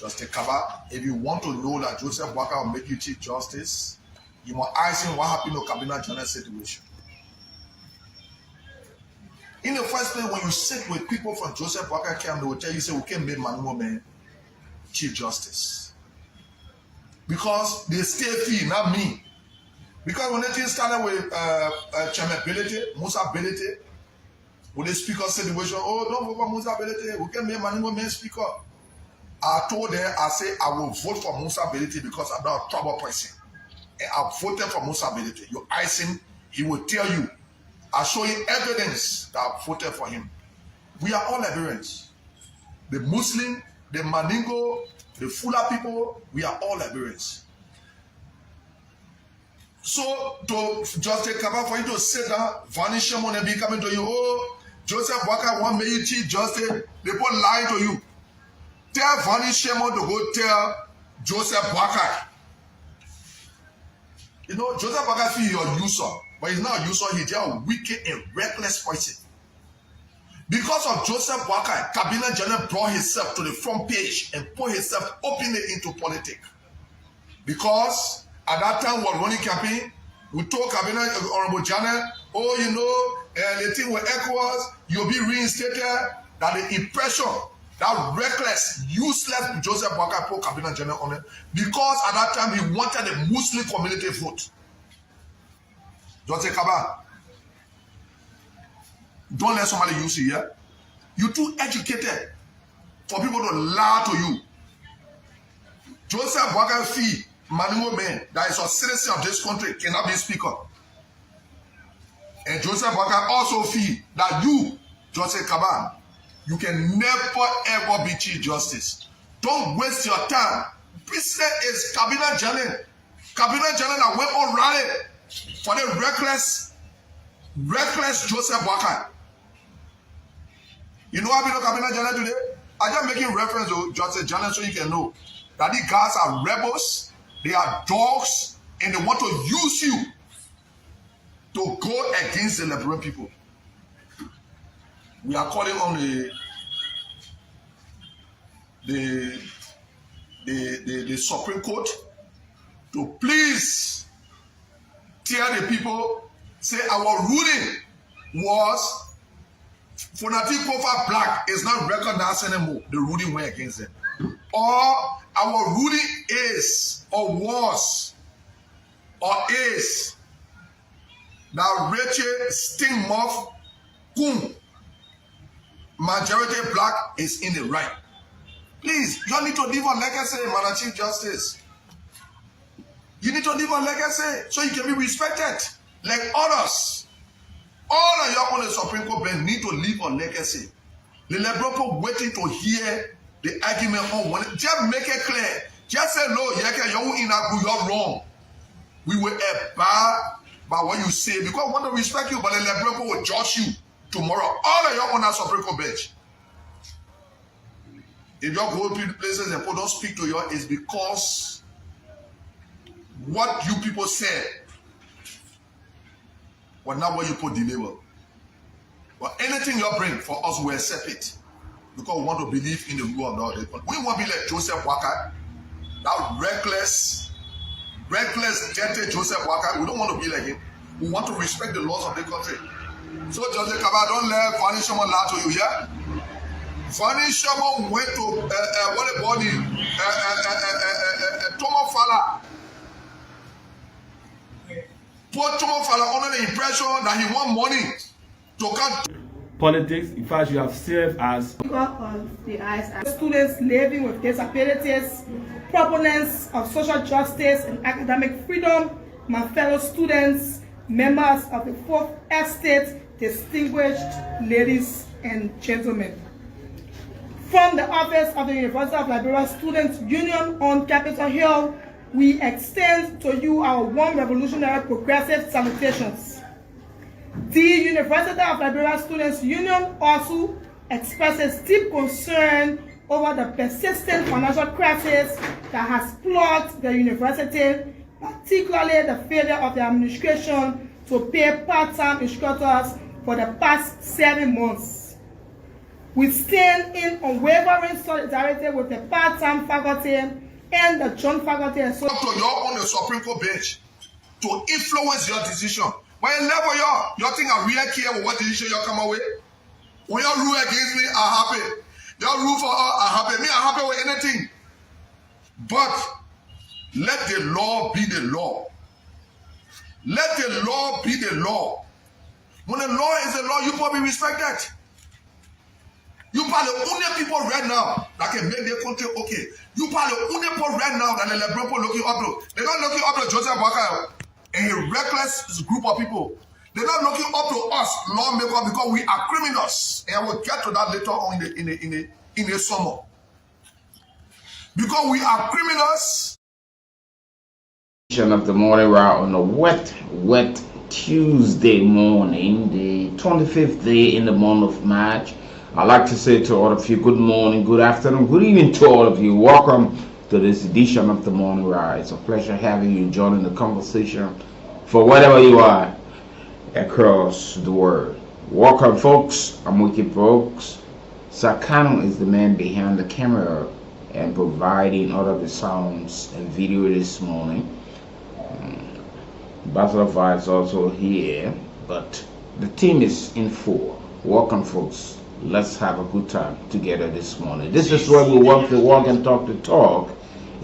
Just a cover. If you want to know that Joseph Walker will make you Chief Justice, you must ask him what happened to Cabinet General situation. In the first place, when you sit with people from Joseph Walker camp, they will tell you, say, we can't make Manuel Man Chief Justice. Because they stay free, not me. Because when the thing started with Chairman Belete, Musa Belete, when the speaker situation, oh, don't vote for Musa Belete, we can't make Manuel Man speaker. I told them, I said, I will vote for Musa Belete because I'm not a trouble person. And I voted for Musa Belete. You ask him, he will tell you. I show you evidence that I voted for him. We are all Liberians. The Muslim, the Maningo, the Fula people, we are all Liberians. So, to just take cover for you to sit down, vanish your money, be coming to you, oh, Joseph Walker want me Chief Justice, they put lie to you. Tell Vani Shemo to go tell Joseph Walker. You know, Joseph Walker feel your user, but he's not a user, he's just a wicked and reckless person. Because of Joseph Walker, Cabinet General brought himself to the front page and put himself openly into politics. Because at that time, when running campaign, we told Cabinet Honorable General, oh, you know, the thing with ECOWAS, you'll be reinstated, that the impression, that reckless, useless Joseph Walker put Cabinet General on it, because at that time he wanted the Muslim community vote. Joseph Kaba, don't let somebody use you here. You're too educated for people to lie to you. Joseph Walker fee, Manuel Man, that is a citizen of this country, cannot be speaker. And Joseph Walker also fee that you, Joseph Kaba, you can never ever be Chief Justice. Don't waste your time. President is Cabinet General. Cabinet General that went on rally for the reckless Joseph Walker. You know what happened to Cabinet General today? I'm just making reference to Justice General so you can know that these guys are rebels, they are dogs, and they want to use you to go against the Liberian people. We are calling on the Supreme Court to please tell the people, say our ruling was Fonati Kofa Black is not recognized anymore. The ruling went against them. Or our ruling is, or was, or is, now Rachel Stingmuff Kool, majority black, is in the right. Please, you need to leave a legacy, Madam Chief Justice. You need to leave a legacy so you can be respected like others. All of y'all on the Supreme Court bench need to leave a legacy. The liberal people waiting to hear the argument on one. Just make it clear. Just say no, you're wrong. We will abide by what you say because we want to respect you, but the liberal people will judge you tomorrow. All of y'all on that Supreme Court bench. If y'all go to places and people don't speak to you, it's because what you people said was not what you put deliver. But anything you bring for us, we accept it. Because we want to believe in the rule of law. We want to be like Joseph Walker, that reckless, dirty Joseph Walker. We don't want to be like him. We want to respect the laws of the country. So Joseph Kaba, don't let Fanny Sherman lie to you, yeah? Fanny Sherman went to Thomas Fala. Put Thomas Fala under the impression that he want money to come. Politics, in fact, you have served as of the eyes and students living with disabilities, proponents of social justice and academic freedom, my fellow students, members of the Fourth Estate, distinguished ladies and gentlemen. From the office of the University of Liberia Students Union on Capitol Hill, we extend to you our warm revolutionary progressive salutations. The University of Liberia Students Union also expresses deep concern over the persistent financial crisis that has plagued the university, particularly the failure of the administration to pay part-time instructors for the past 7 months. We stand in unwavering solidarity with the part-time faculty and the joint faculty association. To y'all on the Supreme Court bench to influence your decision. When you level y'all think I really care with what decision y'all come away? When y'all rule against me, I'm happy. Y'all rule for all, I'm happy. Me, I'm happy with anything. But let the law be the law. Let the law be the law. When the law is the law, you probably respect that. You are the only people right now that can make their country okay. You are the only people right now that the liberal people looking up to. They're not looking up to Joseph Walker and a reckless group of people. They're not looking up to us lawmakers because we are criminals. And I will get to that later on in the summer. Because we are criminals. Of the morning route on a wet Tuesday morning, the 25th day in the month of March. I'd like to say to all of you, good morning, good afternoon, good evening to all of you. Welcome to this edition of the Morning Ride. It's a pleasure having you joining the conversation for whatever you are across the world. Welcome, folks. I'm with you, folks. Sakano is the man behind the camera and providing all of the sounds and video this morning. Battle of Vibes also here, but the team is in full. Welcome, folks. Let's have a good time together this morning. This is where we walk the walk and talk the talk,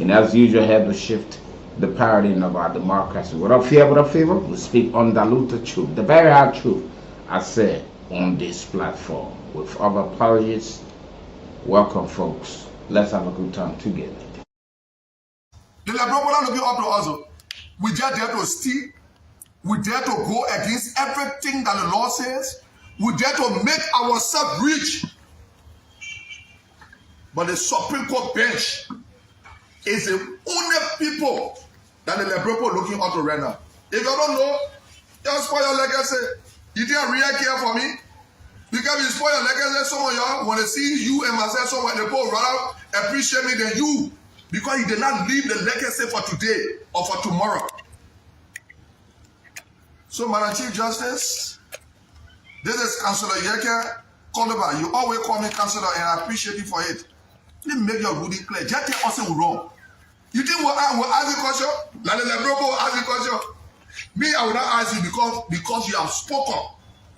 and as usual, have to shift the paradigm of our democracy. Without fear, without favor, we speak undiluted truth, the very hard truth, I say, on this platform. With other apologies, welcome, folks. Let's have a good time together. The liberal people looking up to us. We just dare to steal. We dare to go against everything that the law says. We dare to make ourselves rich. But the Supreme Court bench is the only people that the liberal people looking up to right now. If you don't know, just spoil your legacy. You didn't really care for me. Because you spoil your legacy, some of y'all want to see you and myself, some of the people rather appreciate me than you. Because you did not leave the legacy for today or for tomorrow. So, Madam Chief Justice, this is Councillor Yeke Koloba. You always call me Councillor and I appreciate you for it. Let me make your ruling clear. Just tell us we're wrong. You think we're agriculture? Like the liberal agriculture? Me, I will not ask you because you have spoken.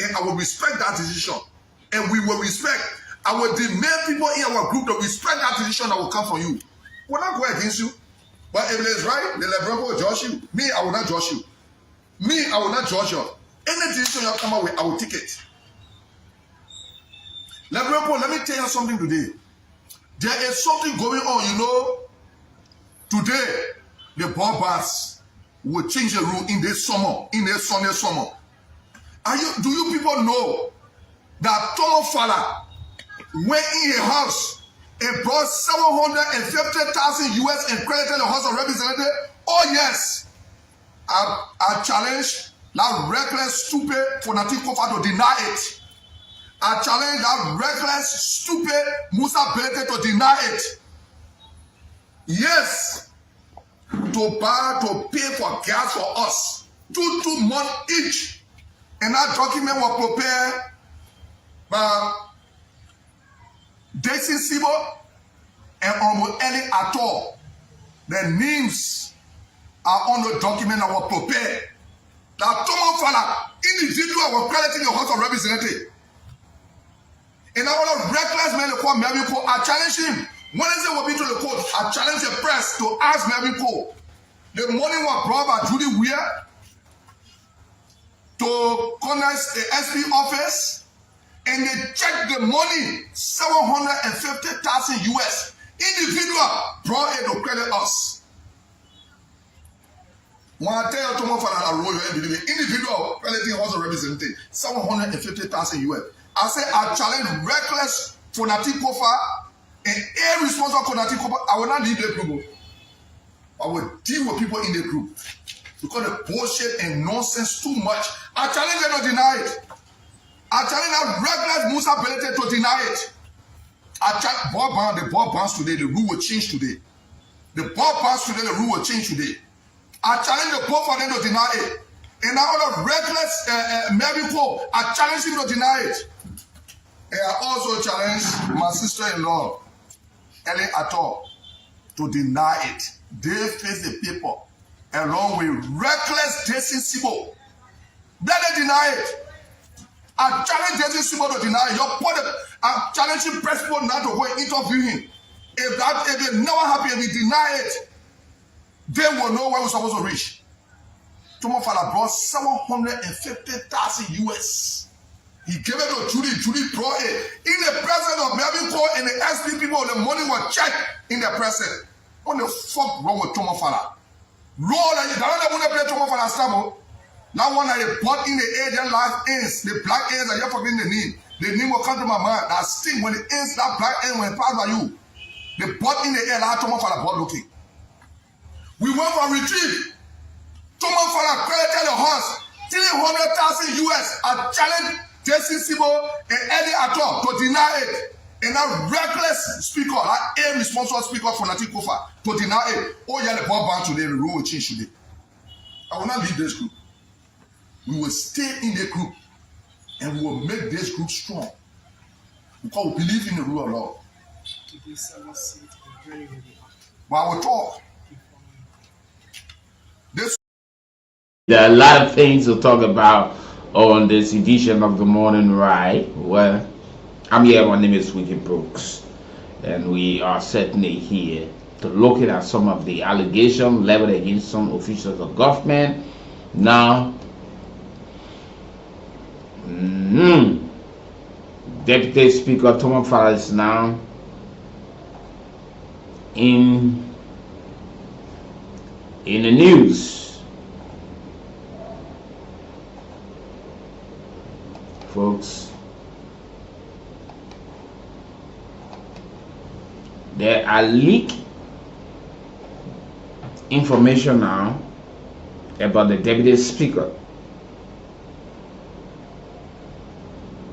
And I will respect that decision. And we will respect. I will demand people in our group to respect that decision that will come from you. We'll not go against you. But if it is right, the Lebron will judge you. Me, I will not judge you. Me, I will not judge you. Any decision you come up with, I will take it. Lebron, let me tell you something today. There is something going on, you know. Today, the ball bars will change the rule in this summer, in this Sunday summer. Do you people know that Tom Fala went in a house and brought 750,000 US and credited the House of Representatives? Oh yes, I challenge that reckless, stupid Fonati Kofa to deny it. I challenge that reckless, stupid Musa Belete to deny it. Yes, to pay for gas for us, 2 months each. And that document was prepared by Desi Sibo and almost Eli Ator. The names are on the document that was prepared. That Thomas Fala, individual, was crediting the House of Representatives. And all the reckless men who call Melvin Cole, I challenge him. Wednesday will be to the court. I challenge the press to ask Melvin Cole. The money was brought by Judy Weir to connect the SP office, and they checked the money, 750,000 US. Individual brought it to credit us. When I tell you Thomas Fala, I roll your head, believe me. Individual crediting House of Representatives, 750,000 US. I say I challenge reckless Fonati Kofa and irresponsible Fonati Kofa. I will not leave the group. I will deal with people in the group. Because the bullshit and nonsense too much. I challenge them to deny it. I challenge that reckless Musa Belete to deny it. I challenge the ball bounce today, the rule will change today. The ball bounce today, the rule will change today. I challenge the Pope for them to deny it. And now all the reckless Melvin Cole, I challenge him to deny it. And I also challenge my sister-in-law, Eli Ator, to deny it. They face the people along with reckless Desi Sibo. Then they deny it. I challenge Desi Sibo to deny it. I'm challenging press people now to go and interview him. If it never happened, if he deny it, they will know where we're supposed to reach. Thomas Fala brought 750,000 US. He gave it to Judy. Judy brought it. In the presence of Melvin Cole and the SP people, the money was checked in the presence. What the fuck wrong with Thomas Fala? Roll like you don't want to play Thomas Fala Stamo. That one that they bought in the Asian life ends, the black ends that you're forgetting the name. The name will come to my mind. That sting when it ends, that black end when it passed by you. They bought in the air like Thomas Fala bought looking. We went for a retreat. Thomas Fala credited the horse 300,000 US. I challenged Desi Sibo and Eddie Ator to deny it. And that reckless speaker, that irresponsible speaker for Nati Kofa, to deny it. Oh yeah, the ball bound today, the rule will change today. I will not leave this group. We will stay in the group and we will make this group strong. Because we believe in the rule of law. But I will talk. There are a lot of things to talk about on this edition of the Morning Ride. Well, I'm here, my name is Wiki Brooks, and we are certainly here to look at some of the allegations leveled against some officials of government. Now, Deputy Speaker Thomas Fala is now in the news. Folks, there are leaked information now about the deputy speaker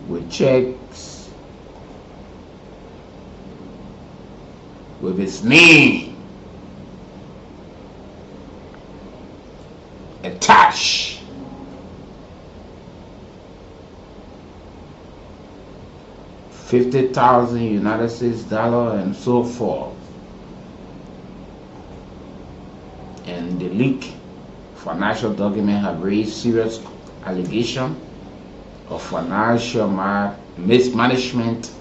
with checks with his name attached. $50,000 United States dollar and so forth. And the leak financial document have raised serious allegation of financial mismanagement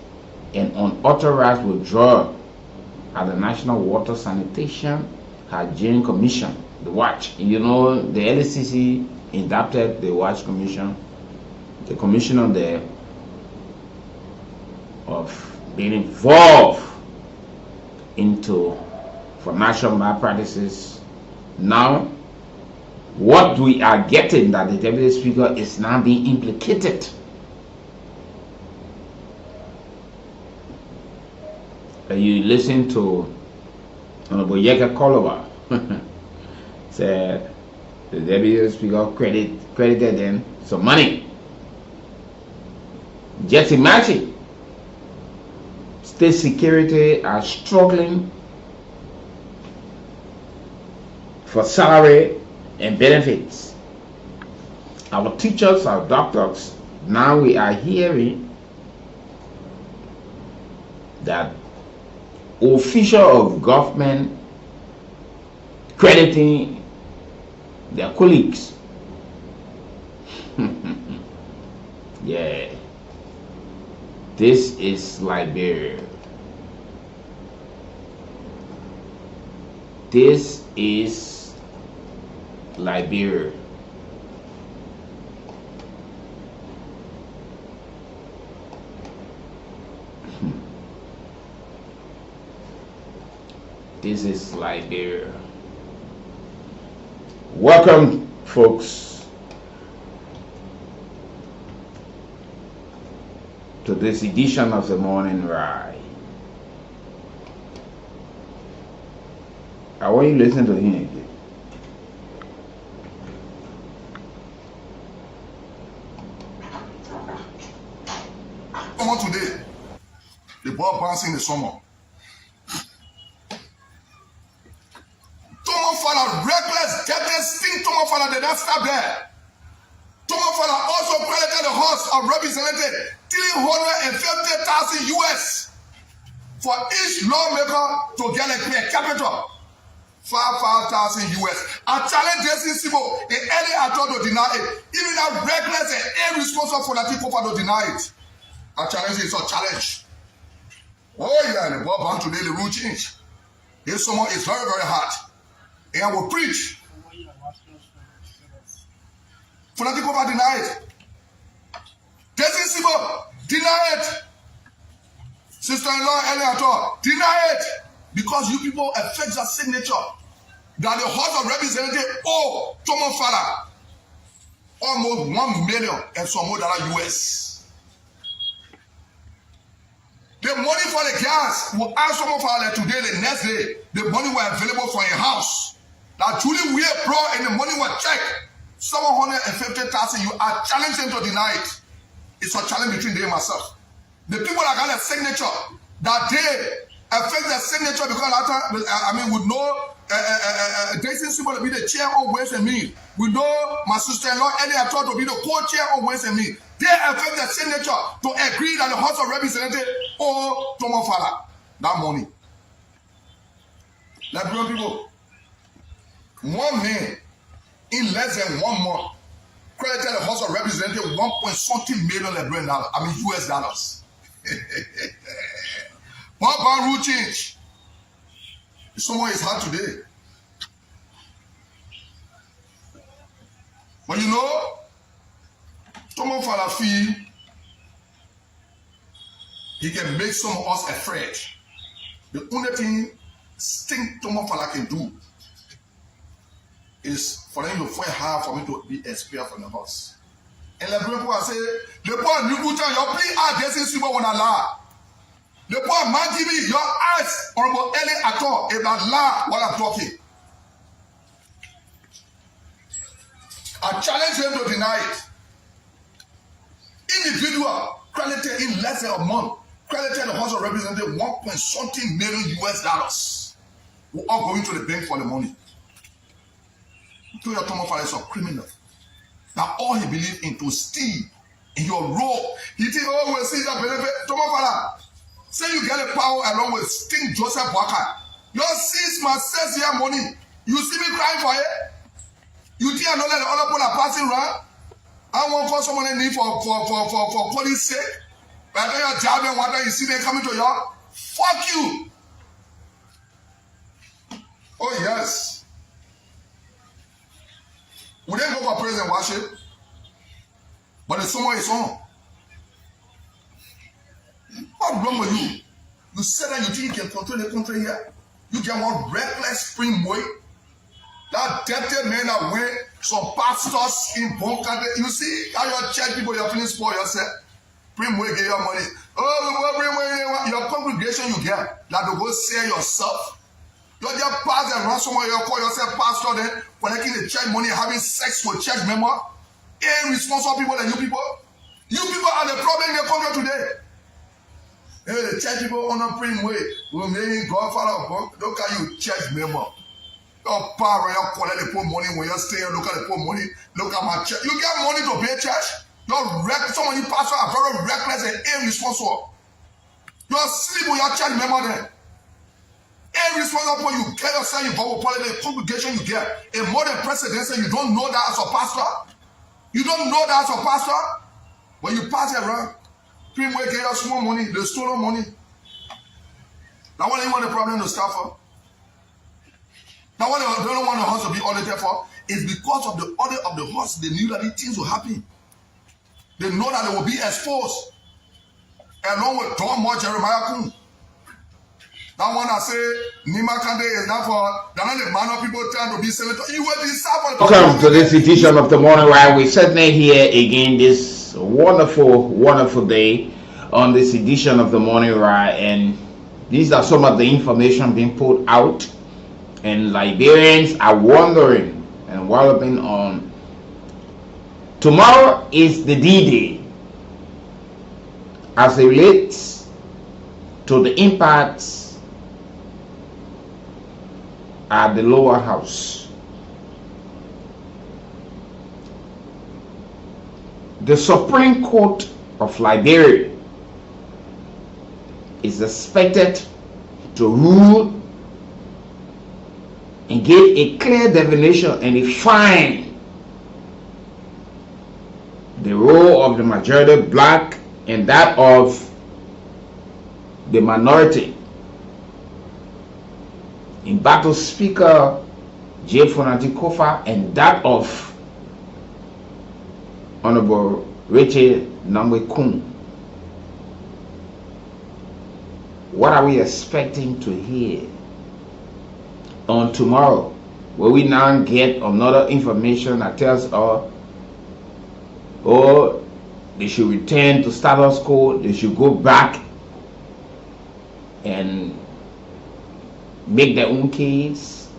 and unauthorized withdrawal at the National Water Sanitation Hygiene Commission, the WACH. You know, the LCC adopted the WACH Commission, the commissioner there of being involved into financial malpractices. Now, what we are getting that the Deputy Speaker is now being implicated. You listen to Honorable Yeka Kolova said the Deputy Speaker credited them some money. Just imagine, state security are struggling for salary and benefits. Our teachers, our doctors, now we are hearing that official of government crediting their colleagues. Yeah, this is Liberia. This is Liberia. This is Liberia. Welcome, folks, to this edition of the Morning Ride. I want you to listen to him again. Today, the ball bouncing in the summer. Reckless, reckless thing Tomo Fala did not stop there. Tomo Fala also credited the horse of represented $350,000 US for each lawmaker to get a clear capital. 5,000 US. I challenge Jason Sibo in any attempt to deny it. Even that reckless and irresponsible for that people to deny it. I challenge it, it's a challenge. Oh yeah, the ball bound today, the rule change. This summer is very, very hard. And I will preach. Fanatical over deny it. Jason Sibo, deny it. Sister-in-law Eleator, deny it. Because you people affect your signature. That the House of Representatives owe Tomo Fala almost $1 million and some more US. The money for the gas will ask Tomo Fala today, the next day, the money were available for a house. Now, truly, we are pro and the money was checked. 750,000, you are challenging to deny it. It's a challenge between them and myself. The people that got a signature, that they affect their signature because we know Jason Sibo to be the chair of Ways and Means. We know my sister-in-law Elia Todd to be the co-chair of Ways and Means. They affect their signature to agree that the House of Representatives owe Tomo Fala that money. Liberian people, one man in less than 1 month credited the House of Representatives $1.something million Liberian dollars. US dollars. What about rule change? Someone is hard today. But you know, Tomo Fala feel he can make some of us afraid. The only thing Tomo Fala can do is for them to fight hard for me to be expelled from the house. And the people say, the poor new butcher, your plea are Jason Sibo won't allow. The poor man give me your eyes on about any at all if not lie while I'm talking. I challenge them to deny it. Individual credited in less than a month, credited the House of Representatives $1.something million US dollars. We're all going to the bank for the money. To your Tomo Fala is a criminal. Now all he believes in to steal in your role. He think, oh, we'll see that benefit. Tomo Fala, say you get a power along with King Joseph Walker. Your sis must sell your money. You see me crying for it? You think I know that the other people are passing around? I won't call someone in need for police sake. But then your job and whether you see them coming to you, fuck you. Oh yes. We didn't go for praise and worship, but the song is on. What's wrong with you? You said that you think you can control the country here. You get one reckless spring way. That dirty man that went some pastors in bunker. You see how your church people you're feeling spoil yourself. Bring way get your money. Oh, bring way your congregation you get. That to go sell yourself. You just pass and run somewhere. You call yourself pastor then collecting the church money, having sex with church member. Irresponsible people and you people. You people are the problem in the country today. Hey, the church people on a praying way. We'll make Godfather of look at you, church member. Your power, you collect the poor money when you're staying. Look at the poor money. Look at my church. You get money to pay church. Some of you pastors are very reckless and irresponsible. You're sleep with your church member then. Irresponsible when you get yourself involved with the congregation you get. A modern president said you don't know that as a pastor. You don't know that as a pastor. When you pass it around, people get your small money, they stolen money. Now what do you want the problem to start for? Now what they don't want the horse to be audited for is because of the audit of the horse, they knew that these things will happen. They know that they will be exposed. Along with John Moore, Jeremiah Kool. That one that say Nima Kande is not for the man of people trying to be senator. You will be served. Welcome to this edition of the Morning Ride. We're sitting here again this wonderful day on this edition of the Morning Ride, and these are some of the information being put out, and Liberians are wondering and walloping on. Tomorrow is the D-Day as it relates to the impacts at the lower house. The Supreme Court of Liberia is expected to rule and give a clear definition and define the role of the majority black and that of the minority in battle Speaker J. Fonati Kofa and that of Honorable Richard Namwe Kool. What are we expecting to hear on tomorrow? Will we now get another information that tells us, oh, they should return to status quo, they should go back and make their own case?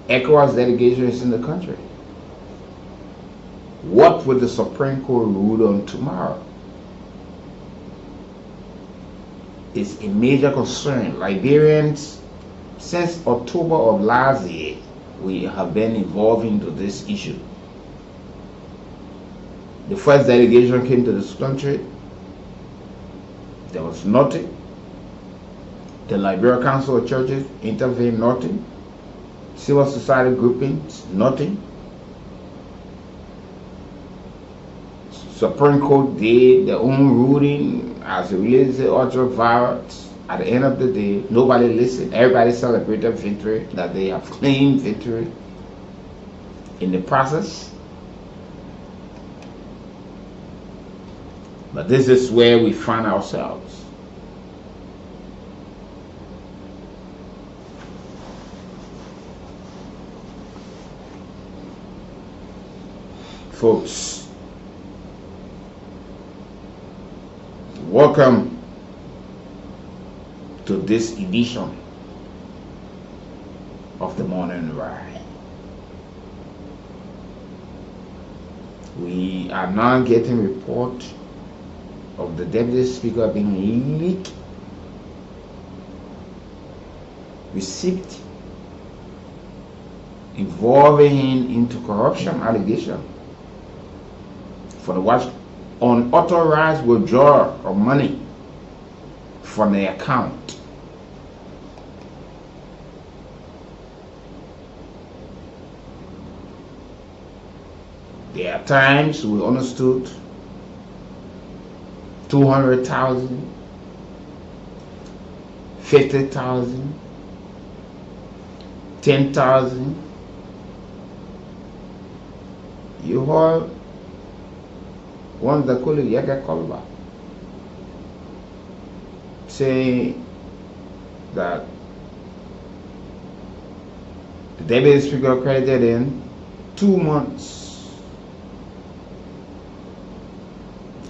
ECOWAS delegation is in the country. What will the Supreme Court rule on tomorrow? It's a major concern. Liberians, since October of last year, we have been involved into this issue. The first delegation came to this country. There was nothing. The Liberia Council of Churches intervened, nothing. Civil society groupings, nothing. Supreme Court did their own ruling as it relates to ultraviolence. At the end of the day, nobody listened. Everybody celebrated victory, that they have claimed victory. In the process, but this is where we find ourselves. Folks, welcome to this edition of the Morning Ride. We are now getting report of the Deputy Speaker being leaked receipt involving him into corruption allegation for the unauthorized withdrawal of money from the account. There are times we understood 200,000, 50,000, 10,000. You heard one of the colleagues, Yaka Kolba, say that the deputy speaker credited in 2 months.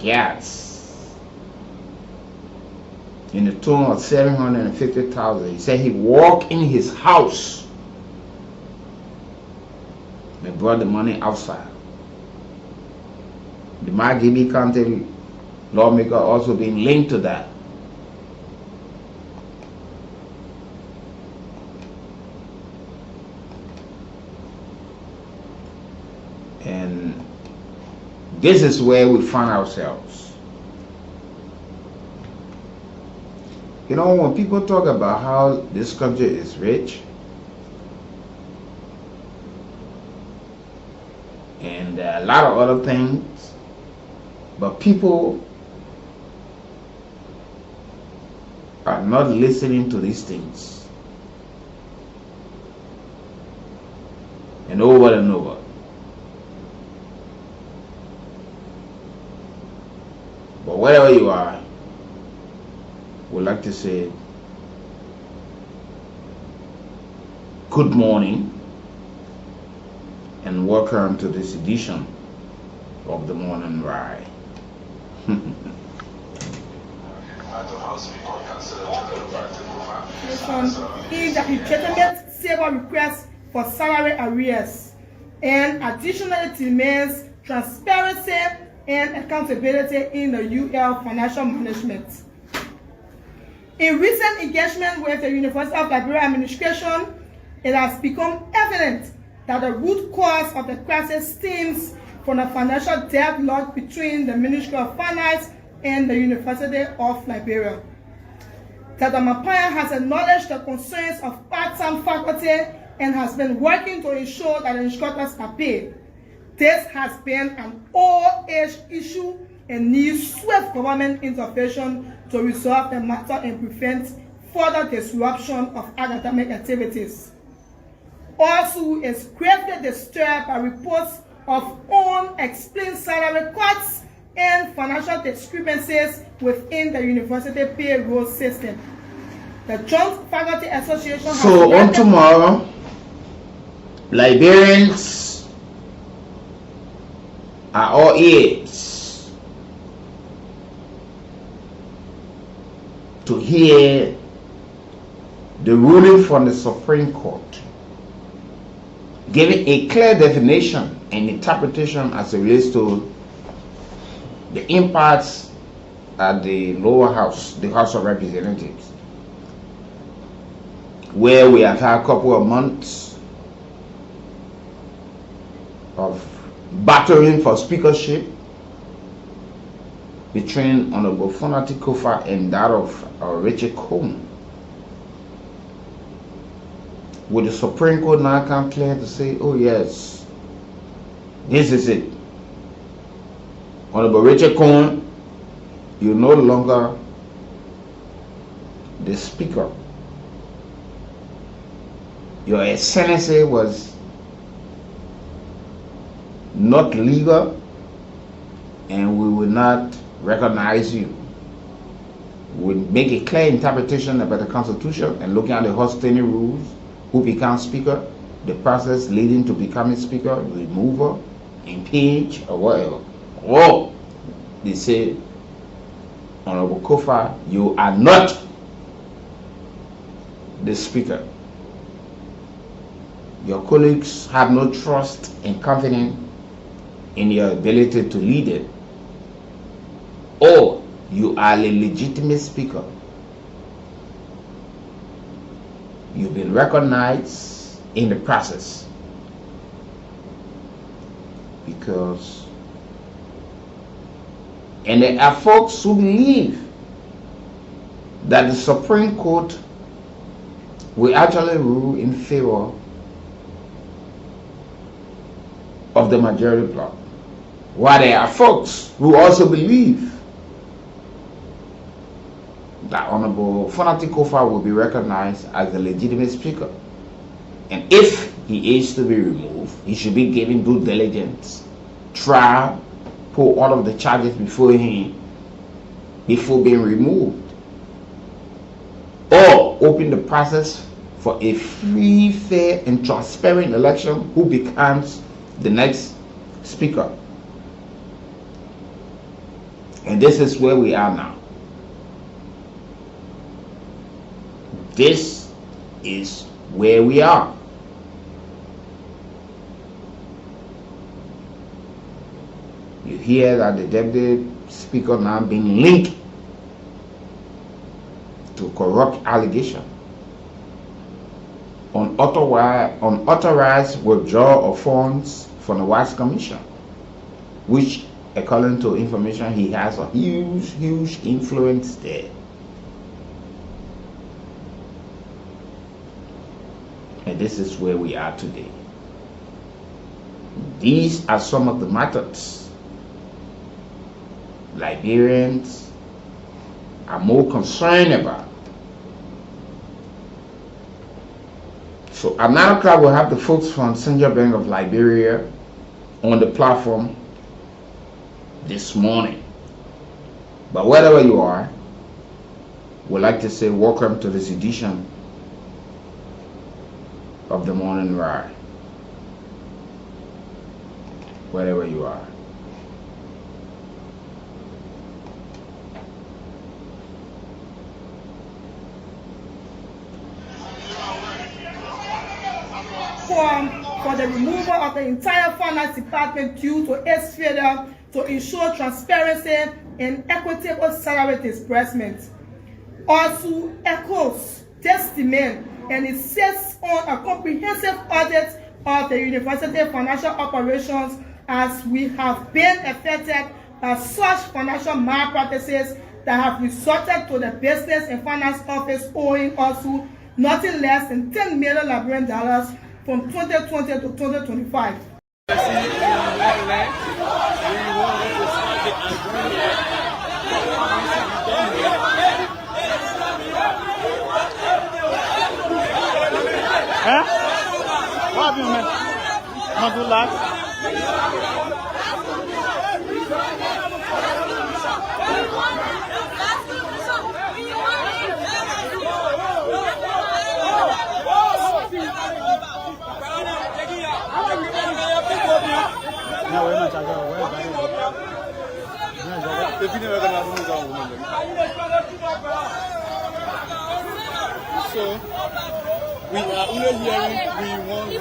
Yes. In the tune of 750,000. He said he walked in his house and brought the money outside. The Margibi County lawmaker also being linked to that. And this is where we find ourselves. You know, when people talk about how this country is rich and a lot of other things, but people are not listening to these things. And over and over. But wherever you are, we'd like to say good morning and welcome to this edition of the Morning Ride. Is a legitimate civil request for salary arrears, and additionally it demands transparency and accountability in the UL financial management. In recent engagement with the University of Liberia administration, it has become evident that the root cause of the crisis stems from the financial deadlock between the Ministry of Finance and the University of Liberia. Dr. Mapaya has acknowledged the concerns of part-time faculty and has been working to ensure that instructors are paid. This has been an all-age issue and needs swift government intervention to resolve the matter and prevent further disruption of academic activities. Also is gravely disturbed by reports of unexplained salary cuts and financial discrepancies within the university payroll system. The Joint Faculty Association has... So on tomorrow, Liberians are all ears to hear the ruling from the Supreme Court, giving a clear definition and interpretation as it relates to the impacts at the lower house, the House of Representatives, where we have had a couple of months of battling for speakership between Honorable Fonati Kofa and that of Richard Kool. With the Supreme Court now come clear to say, oh yes, this is it. Honorable Richard Kool, you're no longer the speaker. Your excellency was not legal and we will not recognize you. We make a clear interpretation about the Constitution and looking at the House standing rules, who becomes speaker, the process leading to becoming speaker, removal, impeach, or whatever. Or they say, Honorable Kofa, you are not the speaker. Your colleagues have no trust and confidence in your ability to lead it, or you are a legitimate speaker. You've been recognized in the process because, and there are folks who believe that the Supreme Court will actually rule in favor of the majority bloc. While there are folks who also believe that Honorable Fonati Kofa will be recognized as the legitimate speaker. And if he is to be removed, he should be given due diligence, trial, put all of the charges before him before being removed, or open the process for a free, fair, and transparent election who becomes the next speaker. And this is where we are now. This is where we are. You hear that the deputy speaker now being linked to corrupt allegation, unauthorized withdrawal of funds from the Wax Commission, which, according to information, he has a huge influence there. And this is where we are today. These are some of the methods Liberians are more concerned about. So at 9 o'clock, we'll have the folks from Central Bank of Liberia on the platform this morning. But wherever you are, we'd like to say welcome to this edition of the Morning Ride. Wherever you are. For the removal of the entire finance department due to its failure to ensure transparency and equitable salary disbursement. Also echoes this demand and insists on a comprehensive audit of the university financial operations, as we have been affected by such financial malpractices that have resulted to the business and finance office owing also nothing less than $10 million Liberian dollars from 2020 to 2025. Huh? What have you meant? Not good luck. So we are only hearing we want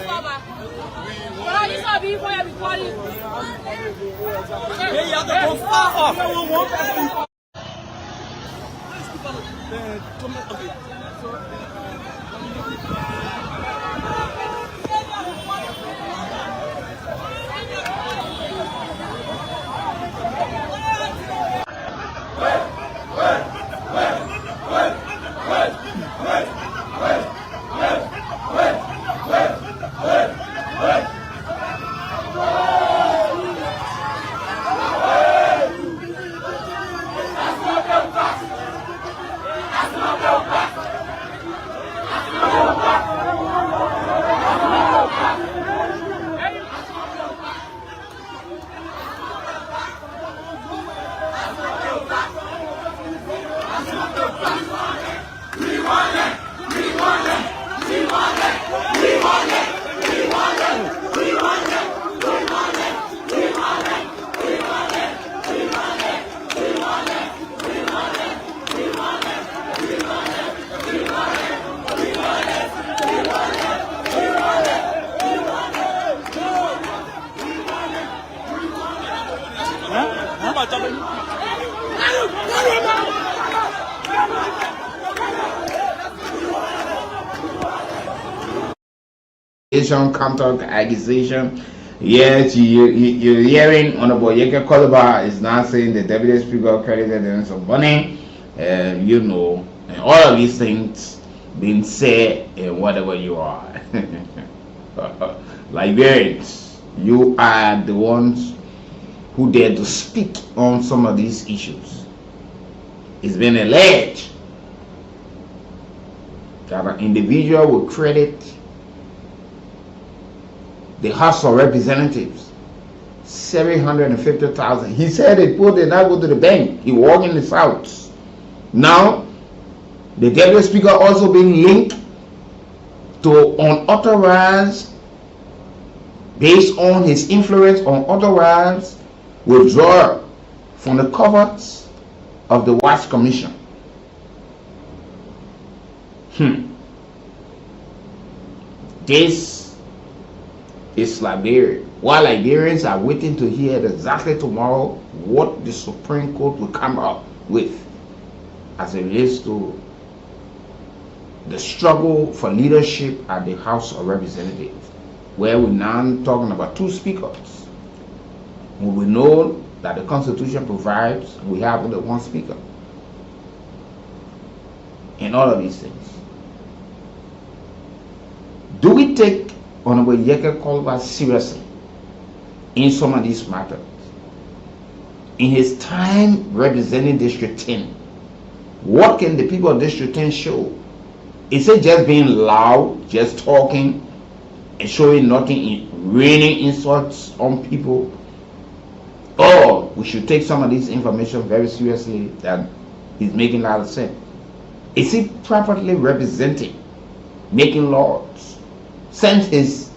Counter accusation. Yes, you're hearing Honorable Yeke Koloba is now saying the deputy speaker credited them some money, you know, and all of these things being said and whatever you are. Liberians, you are the ones who dared to speak on some of these issues. It's been alleged that an individual will credit the House of Representatives 750,000. He said it put it not go to the bank. He walked in his house. Now, the deputy speaker also being linked to unauthorized, based on his influence on unauthorized withdrawal from the covers of the Watch Commission. This is Liberia. While Liberians are waiting to hear exactly tomorrow what the Supreme Court will come up with as it relates to the struggle for leadership at the House of Representatives, where we're now talking about two speakers. We know that the Constitution provides we have only one speaker in all of these things. Do we take Honorable Yeke Kolba seriously in some of these matters? In his time representing District 10, what can the people of District 10 show? Is it just being loud, just talking and showing nothing, raining insults on people? Or we should take some of this information very seriously that he's making a lot of sense. Is he properly representing, making laws? Since his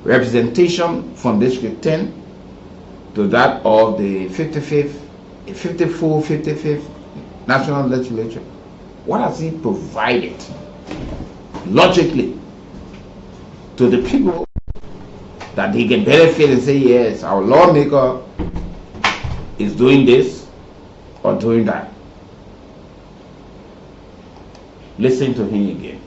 representation from District 10 to that of the 55th National Legislature, what has he provided logically to the people that they can benefit and say, yes, our lawmaker is doing this or doing that? Listen to him again.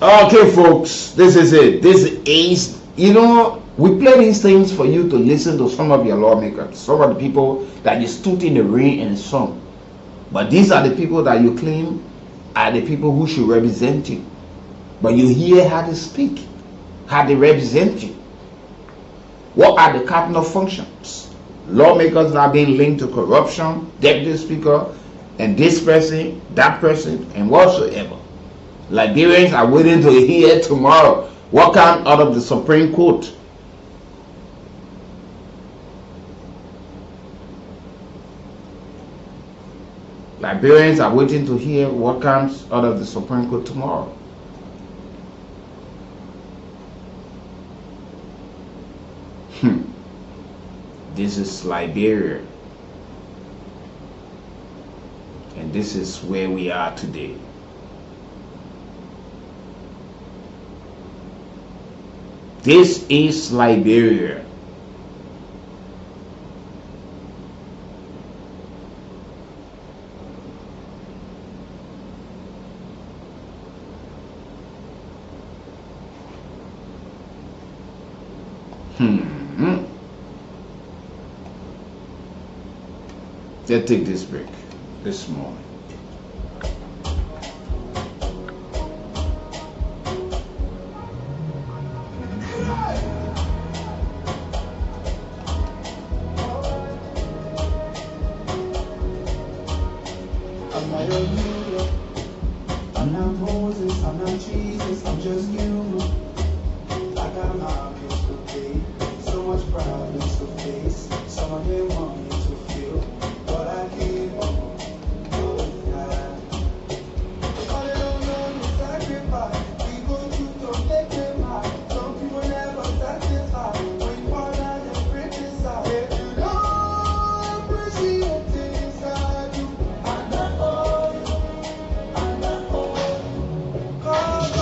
Okay, folks, this is it. This is, we play these things for you to listen to some of your lawmakers, some of the people that you stood in the rain and sun. But these are the people that you claim are the people who should represent you. But you hear how they speak, how they represent you. What are the cardinal functions? Lawmakers that are being linked to corruption, deputy speaker, and this person, that person, and whatsoever. Liberians are waiting to hear tomorrow what comes out of the Supreme Court. Liberians are waiting to hear what comes out of the Supreme Court tomorrow. This is Liberia. And this is where we are today. This is Liberia. Let's take this break this morning. I'm not a hero, I'm not Moses, I'm not Jesus, I'm just human. I got my bills to pay, so much problems to face. Some of them want me to feel, but I keep on going. All they don't know is sacrifice. We go through to make them high. Some people never satisfied. When you fall down, they criticize. If you don't appreciate things I do, I'm not all. I'm not all. Cause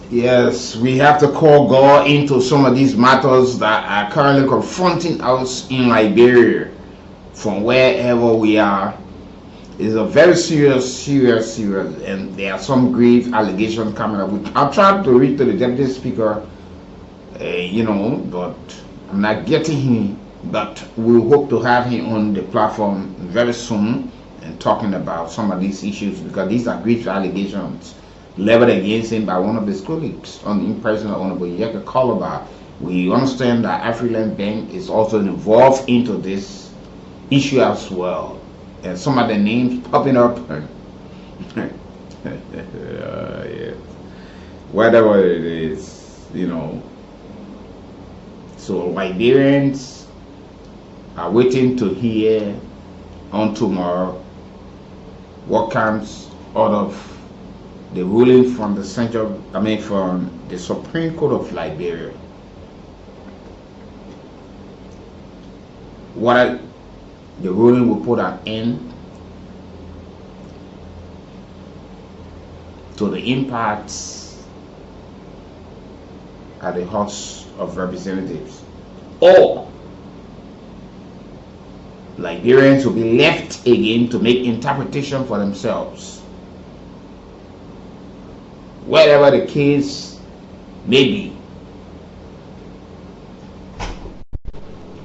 Yes, we have to call God into some of these matters that are currently confronting us in Liberia from wherever we are. It's a very serious, and there are some grave allegations coming up. I've tried to read to the Deputy Speaker, but I'm not getting him. But we hope to have him on the platform very soon and talking about some of these issues, because these are grave allegations leveled against him by one of his colleagues on the impression of Honorable Yeka Calabar. We understand that Afriland Bank is also involved into this issue as well, and some of the names popping up. Yeah. Whatever it is, So Liberians are waiting to hear on tomorrow what comes out of the ruling from the from the Supreme Court of Liberia. What the ruling will put an end to the impacts at the House of Representatives, or Liberians will be left again to make interpretation for themselves. Whatever the case may be,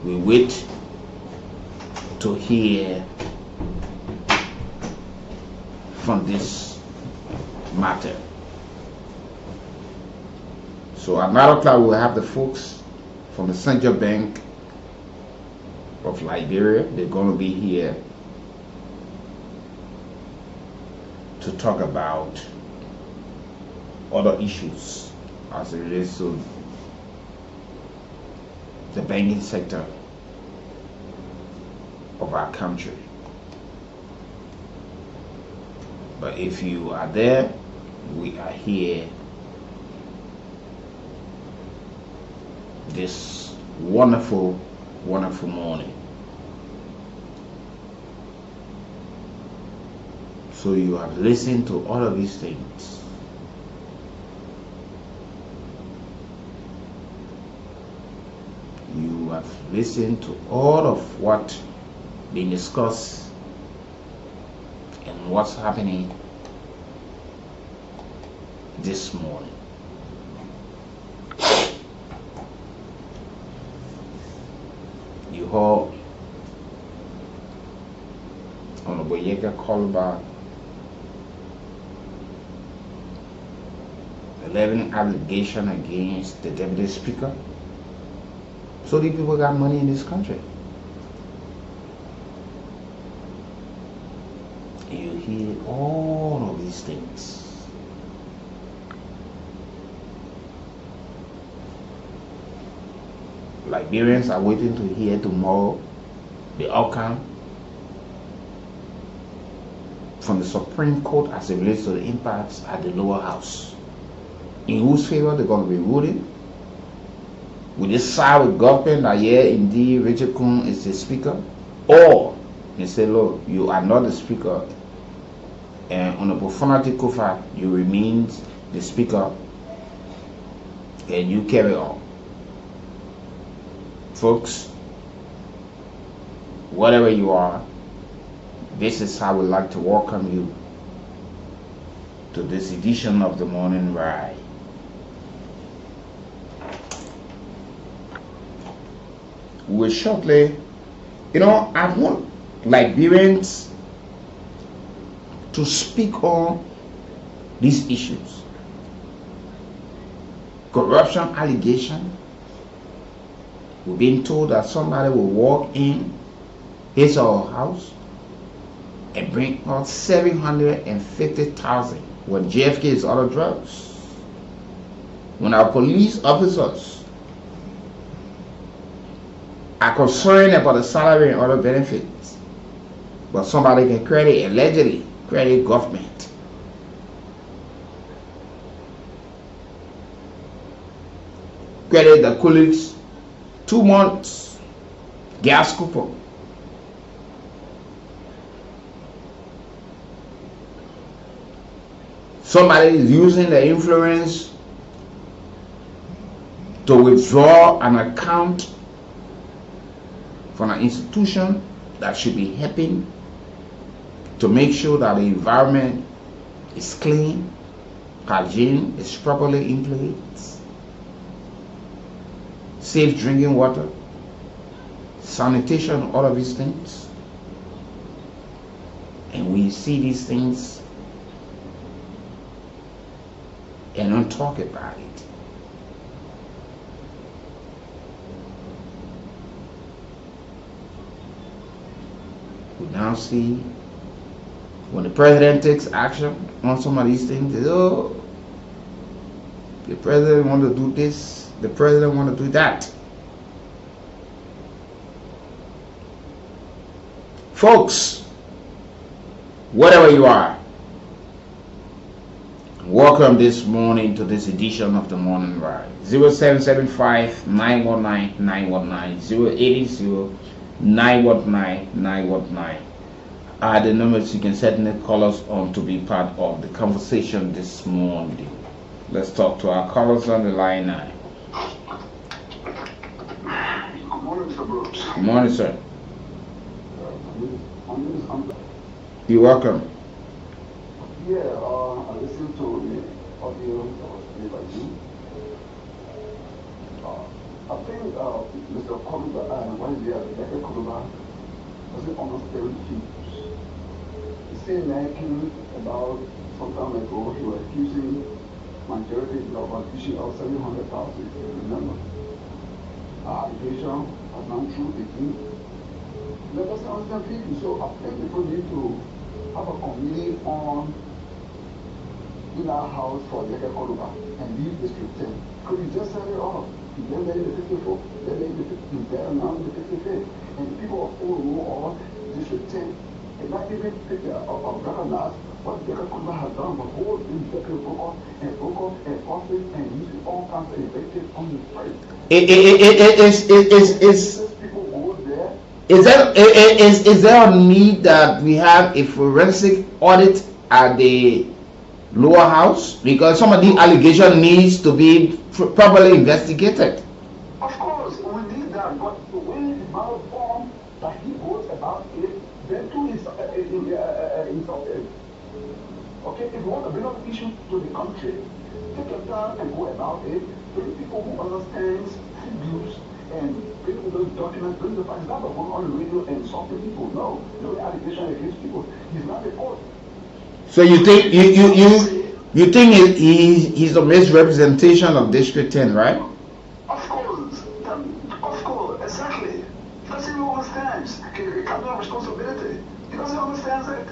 we wait to hear from this matter. So at 9 o'clock we'll have the folks from the Central Bank of Liberia. They're going to be here to talk about other issues as it relates to the banking sector of our country. But if you are there, we are here this wonderful morning. So you have listened to all of these things. You have listened to all of what been discussed and what's happening this morning. You heard Honorable Yeka Calabar 11 allegation against the deputy speaker. So these people got money in this country. You hear all of these things. Liberians are waiting to hear tomorrow the outcome from the Supreme Court as it relates to the impacts at the lower house. In whose favor they're going to be ruling? Will they side with government that yeah, indeed Richard Kool is the speaker? Or they say, look, you are not the speaker, and on a profanity Kofa, you remain the speaker, and you carry on. Folks, whatever you are, this is how we like to welcome you to this edition of the Morning Ride. We will shortly, I want Liberians to speak on these issues. Corruption allegation. We're being told that somebody will walk in his or her house and bring out 750,000 when JFK is out of drugs. When our police officers are concerned about the salary and other benefits, but somebody can allegedly credit government. Credit the colleagues 2 months gas coupon. Somebody is using the influence to withdraw an account from an institution that should be helping to make sure that the environment is clean, hygiene is properly in place, safe drinking water, sanitation, all of these things. And we see these things and don't talk about it. We now see when the president takes action on some of these things, oh, the president want to do this, the president want to do that. Folks, whatever you are, welcome this morning to this edition of the Morning Ride. 0775-919-919, 080-919-919 are the numbers you can certainly call us on to be part of the conversation this morning. Let's talk to our callers on the line now. Good morning, Mr. Brooks. Good morning, sir. You're welcome. Yeah, I listened to the audio that was played by you. I think Mr. Kool, when he had the Kool, doesn't understand things. He said American about some time ago, he was accusing majority of issue of 700,000, if you remember. Allegation was not true again. Let us understand people. So I think people need to have a committee on in our house for the Koruba and leave District 10. Could you just set it off? Then they the 54, then they the 50, then now the 55th. And the people of Koru or District 10, and not even pick up recognize what the Koruba has done, but whole executive broker and office and using all kinds of invectives on the fight. People go there. Is there a need that we have a forensic audit at the lower house? Because some of the allegation needs to be properly investigated. Of course, we need that, but the way the malform that he goes about it, then too is insulted. Okay, if you want to bring up issues to the country, take your time and go about it. Bring people who understand views and bring those documents, bring the facts. Not the one on the radio and insulting people. No allegation against people. He's not the court. So you think You think he's a misrepresentation of District 10, right? Of course, exactly. He doesn't even understand. He can't have responsibility. He doesn't understand it.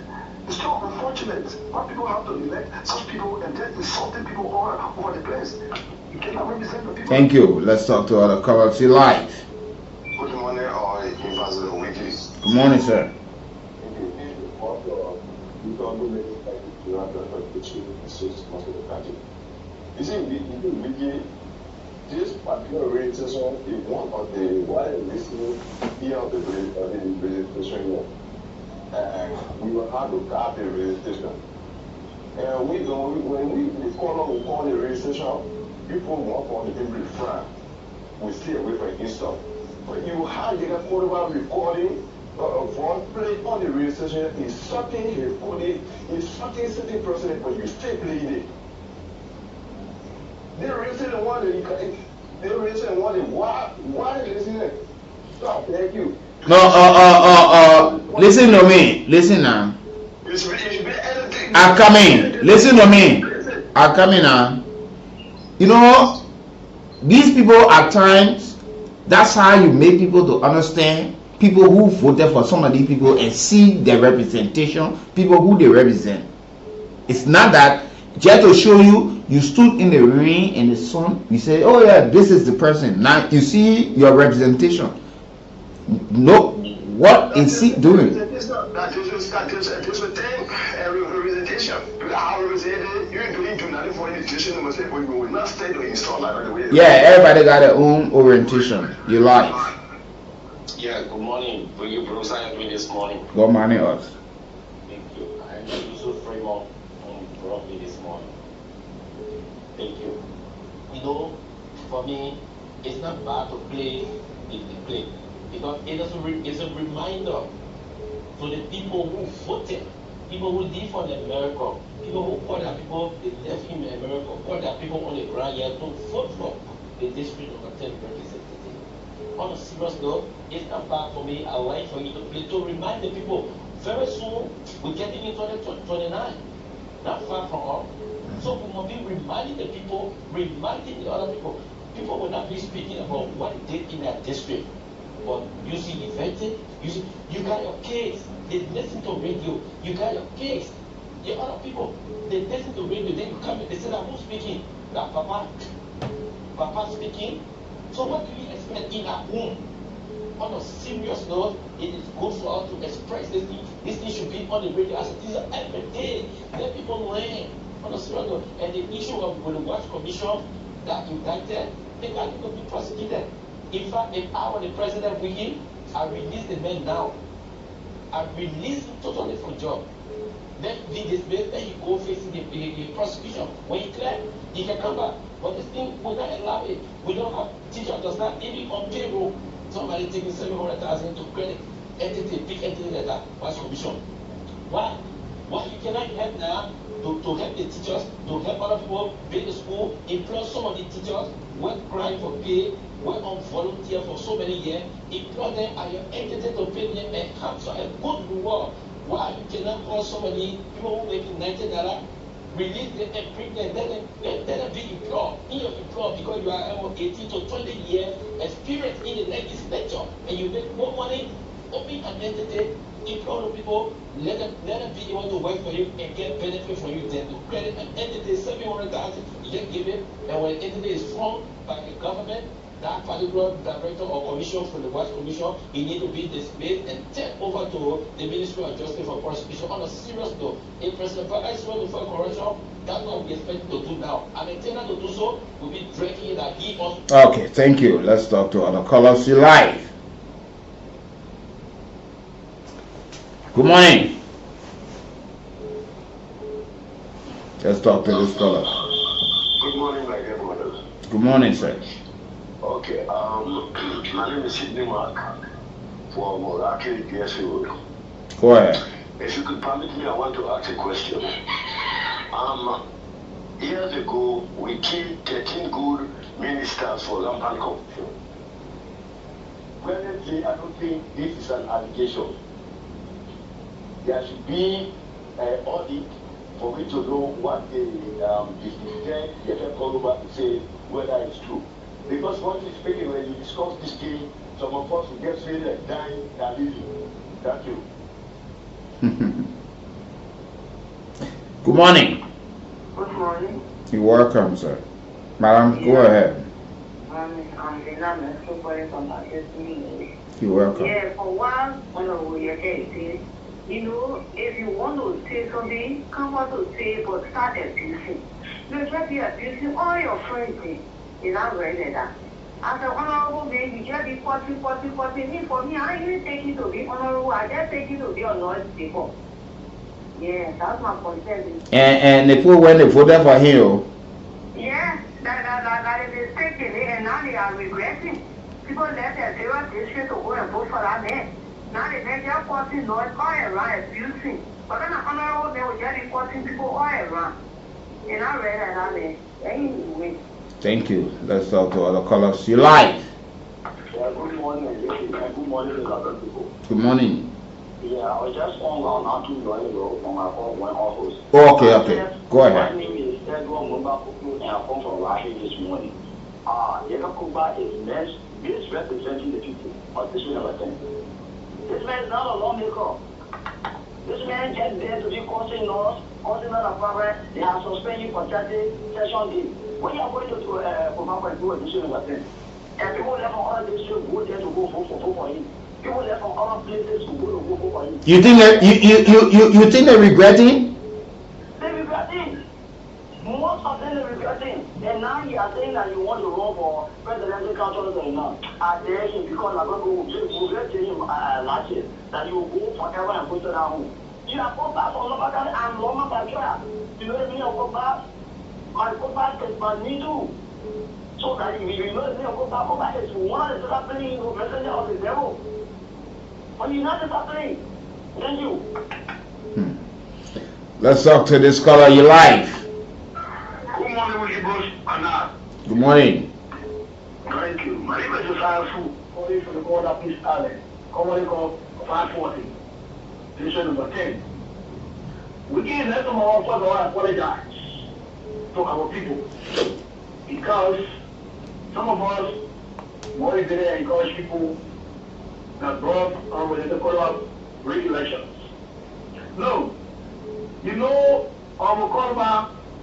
It's so unfortunate. Why people have to elect such people and then insulting people all over the place. You cannot represent the people. Thank you. Let's talk to other callers. You live. Good morning, or Invasive Weekly. Good morning, sir. You see, this particular orientation is one of the why listening here of the presentation here. We will have to have the registration. And we don't, when we call the registration, people want on the people front. We stay away from this stuff. But you have the affordable recording voice play on the registration is something recording, is something certain person, but you still playing it. The reason why why listen. Stop, thank you. No, listen to me. Listen now. I'm coming. Listen to me. I'm coming now. You know, these people at times, that's how you make people to understand people who voted for some of these people and see their representation, people who they represent. It's not that just to show you, you stood in the rain and the sun, you say, oh yeah, this is the person. Now you see your representation. No, what is he doing? That is a thing, representation. How represented, you're doing to nothing for education, but you will not stay to install like the way. Yeah, everybody got their own orientation. You like. Yeah, good morning. For you, bro, I am doing this morning. Good morning, us. Thank you. I am Yusuf Fremont from me this morning. Thank you. You know, for me, it's not bad to play if they play. Because it's a reminder to the people who voted, people who live in America, people who call their people, they live in America, call their people on the ground here to vote for the district of 10 representative. On a serious note, it's not bad for me. I like for you to play to remind the people. Very soon, we're getting into 2029. Not far from all. So we must be reminding the people, reminding the other people. People will not be speaking about what they did in their district. But you see, you vetted, you got your kids, they listen to radio, you got your kids, the other people, they listen to radio, then you come in, they say that who's speaking? That Papa speaking. So what do you expect in our home? On a serious note, it is good for us to express this thing. This thing should be on the radio as it is every day. Let people learn on a serious note. And the issue of the Watch Commission that indicted, they got to be prosecuted. In fact, if I were the president with him, I release the man now. I release him totally from job. Then he dismissed, then he go facing the prosecution. When he clear, he can come back. But this thing will not allow it. We don't have teachers does not even on payroll. Somebody taking 700,000 to credit entity, big entity like that, Watch Commission. Why? Why you cannot help now to help the teachers, to help other people build the school, employ some of the teachers, work crying for pay, work on volunteer for so many years, employ them at your entity to pay them and have a good reward. Why you cannot call somebody, people who making $90, release them and bring them, let them be employed, in your employed because you are 18 to 20 years experience in the legislature and you make more money, open an entity, employ the people, let them be able to work for you and get benefit from you. Then to credit an entity 700,000, you just give it, and when an entity is formed by the government, that particular director or commission from the Watch Commission, he need to be dismissed and take over to the Ministry of Justice for prosecution. On a serious note, if President Biden is going to fight corruption, that's what we expect to do now. And intending to do so, we'll be dragging that he also. Okay, thank you. Let's talk to other callers. You live. Good morning. Let's talk to this caller. Good morning, my dear mother. Good morning, sir. Okay, my name is Sidney Mark from Arcade GSU. Go ahead. If you could permit me, I want to ask a question. Years ago, we killed 13 good ministers for rampant corruption. Presently, I don't think this is an allegation. There should be an audit for me to know what the call over to say whether it's true. Because honestly speaking, when you discuss this thing, some of us will get really like dying than living. Thank you. Good morning. Good morning. You're welcome, sir. Madam, go ahead. I'm Lena Mesco calling from Pakistan. You're welcome. Yeah, for one, you know, if you want to say something, come out to say, but start abusing. You just be abusing all your friends. You're not ready like that. As an honorable man, you just be 40. Me, for me, I even take you to be honorable. I just take you to be honored people. Yeah, that's my concern. And the people when they voted for him. Yeah, that is mistaken, and now they are regretting. People left their zero district to go and vote for that man. Now they make their causing noise all around abusing. But then an honorable man will just be causing people all around. And I read that man. Anyway. Thank you. Let's talk to other callers. You live. Yeah, good morning. Good morning to other people. Good morning. Yeah, I was just on not too long ago on my phone when office. Okay. Go ahead. My name is Edward Mumbakuku and I come from Rashi this morning. Yekakuba is misrepresenting the people of this number 10. This man is not a lawmaker. This man just there to be causing us, causing us a problem. They are suspending for 30 session day. When you are going to Kumaba and do a decision number 10, and people left from other districts go there to go vote for him. People left from other places to go for him. You think that you think they're regretting? They're regretting. Most of them are regretting. And now you are saying that you want to run for presidential council or not. I dare him because I'm going to regret him last year that you will go forever and put it down. You have come back from Lomaka and Loma Bajora. You know the meaning of come back? My come back is my needle. So that if you know the meaning of come back is one of the happening in messenger of the devil. But you're not happening. Thank you. Let's talk to this caller. You live. Good morning, with you, boss. Anna. Good morning. Thank you. My name is Josiah Fu, calling from the border Peace Island, commonly called 540, division number 10. We can let some of us apologize to our people because some of us wanted to encourage people that brought on with the call-up regulations. No, you know,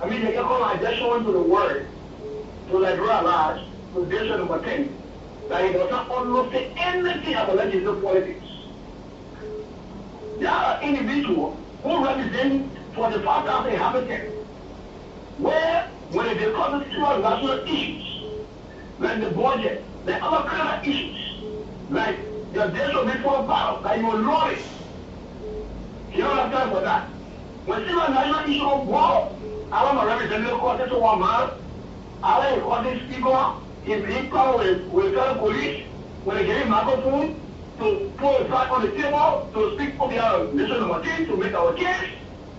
they get called addition to the word to like realize to division number 10 that he does not understand anything about legislative politics. There are individuals who represent 45,000 inhabitants where when they discuss the national issues like the budget, like other kind of issues, like the days of before battle, that you will know it. You don't have time for that. When still a national issue of war, I want to represent the court to one man. I want to call this speaker, if he power with fellow police, when they get a microphone, to put it back on the table, to speak for the mission number 10, to make our case.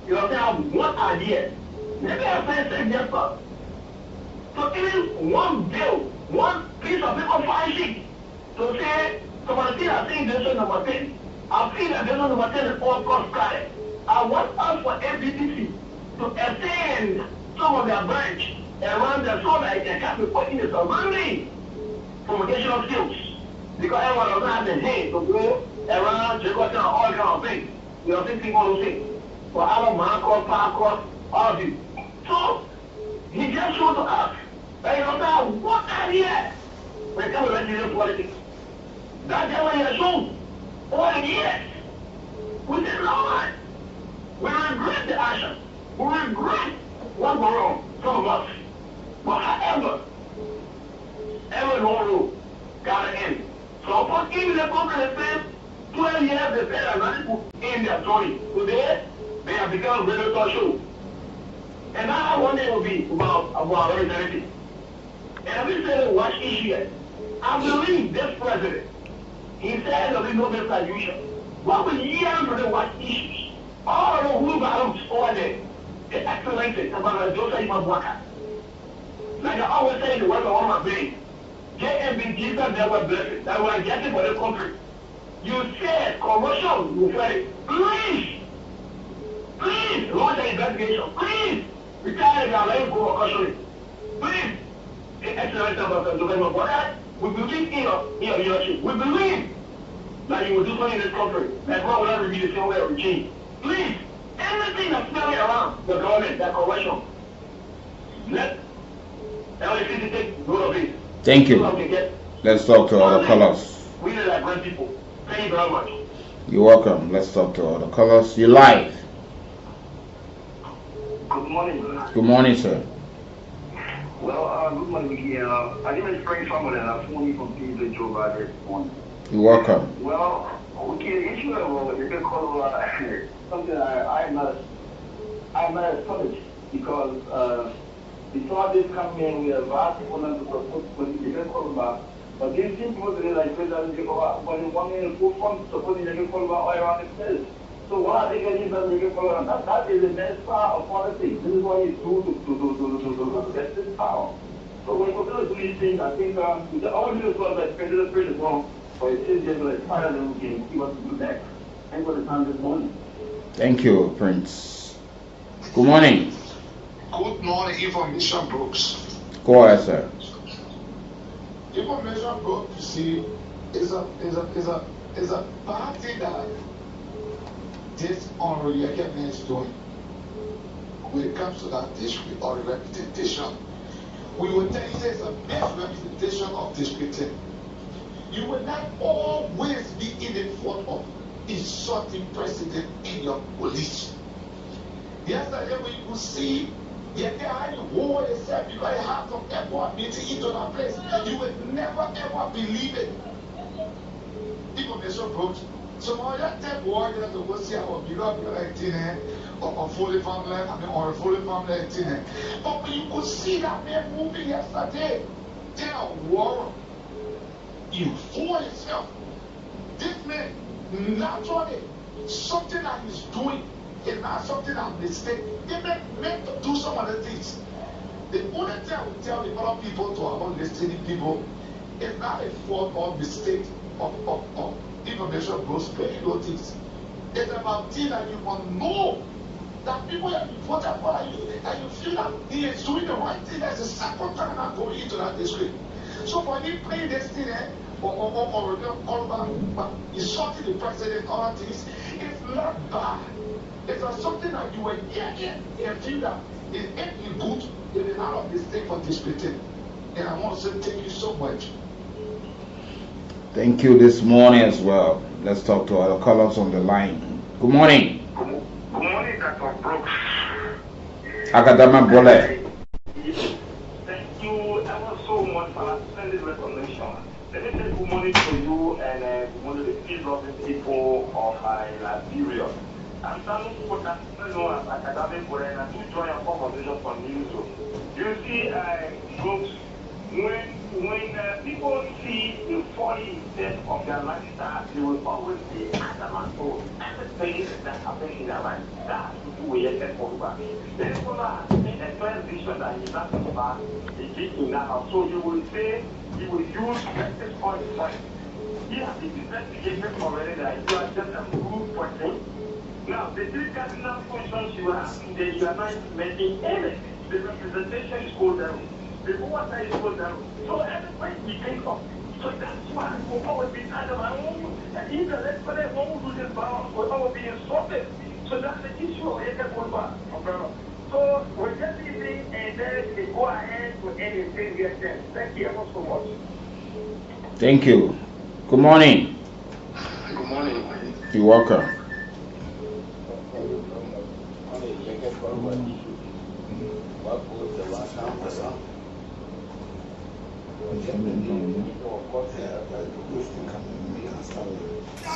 You know, they have one idea. Maybe I say same yes, sir. So even one bill, one piece of paper file sheet, to say, somebody I think this is number 10. I feel that this is number 10 is all cost credit. I want us for FBTC to extend some of their branch around the so that they can be put in the surrounding communicational skills. Because everyone doesn't have the head to go around Jacob all kind of things. You know, things people will say. For our man cross, power cross, all of you. So he just showed to us that you don't know what idea when it comes to legislative politics. That's what he has shown all the years. We did not. We regret the action. We regret what went wrong, some of us. But however, every rule got an end. So for even the government says 12 years they said another people in their story. Today, they have become radio talk show. And now one day will be about representative. And I've been saying watch issue. I believe this president, he said there'll be no distribution. What will years for the watch issues? All of the who battles over there, they accelerated about Joseph Mabwaka. Like I always say in the word of all my brain, JMB Jesus that were blessed, that were getting for the country. You said corruption, you said, please. Please launch an investigation. Please retire their life go occasionally. Please, Excellency Ambassador Governor Boyard, we believe in your leadership. We believe that you will do something in this country. That God will not be the same way of regime. Please, anything that's smelling around the government, that corruption, let LACC take note of it. Thank you. Let's talk to other callers. We need like great people. Thank you very much. You're welcome. Let's talk to other callers. You're live. Good morning. Good morning, sir. Well, good morning. I didn't explain someone and I'm phoning from PZ Joe by this morning. You're welcome. Well, okay, the issue of you can call something I'm not astonished because before this come in, we have asked people not to support when you can call about. But these people today, like President Jacob, when you want to go from supporting the call about all around the place. So what are they getting from the call about? That is the best part of politics. This is what you do to get this power. So when you go to these things, I think the only thing was that President is wrong. But it is just like part of them can see what to do next. Thank you for the time this morning. Thank you, Prince. Good morning. Good morning, Information Brooks. Go ahead, sir. Information Brooks, you see, is a bad thing that this honorary government is doing when it comes to that district or representation. We will tell you there's a misrepresentation of district. You will not always be in the front of insulting president in your police. Yesterday when you see you hold yourself because you have some airport meeting into that place, you will never ever believe it. Information Brooks. So when you take war, you have to go see our beloved or fully family, or a fully family. But when you could see that man moving yesterday, they are war. You fool yourself. This man, naturally, something that he's doing is not something that mistake. They meant to do some other things. The only thing I will tell the other people to avoid listening people is not a fault or mistake of information goes very notice. It's about things that you must know that people have been voted for you and you feel that he is doing the right thing. There's a second time not going into that district. So for him playing this thing or insulting the president, all things, it's not bad. It's something that you were hearing and feel that it ain't be good, it is out of mistake for disputing. And I want to say thank you so much. Thank you this morning as well. Let's talk to other callers on the line. Good morning. Good morning, Dr. Brooks. Akadama Bole. Thank you ever so much for sending recognition. Let me say good morning to you and good morning to the peace-loving people of Liberia. I'm standing for that, as academic Bole, and I do join a conversation for news. You see, Brooks, when people see the folly instead of their lifestyle, they will always be adamant to everything that happens in their life. That has to do with your effort. Therefore, in the first vision that he has about the kid in that house, so you will say, you will use this point. He has been investigated already that you are just a good person. Now, the three cardinal functions you have, you are not making any. The representation is called down. The water is called down. So everybody we think of. So that's why we always be adamant. And even the next person who do this balance will always be insulted. So that's the issue of the so we're just eating and then they go ahead to anything get them. Thank you so much. Thank you. Good morning. Good morning. You're welcome.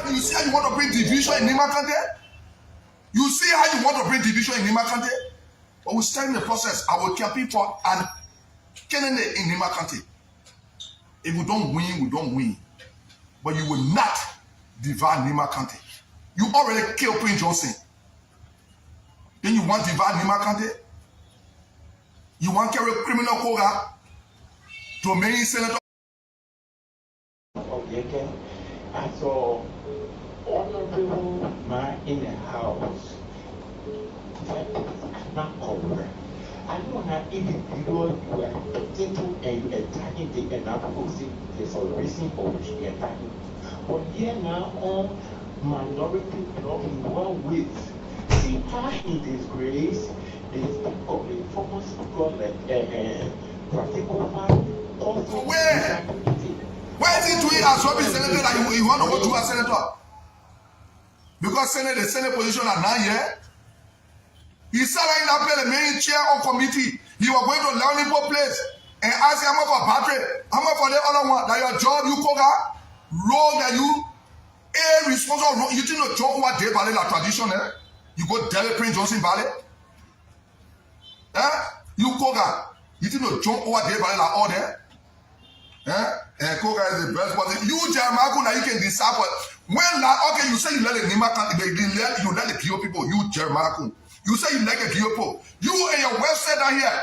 You see how you want to bring division in Nimakande? You see how you want to bring division in Nimakande? But we start in the process. I will kill people and killing it in Nimakande. If we don't win, we don't win. But you will not divide Nimakande. You already killed Prince Johnson. Then you want to divide Nimakande? You want to carry criminal Koga to main senator? I saw honorable man in the house not correct. I don't have individual you are potato and you attacking the another say there's a reason for which you attacking. But here now on minority block in one way. See how in disgrace the of the former school like practical where is it doing as representative that you want to go to a senator? Because the Senate position at 9 years. He sat in that place, the main chair of committee. You were going to learn people place and ask him for battery. How much for the other one? That your job, you cover, role that you a responsible role. You think the job what they ballet la tradition, eh? You go Delhi Prince Johnson ballet. Eh? You cover. You think the job what they ballet la order. Eh? And Koga is the best person. You Jeremiah, now you can decide. When okay, you say you let the Nima you let the Kyo people, you Jeremiah. You say you like a Kyopo. You and your website down here.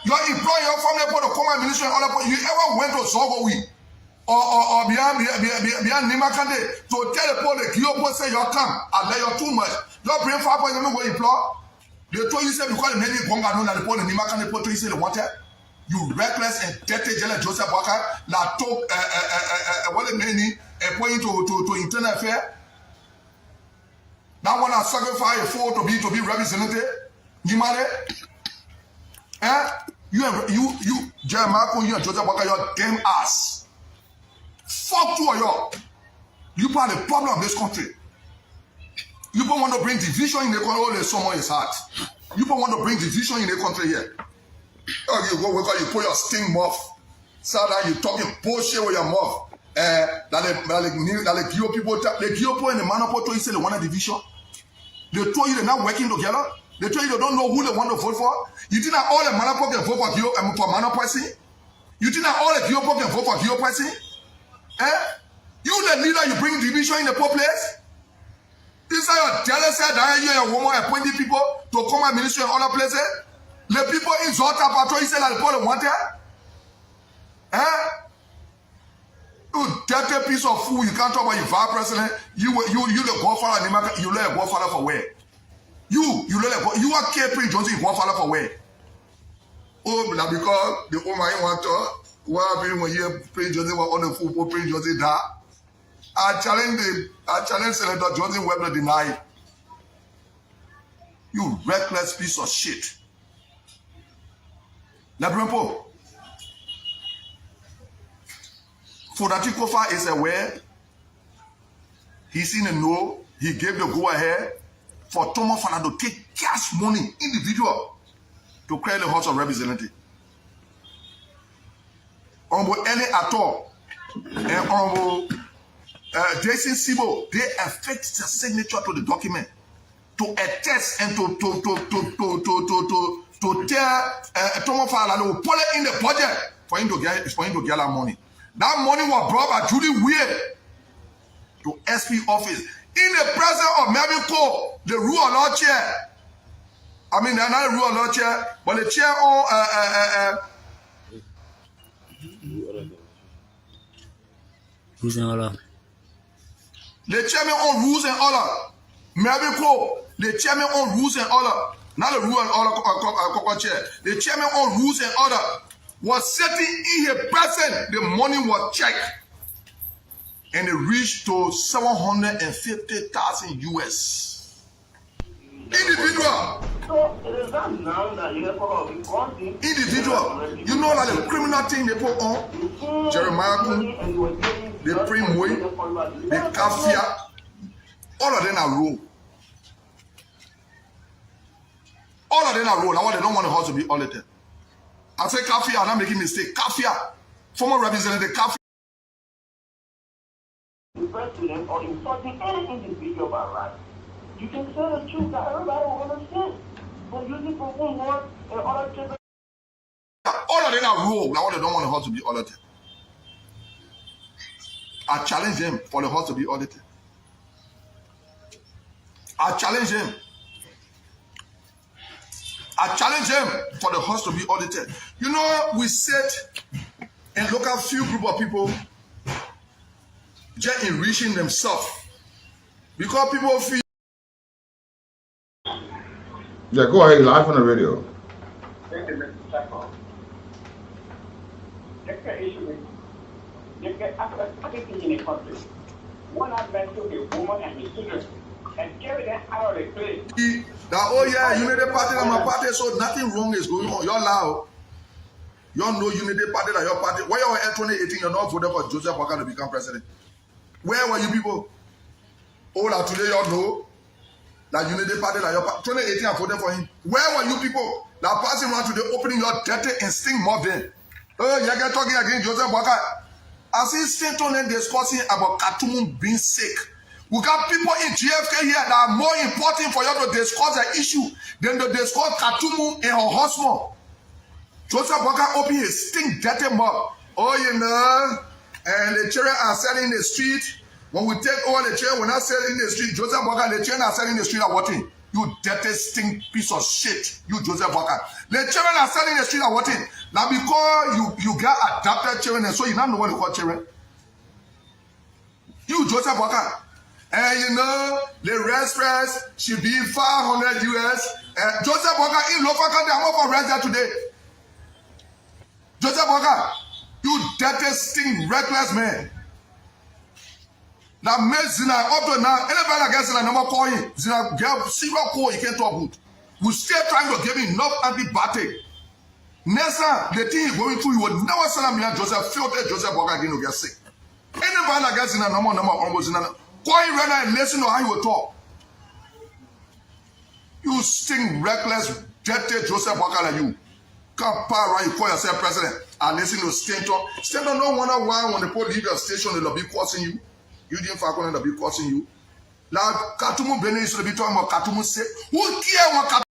Your employer, your family, to come and ministry and all that. You ever went to Sogowi or beyond Nimakande to tell the people the Kyopo say you come and let you too much. Your brain 5 points go employ. They told you say because the many Gonga know that the people in Nimakande put you say they wanted. You reckless and dirty Jelle Joseph Walker that took what the many point to internal affair. Now when I sacrifice a fool to be represented, you marry? You, Jeremiah, you and Joseph Walker, your damn ass. Fuck two of you. You are the problem of this country. You don't want to bring division in the country. Only someone is hard. You don't want to bring division in the country here. Oh, you go wake up, you put your sting muff. So that you talking bullshit with your mouth. That the Gio people, the Gio people and the Manopo told you say they want a division. They told you they're not working together. They told you they don't know who they want to vote for. You think that all the Manopo can vote for Gio and for Manopo? You think that all the Gio people can vote for Gio person? You the leader, you bring division in the poor place? This is your jealous that you and your woman appointing people to come and ministry in other places? The people in Zota Patrol, you say that the people want it? You dirty piece of food, you can't talk about your vice president. You the godfather, you let a godfather for where? You are Prince Johnson, godfather for where? Oh, because the woman want to, what happened when you Prince Johnson was on the football, Prince Johnson died? I challenge Senator Johnson Webb to deny it. You reckless piece of shit. Lebronpo. Fodati Kofa is aware. He's in a no. He gave the go ahead for Thomas Fana to take cash money, individual, to create the House of Representatives. Honorable Ene Ato and Honorable Jason Sibo, they affect the signature to the document to attest and to tell Thomas Fana to pull it in the budget for him to get that money. That money was brought by Judy Weir to SP office in the presence of Melvin Kool, the rule of law chair. I mean, they're not the rule of law chair, but the chair on Rules and order. The chairman on rules and order. Melvin Kool, the chairman on rules and order, not the rule and order chair. The chairman on rules and order was sitting in his presence. The money was checked, and it reached to 750,000 US. Individual. So it is not now that you have probably individual. You know that the criminal thing they put on Jeremiah Kool, the Primway, the Kafia, all of them are rule. All of them are rule. Now they don't want the house to be audited. I say Kafia, I'm not making a mistake. Kafia, former representative Kafia. The president or insulting any individual by right. You can say the truth that everybody will understand. But using for one word and other children. All of them are rule. Now they don't want the house to be audited. I challenge them for the house to be audited. I challenge them. I challenge them for the house to be audited. You know, we said and look at few group of people just enriching themselves because people feel Yeah, go ahead. Live on the radio. Thank you, Mr. Chapel. Next issue is, you get everything in a country. One has meant to a woman and his children and carry them out of the place. That, oh yeah, unity party and my party, so nothing wrong is going on. You're loud. You know unity party and your party. Why you were in 2018, you're not voting for Joseph Walker to become president? Where were you people? Oh, that today you know that unity party and your party. 2018, I voted for him. Where were you people? That passing around today, opening your dirty instinct mobbing. Oh, you get talking against Joseph Walker. As he's sitting and discussing about Khartoum being sick. We got people in GFK here that are more important for you to discuss the issue than to discuss Khartoum and her husband. Joseph Walker opened his stink dirty mouth. Oh, you know, and the children are selling in the street. When we take over the children, we're not selling in the street. Joseph Walker and the children are selling in the street are watching. You dirty stink piece of shit. You Joseph Walker. The children are selling in the street are watching. Now because you got adopted children and so you don't know what they call children. You Joseph Walker. And you know, the rest price should be 500 US. Joseph Walker in local country, I'm up for rest there today. Joseph Walker, you dirty, stink, reckless man. Now, make Zina up to now, anybody that gets Zina number call him. Zina get serious call, you can't talk good. We still trying to give him enough antibiotic. Next time, the thing he's going through, you would never send me and Joseph, filter Joseph Walker again to get sick. Anybody that gets Zina number, almost Zina. Call him right now and listen to how he will talk. You stink, reckless, dirty Joseph Walker like you. Come power around, you call yourself president and listen to Stanton. Stanton don't wonder why when the people leave your station, they'll be cursing you. You didn't fucking they'll be cursing you. Like Khartoum Benin used to be talking about Khartoum say, who care what Khartoum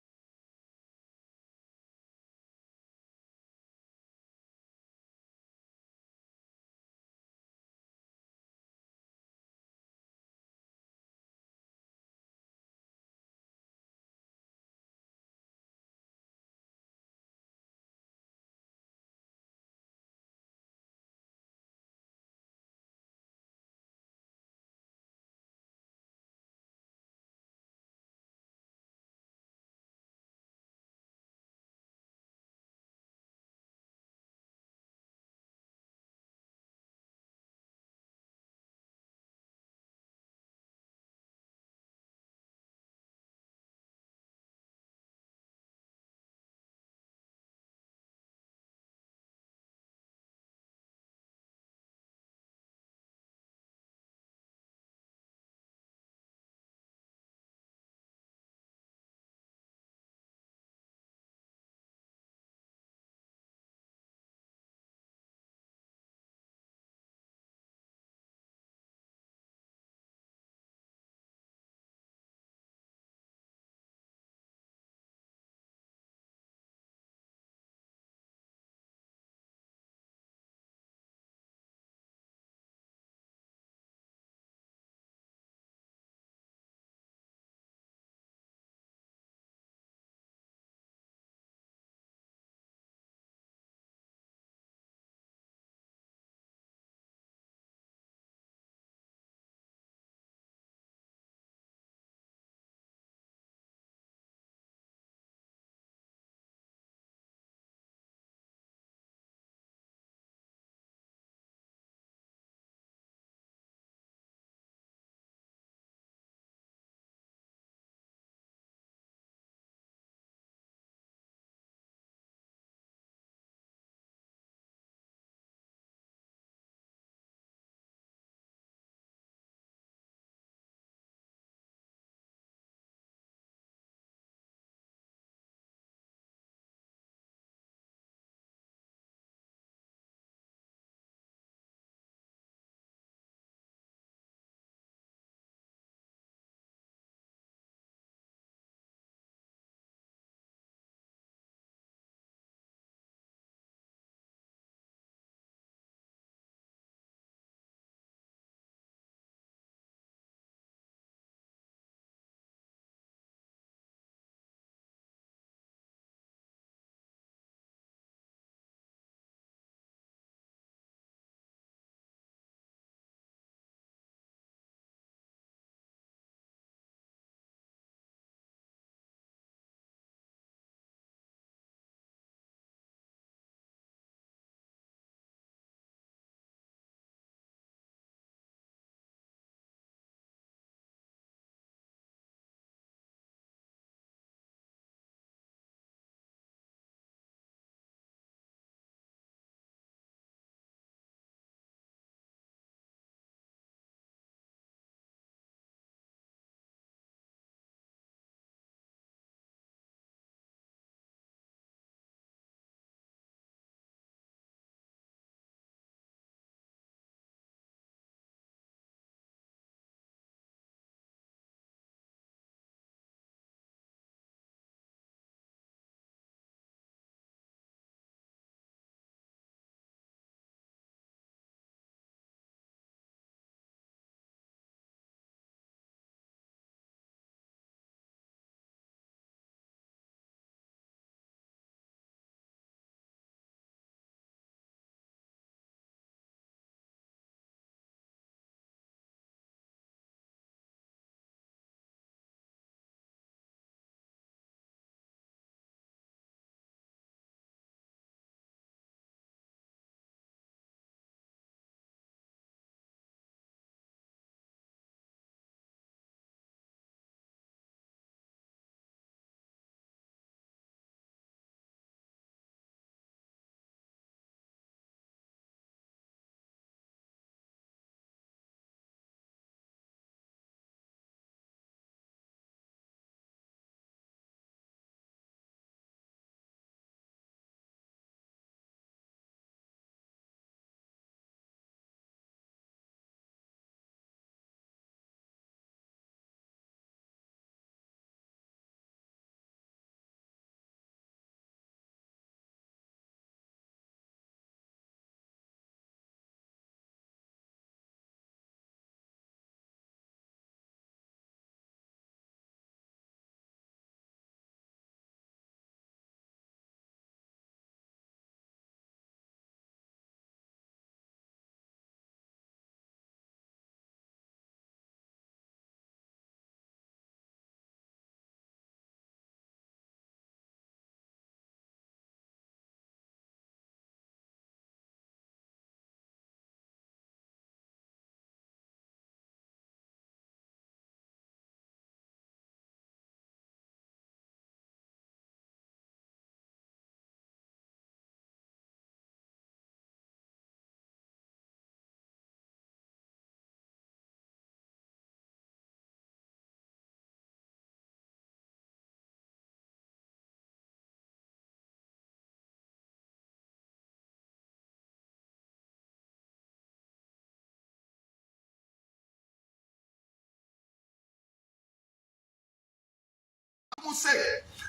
Say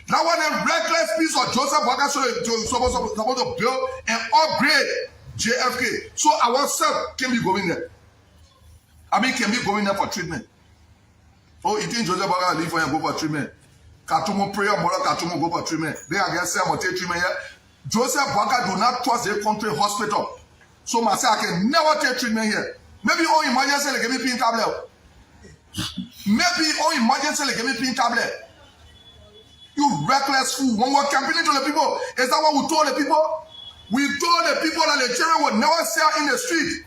that one a reckless piece of Joseph Walker supposed to build and upgrade JFK. So ourselves can be going there. I mean, can be going there for treatment. Oh, you think Joseph Walker leave for and go for treatment? Katumo prayer, moral Katumo go for treatment. They are going to say I'm take treatment here. Joseph Walker do not trust the country hospital. So I say I can never take treatment here. Maybe on emergency they give me pin tablet. Maybe on emergency they give me pin tablet. You reckless fool. When we're campaigning to the people, is that what we told the people? We told the people that the children would never sell in the street.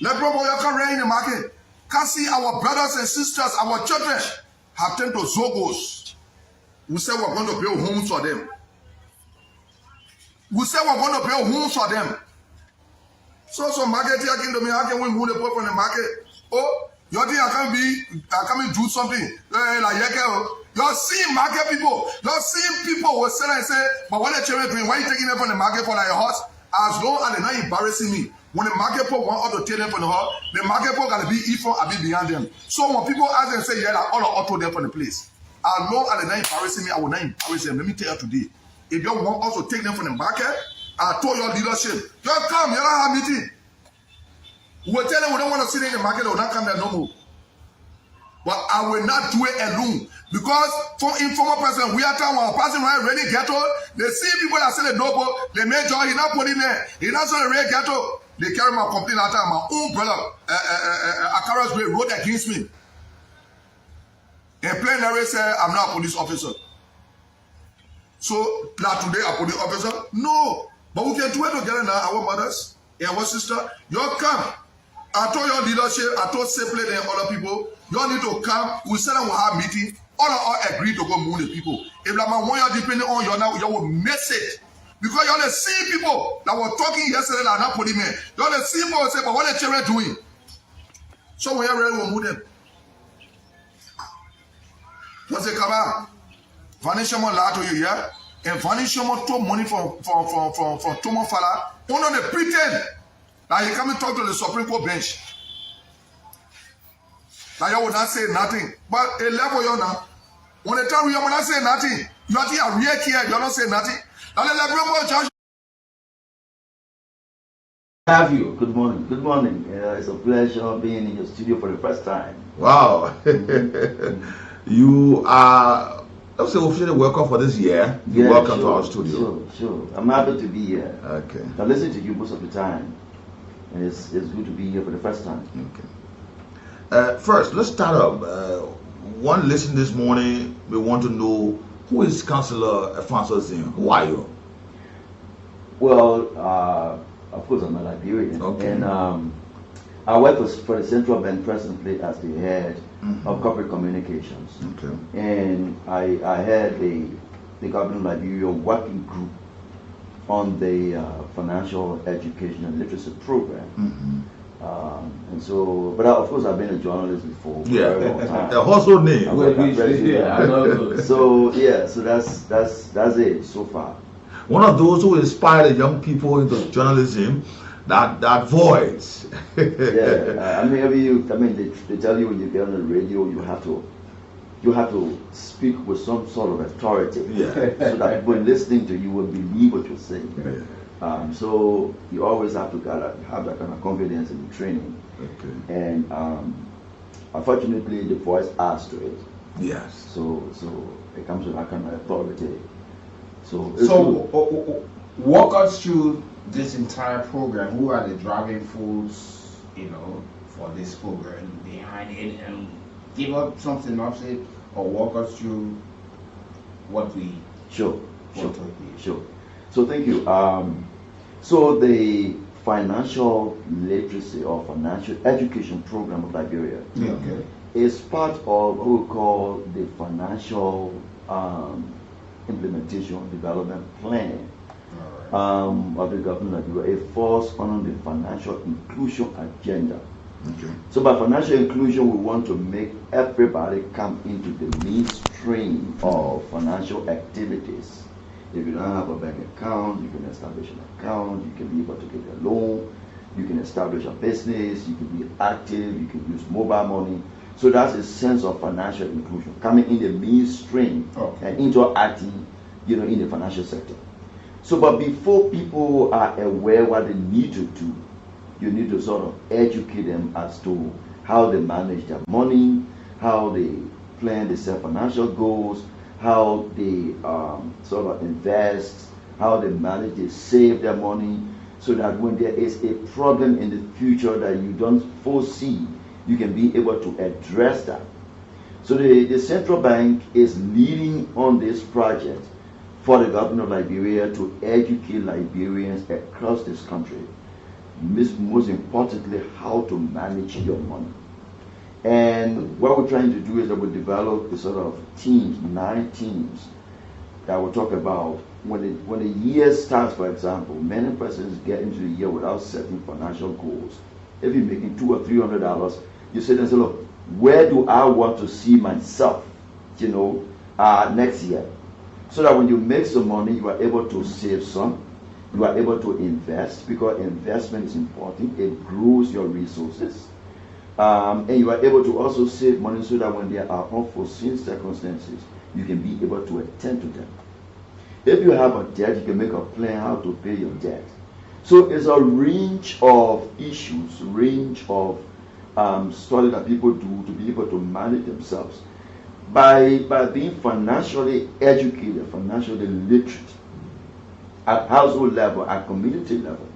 Let brother you can run in the market. Can't see our brothers and sisters, our children have turned to Zogos. We say we're going to build homes for them. We say we're going to build homes for them. So market here came to me, how can we move the people from the market? Oh, you think I can't do something? Like you're seeing market people. You're seeing people will say and say, but what the children doing? Why are you taking them from the market for like a horse? As long as they're not embarrassing me. When the market people want us to take them from the horse, the market people gotta be in front and be behind them. So when people ask and say, yeah, like all of auto them from the place. As long as they're not embarrassing me, I will not embarrass them. Let me tell you today. If you want us to take them from the market, I told your leadership, just come, you're not have meeting. We'll tell them we don't want to sit in the market, they will not come there no more. But I will not do it alone. Because from informal person, we are telling one person right really ghetto. They see people that say the noble, they make joy, he not put in there. He not so real ghetto. They carry my complaint after my own brother, Akara's way wrote against me. And plain Larry said, I'm not a police officer. So, like today, a police officer? No. But we can do it together now, our mothers and our sister. You come. I told your leadership, I told Simply and other people, you all need to come. We said that we'll have a meeting. All of us agree to go move the people. If like one you're depending on you now, you will miss it. Because you're the same people that were talking yesterday that are not putting me. You're the same people who say, but what the children doing? So when you're ready, we'll move them. What's it come out? Vanishamo lie to you, yeah? And Vanishamo took money for Tomo Fala. Only they pretend that he come and talk to the Supreme Court bench. That you would not say nothing. But a level you now. When they tell you will not say nothing, you are a real kid, you not say nothing. Now let the judge. Have you? Good morning. Good morning. It's a pleasure being in your studio for the first time. Wow. You are, let's say, officially welcome for this year. Yeah, welcome to our studio. Sure. I'm happy to be here. Okay. I listen to you most of the time. And it's good to be here for the first time. Okay. First, let's start up. One listen this morning, we want to know who is Councillor Alfonso Zin? Who are you? Well, of course, I'm a Liberian. Okay. And I work for the Central Bank presently as the head of corporate communications. Okay. And I had the Government of Liberia working group on the financial education and literacy program. And so, but of course, I've been a journalist before for a very long time. A household name. I know. So that's it so far. One of those who inspire the young people into journalism, that voice. I mean, they tell you when you get on the radio, you have to speak with some sort of authority, so that people listening to you will believe what you're saying. So you always have to have that kind of confidence in the training. Okay. And unfortunately, the voice adds to it. Yes. So it comes with that kind of authority. So walk us through this entire program. Who are the driving force, for this program behind it, and give us something of it, or walk us through what we Sure. So thank you. So the financial literacy or financial education program of Liberia is part of what we call the financial implementation development plan of the government of Liberia. It falls under the financial inclusion agenda. Okay. So by financial inclusion, we want to make everybody come into the mainstream of financial activities. If you don't have a bank account, you can establish an account, you can be able to get a loan, you can establish a business, you can be active, you can use mobile money. So that's a sense of financial inclusion, coming in the mainstream and interacting, in the financial sector. So, but before people are aware what they need to do, you need to sort of educate them as to how they manage their money, how they plan, they set financial goals, how they sort of invest, how they manage, they save their money, so that when there is a problem in the future that you don't foresee, you can be able to address that. So the central bank is leading on this project for the government of Liberia to educate Liberians across this country, most importantly, how to manage your money. And what we're trying to do is that we develop a sort of teams, 9 teams, that will talk about when the year starts, for example, many persons get into the year without setting financial goals. If you're making $200 or $300, you sit and say, look, where do I want to see myself, next year? So that when you make some money, you are able to save some, you are able to invest, because investment is important. It grows your resources. And you are able to also save money so that when there are unforeseen circumstances, you can be able to attend to them. If you have a debt, you can make a plan how to pay your debt. So it's a range of issues, range of study that people do to be able to manage themselves. By being financially educated, financially literate, at household level, at community level,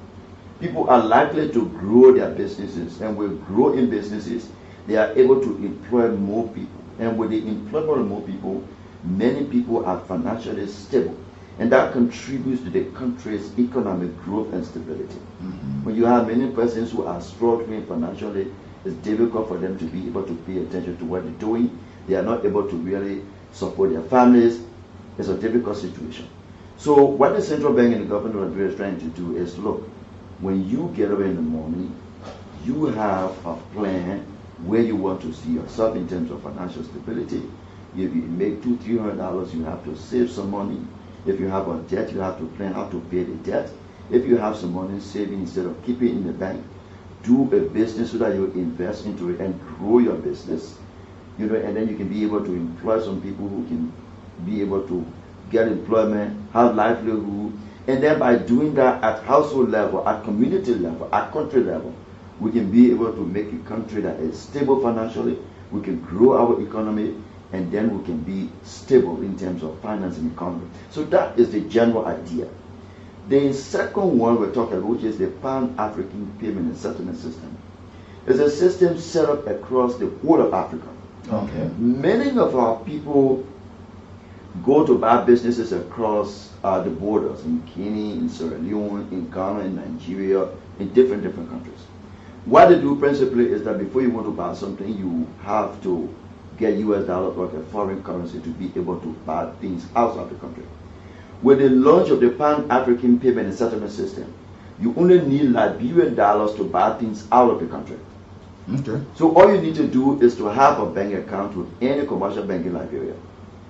people are likely to grow their businesses, and will grow in businesses. They are able to employ more people, and with the employment of more people, many people are financially stable, and that contributes to the country's economic growth and stability. When you have many persons who are struggling financially, it's difficult for them to be able to pay attention to what they're doing. They are not able to really support their families. It's a difficult situation. So what the central bank and the government of Liberia is trying to do is, look, when you get up in the morning, you have a plan where you want to see yourself in terms of financial stability. If you make $200, $300, you have to save some money. If you have a debt, you have to plan how to pay the debt. If you have some money saving, instead of keeping it in the bank, do a business so that you invest into it and grow your business. And then you can be able to employ some people who can be able to get employment, have livelihood. And then by doing that at household level, at community level, at country level, we can be able to make a country that is stable financially. We can grow our economy, and then we can be stable in terms of finance and economy. So that is the general idea. The second one we're talking about, which is the Pan-African Payment and Settlement System, is a system set up across the whole of Africa. Okay. Many of our people go to buy businesses across the borders, in Kenya, in Sierra Leone, in Ghana, in Nigeria, in different countries. What they do principally is that before you want to buy something, you have to get US dollars or a foreign currency to be able to buy things outside the country. With the launch of the Pan-African Payment and Settlement System, you only need Liberian dollars to buy things out of the country. Okay. So all you need to do is to have a bank account with any commercial bank in Liberia.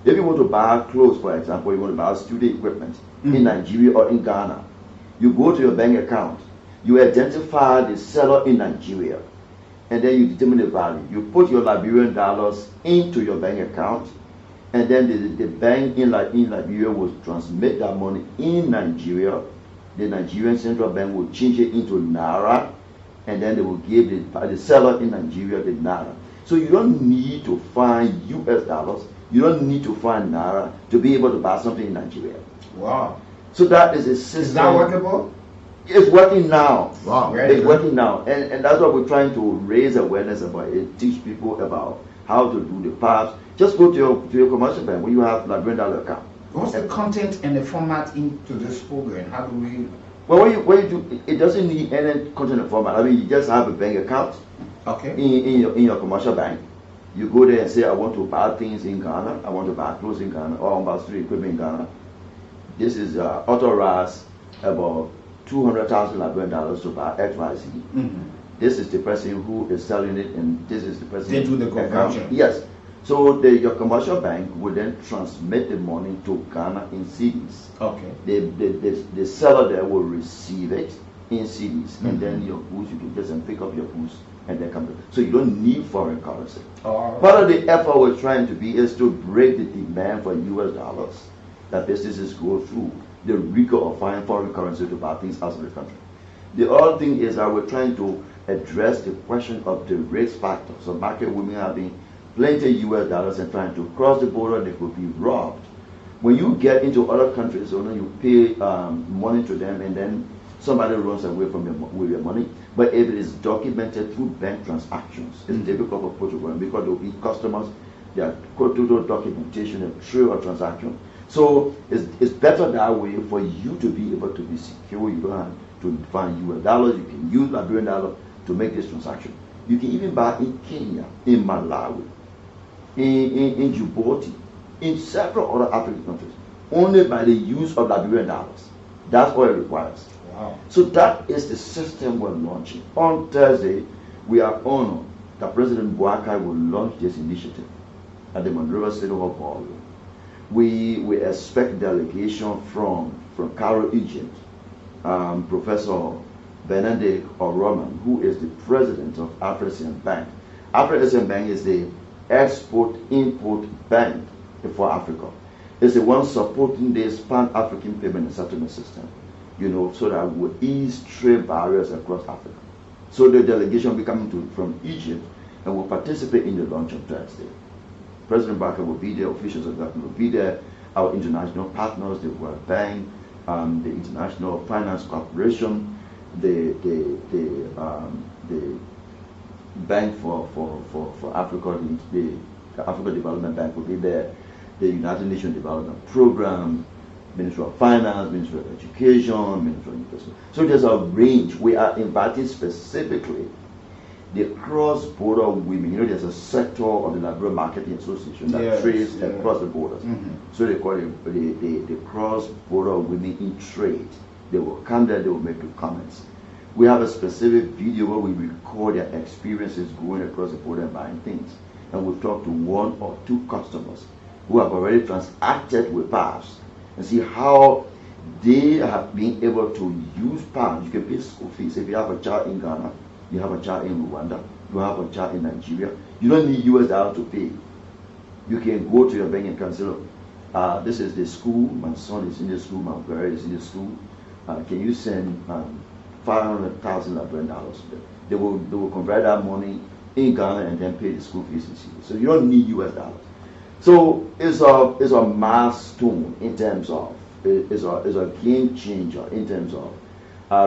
If you want to buy clothes, for example, you want to buy studio equipment in Nigeria or in Ghana, you go to your bank account, you identify the seller in Nigeria, and then you determine the value. You put your Liberian dollars into your bank account, and then the bank in Liberia will transmit that money in Nigeria. The Nigerian central bank will change it into Naira, and then they will give the seller in Nigeria the Naira. So you don't need to find US dollars, you don't need to find Naira to be able to buy something in Nigeria. Wow. So that is a system. Is that workable? It's working now. Wow. It's working now. And that's what we're trying to raise awareness about it, teach people about how to do the paths. Just go to your commercial bank when you have Liberian dollar account. What's the content and the format into this program? How do we? Well, when you do, it doesn't need any content and format. I mean, you just have a bank account. Okay. In your commercial bank. You go there and say, I want to buy things in Ghana, I want to buy clothes in Ghana, or I want to buy street equipment in Ghana. This is authorized about $200,000 Liberian dollars to buy XYZ. This is the person who is selling it, and this is the person. They do the conversion. Yes. So your commercial bank will then transmit the money to Ghana in cedis. Okay. The seller there will receive it in cedis, and then your goods, you can just pick up your goods and then come to. So you don't need foreign currency. Oh. Part of the effort we're trying to be is to break the demand for US dollars that businesses go through, the rigor of finding foreign currency to buy things outside the country. The other thing is that we're trying to address the question of the risk factor. So market women having plenty of US dollars and trying to cross the border, they could be robbed. When you get into other countries, you pay money to them and then somebody runs away from with your money. But if it is documented through bank transactions, it's difficult for Portugal because there will be customers, their total documentation, a trail of transaction. So it's better that way for you to be able to be secure. You don't have to find US dollars. You can use Liberian dollar to make this transaction. You can even buy in Kenya, in Malawi, in Djibouti, in several other African countries, only by the use of Liberian dollars. That's all it requires. Wow. So that is the system we're launching. On Thursday, we are honored that President Boakai will launch this initiative at the Monrovia City Hall Ballroom. We expect delegation from Cairo, Egypt, Professor Benedict Oroman, who is the president of Afrasian Bank. Afrasian Bank is the export-import bank for Africa. It's the one supporting this Pan-African payment and settlement system, so that we ease trade barriers across Africa. So the delegation will be coming from Egypt and will participate in the launch on Thursday. President Barker will be there, officials of government will be there, our international partners, the World Bank, the International Finance Corporation, the Bank for Africa, the Africa Development Bank will be there, the United Nations Development Program, Ministry of Finance, Ministry of Education, Ministry of Investment. So there's a range. We are inviting specifically the cross-border women. There's a sector of the Liberia Marketing Association that trades across the borders. So they call it the cross-border women in trade. They will come there, they will make the comments. We have a specific video where we record their experiences going across the border and buying things. And we'll talk to 1 or 2 customers who have already transacted with PASS and see how they have been able to use PASS. You can pay school fees. If you have a child in Ghana, you have a child in Rwanda, you have a child in Nigeria, you don't need US dollar to pay. You can go to your bank and say, look, this is the school, my son is in the school, my brother is in the school. Can you send $500,000 to them? They will convert that money in Ghana and then pay the school fees in Cedi. So you don't need US dollars. So it's a milestone in terms of, it's a game changer in terms of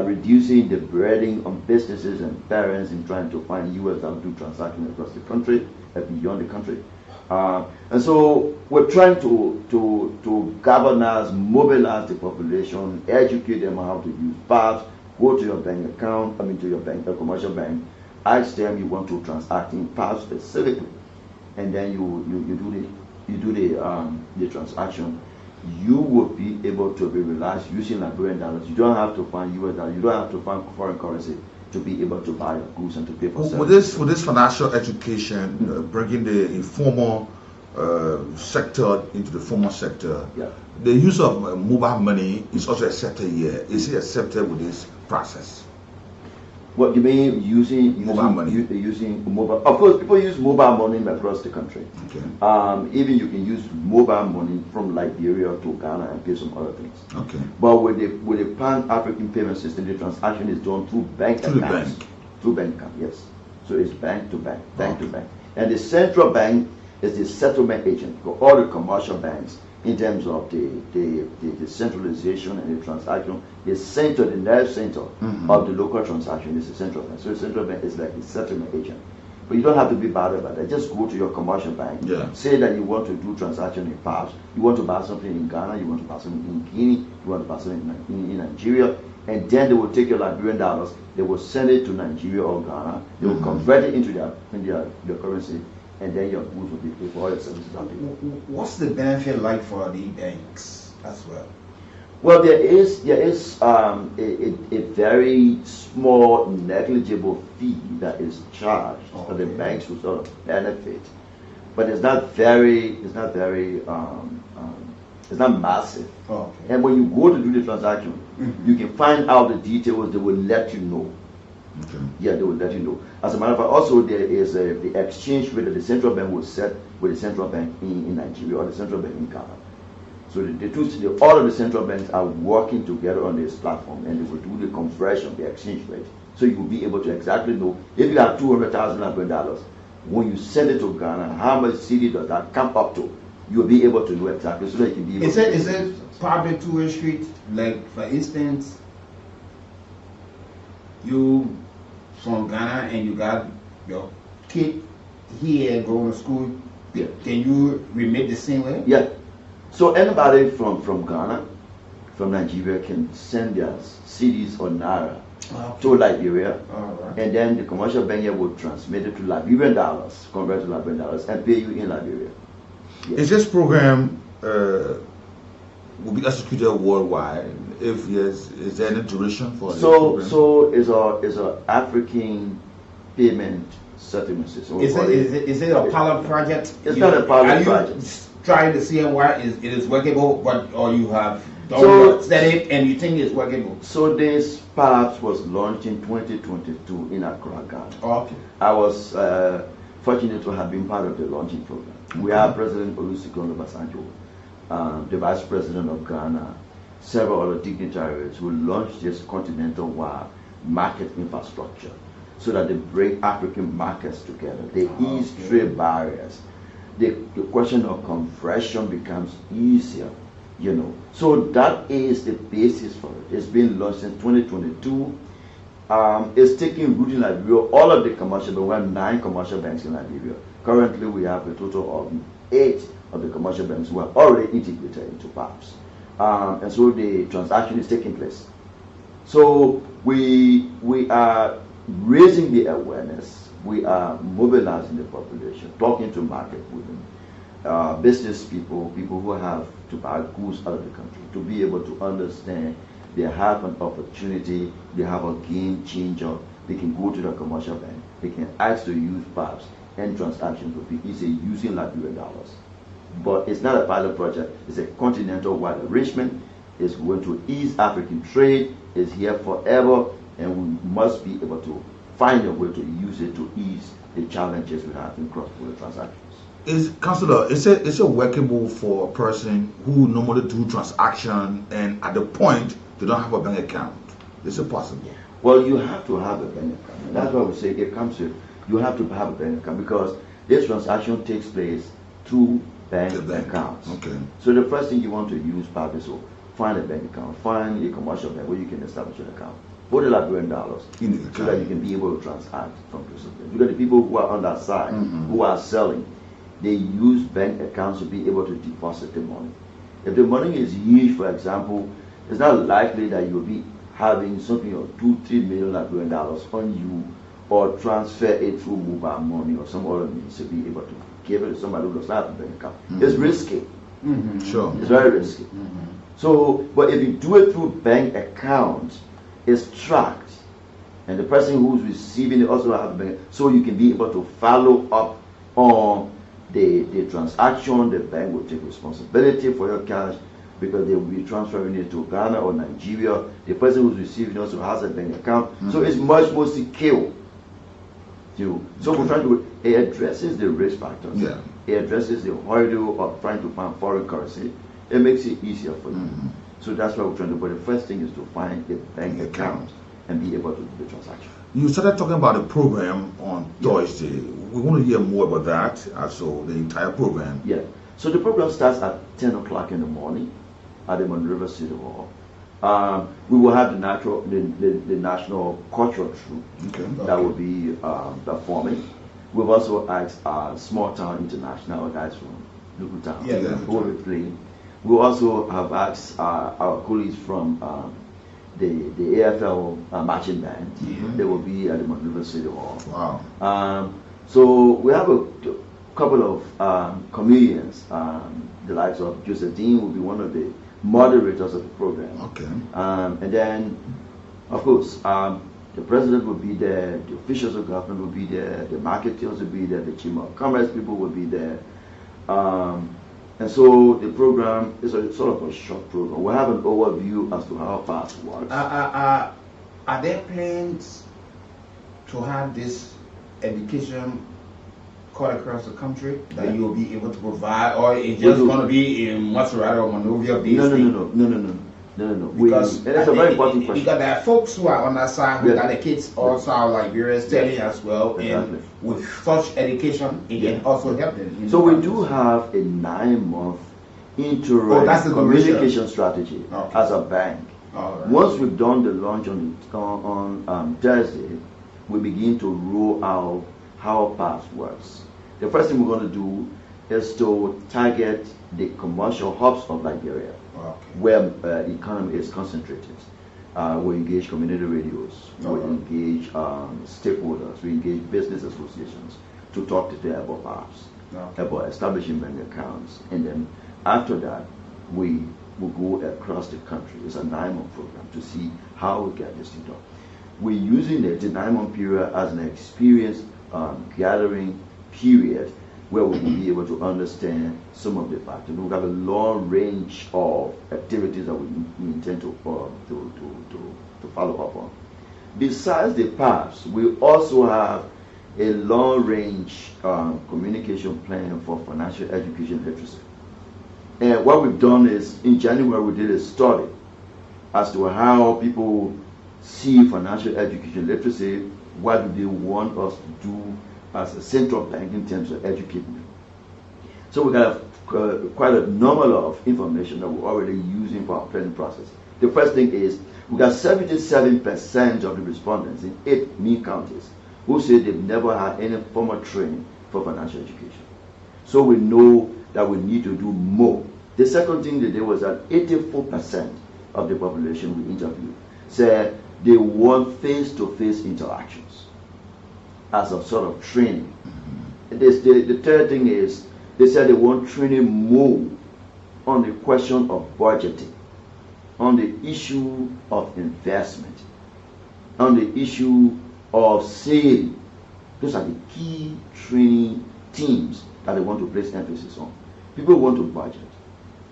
reducing the burden on businesses and parents in trying to find US dollars to do transactions across the country and beyond the country. And so we're trying to galvanize, mobilize the population, educate them on how to use PASS, go to your bank account, to your bank, a commercial bank, ask them you want to transact in PASS specifically, and then you do the transaction. You will be able to be relaxed using Liberian dollars. You don't have to find US dollars. You don't have to find foreign currency to be able to buy your goods and to pay for services. For this financial education, bringing the informal sector into the formal sector, the use of mobile money is also accepted here. Is it accepted with this process? What you mean using mobile money? Using mobile. Of course, people use mobile money across the country. Okay. Even you can use mobile money from Liberia to Ghana and pay some other things. Okay. But with the Pan-African payment system, the transaction is done through bank accounts. Through bank account, yes. So it's bank to bank, to bank. And the central bank is the settlement agent for all the commercial banks in terms of the centralization and the transaction. The center, the nerve center of the local transaction is the central bank. So the central bank is like the settlement agent. But you don't have to be bothered about that. Just go to your commercial bank. Say that you want to do transaction in PASS. You want to buy something in Ghana. You want to buy something in Guinea. You want to buy something in Nigeria. And then they will take your Liberian dollars. They will send it to Nigeria or Ghana. They will convert it into their currency. And then your goods will be paid for all your services. What's the benefit like for the banks as well? Well, there is a very small, negligible fee that is charged for the banks to sort of benefit, but it's not massive. And when you go to do the transaction, you can find out the details. They will let you know. Okay. Yeah, they will let you know. As a matter of fact, also there is the exchange rate that the central bank will set with the central bank in Nigeria or the central bank in Ghana. So all of the central banks are working together on this platform, and they will do the conversion, the exchange rate. So you will be able to exactly know if you have $200,000 when you send it to Ghana, how much CD does that come up to? You'll be able to know exactly, so that you can be able Is it probably two-way street? Like for instance, you from Ghana and you got your kid here going to school. Yeah. Can you remit the same way? Yeah. So anybody from Ghana, from Nigeria can send their CDs or Naira to Liberia, and then the commercial bank here will transmit it to Liberian dollars, convert to Liberian dollars, and pay you in Liberia. Yes. Is this program will be executed worldwide? If yes, is there any duration for this program? So it's a African payment settlement system. Is it a pilot project? It's not a pilot project. Are you trying to see why it is workable, or you have done studied and you think it's workable? So this perhaps was launched in 2022 in Accra, Ghana. Okay. I was fortunate to have been part of the launching program. We have President Olusegun Obasanjo, the Vice President of Ghana, several other dignitaries who launched this continental-wide market infrastructure so that they bring African markets together. They ease trade barriers. The question of conversion becomes easier, you know. So that is the basis for it. It's been launched in 2022. It's taking root in Liberia. All of the commercial banks, we have 9 commercial banks in Liberia. Currently, we have a total of 8 of the commercial banks who are already integrated into PAPS. And so the transaction is taking place. So we are raising the awareness. We are mobilizing the population, talking to market women, business people, people who have to buy goods out of the country, to be able to understand they have an opportunity, they have a game changer. They can go to the commercial bank, they can ask to use PAPS, and transactions will be easy using Liberian dollars. But it's not a pilot project, it's a continental-wide arrangement. It's going to ease African trade, it's here forever, and we must be able to find a way to use it to ease the challenges we have in cross-border transactions. Councillor, is it workable for a person who normally do transaction and at the point they don't have a bank account? Is it possible? Well, you have to have a bank account. And that's why we say it comes to you have to have a bank account, because this transaction takes place through bank accounts. Okay. So the first thing you want to use, Pab, is to find a bank account, find a commercial bank where you can establish an account. Put the Liberian dollars so that you can be able to transact from this. You got the people who are on that side, who are selling. They use bank accounts to be able to deposit the money. If the money is huge, for example, it's not likely that you'll be having something of $2-3 million Liberian on you, or transfer it through mobile money or some other means to be able to give it to somebody who does not have a bank account. It's risky. Sure. It's very risky. So, but if you do it through bank accounts, it's tracked, and the person who's receiving it also has a bank, so you can be able to follow up on the transaction. The bank will take responsibility for your cash because they will be transferring it to Ghana or Nigeria. The person who's receiving also has a bank account, so it's much more secure. So we're trying to, it addresses the risk factors. Yeah. It addresses the hurdle of trying to find foreign currency. It makes it easier for you. So that's what we're trying to do. But the first thing is to find a bank account and be able to do the transaction. You started talking about the program on Thursday. We want to hear more about that, so the entire program. Yeah. So the program starts at 10 o'clock in the morning at the Monrovia City Hall. We will have the national cultural troupe that will be performing. We've also asked Small Town International guys from local town who will be playing. We also have asked our colleagues from the AFL marching band. They will be at the Monrovia City Hall. Wow. So we have a couple of comedians. The likes of Joseph Dean will be one of the moderators of the program. Okay. And then, of course, the president will be there, the officials of government will be there, the marketeers will be there, the Chamber of Commerce people will be there. And so the program is a sort of a short program. We'll have an overview as to how fast it works. Are there plans to have this education cut across the country that you'll be able to provide, or it's just going to be in Maserati or Monrovia based? No. Because and that's a very important question. Because there are folks who are on that side who got their kids also out Liberia studying as well, Exactly. and with such education, it can also help them. So we do have a 9-month interim that's the communication strategy Okay. as a bank. All right. Once we've done the launch on Thursday, we begin to roll out how PASS works. The first thing we're going to do is to target the commercial hubs of Liberia, where the economy is concentrated. We engage community radios, we engage stakeholders, we engage business associations to talk to them about PASS, about establishing bank accounts, and then after that, we will go across the country. It's a 9-month program to see how we get this thing done. We're using the 9-month period as an experience gathering period where we will be able to understand some of the factors. We have a long range of activities that we intend to follow up on. Besides the PASS, we also have a long range communication plan for financial education literacy. And what we've done is, in January, we did a study as to how people see financial education literacy. What do they want us to do as a central bank in terms of educating them? So we got quite a number of information that we're already using for our planning process. The first thing is we got 77% of the respondents in 8 main counties who say they've never had any formal training for financial education. So we know that we need to do more. The second thing they did was that 84% of the population we interviewed said they want face-to-face interactions as a sort of training. The third thing is they said they want training more on the question of budgeting, on the issue of investment, on the issue of saving. Those are the key training themes that they want to place emphasis on. People want to budget,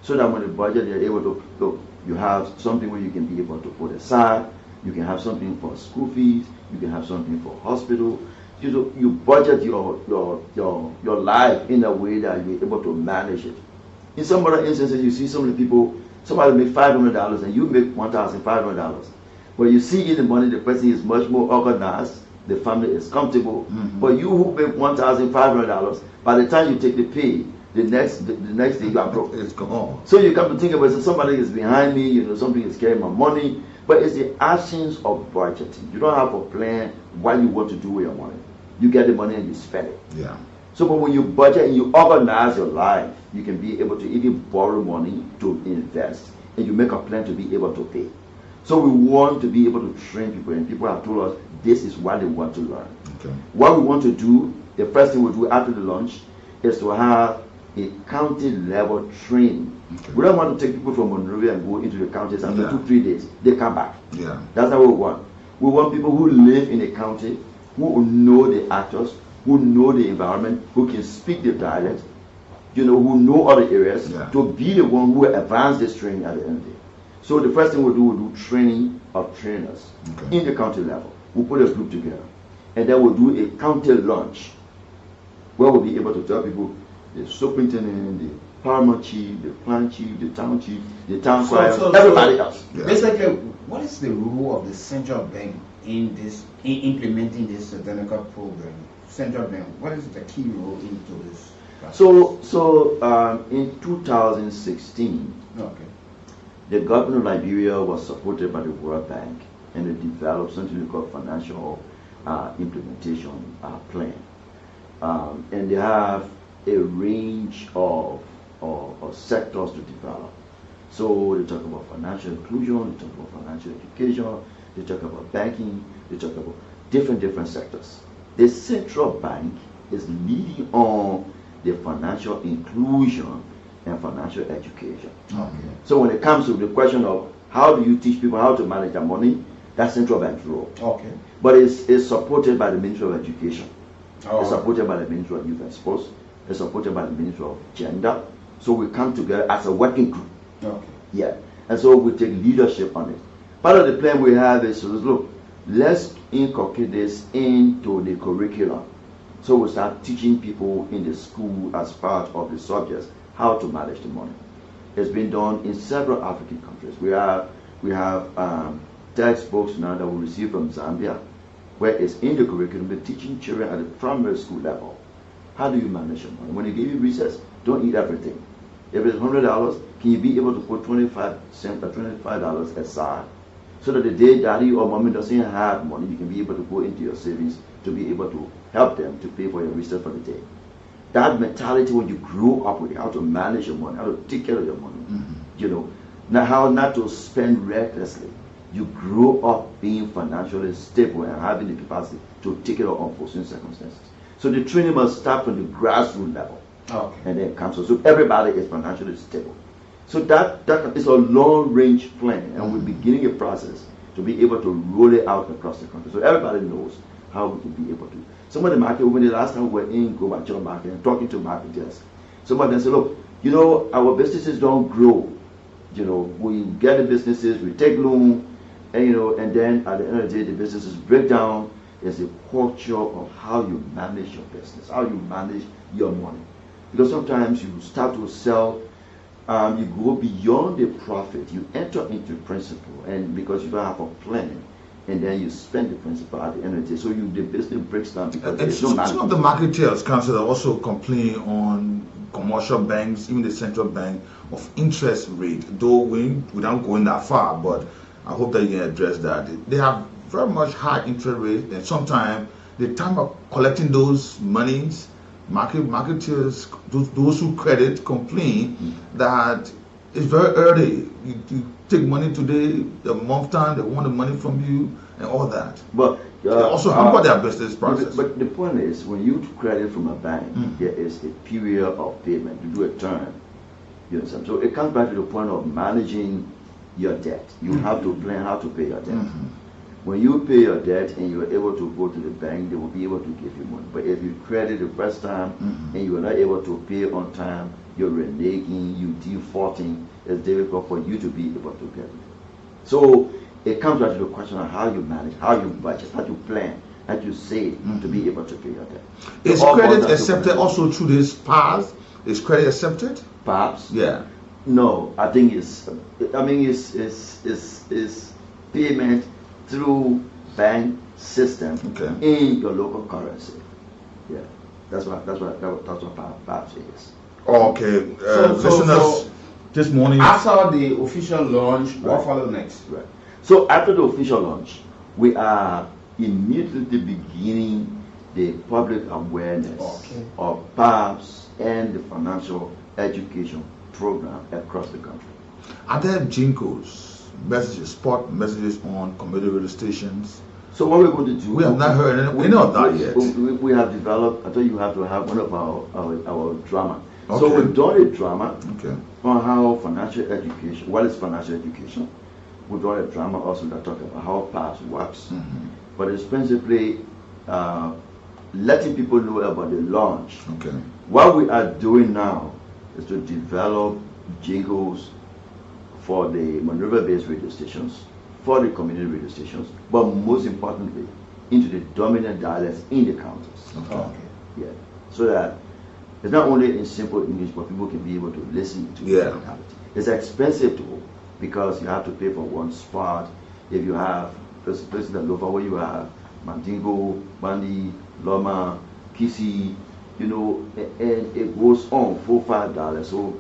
so that when they budget, they're able to, look, you have something where you can be able to put aside, you can have something for school fees, you can have something for hospital. You budget your life in a way that you're able to manage it. In some other instances, you see some of the people, somebody make $500 and you make $1,500. But you see in the money, the person is much more organized, the family is comfortable. But you who make $1,500, by the time you take the pay, the next day you are broke. It's gone. So you come to think about it, somebody is behind me, something is carrying my money, but it's the absence of budgeting. You don't have a plan what you want to do with your money. You get the money and you spend it. Yeah. So but when you budget and you organize your life, you can be able to even borrow money to invest, and you make a plan to be able to pay. So we want to be able to train people, and people have told us this is what they want to learn. Okay. What we want to do, the first thing we do after the launch is to have a county level training. Okay. We don't want to take people from Monrovia and go into the counties and for 2-3 days they come back. Yeah. That's not what we want. We want people who live in a county, who know the actors, who know the environment, who can speak the dialect, who know other areas, to be the one who will advance this training at the end of the day. So the first thing we'll do training of trainers in the county level. We'll put a group together, and then we'll do a county launch where we'll be able to tell people the superintendent, the paramount chief, the plant chief, the town clerk, everybody else. Basically, what is the role of the central bank in implementing this technical program? Central bank, what is the key role into this process? So in 2016, the government of Liberia was supported by the World Bank, and they developed something called financial implementation plan. And they have a range of sectors to develop. So they talk about financial inclusion, they talk about financial education, they talk about banking, they talk about different sectors. The central bank is leading on the financial inclusion and financial education. So when it comes to the question of how do you teach people how to manage their money, that's central bank's role. But it's supported by the Ministry of Education. It's supported by the Ministry of Youth and Sports. It's supported by the Ministry of Gender. So we come together as a working group. Yeah. And so we take leadership on it. Part of the plan we have is, look, let's inculcate this into the curriculum. So we start teaching people in the school as part of the subjects how to manage the money. It's been done in several African countries. We have textbooks now that we receive from Zambia, where it's in the curriculum, we're teaching children at the primary school level. How do you manage your money? When you give you recess, don't eat everything. If it's $100, can you be able to put 25 cents or $25 aside, so that the day daddy or mommy doesn't have money, you can be able to go into your savings to be able to help them to pay for your recess for the day. That mentality, when you grow up with how to manage your money, how to take care of your money, you know, now how not to spend recklessly. You grow up being financially stable and having the capacity to take care of unforeseen circumstances. So the training must start from the grassroots level, and then come so everybody is financially stable. So that is a long-range plan, and we're beginning a process to be able to roll it out across the country, so everybody knows how we can be able to. Some of the market, when the last time we were in Global Market and talking to marketers, some of them say, look, you know, our businesses don't grow. You know, we get the businesses, we take loan, and you know, and then at the end of the day, the businesses break down. There's a culture of how you manage your business, how you manage your money. Because sometimes you start to sell, you go beyond the profit, you enter into principle, and because you don't have a plan, and then you spend the principal at the end of the day. So the business breaks down because there's no some of the marketeers, council, also complain on commercial banks, even the central bank, of interest rate, though without going that far, but I hope that you can address that. They have very much high interest rate, and sometimes the time of collecting those monies, marketeers, those who credit, complain that it's very early. You take money today, a month time, they want the money from you, and all that. But also hamper their business process. But the point is, when you credit from a bank, there is a period of payment. You do a term. You understand? So it comes back to the point of managing your debt. You have to plan how to pay your debt. When you pay your debt and you're able to go to the bank, they will be able to give you money. But if you credit the first time and you are not able to pay on time, you're reneging, you're defaulting, it's difficult for you to be able to get it. So it comes back to the question of how you manage, how you budget, how you plan, how you save to be able to pay your debt. Is credit accepted also through this PAS? Is credit accepted? PAS? Yeah. No, I think it's payment through bank system in your local currency. Yeah, that's what PAS is. Okay, listeners, this morning after the official launch, what follows next? Right. So after the official launch, we are immediately beginning the public awareness of PAS and the financial education program across the country. Are there jingles, messages, spot messages on community radio stations? So what we're going to do? We have not heard anything. We know that yet. We have developed. I thought you have to have one of our drama. Okay. So we've done a drama on how financial education. What is financial education? We've done a drama also that talks about how PAS works. But it's principally letting people know about the launch. Okay. What we are doing now is to develop jingles for the maneuver-based radio stations, for the community radio stations, but most importantly, into the dominant dialects in the counties. Okay. Yeah. So that it's not only in simple English, but people can be able to listen to it. It's expensive too, because you have to pay for one spot. If you have places that Lova, where you have Mandingo, Bandi, Loma, Kisi, you know, and it goes on $4-5. So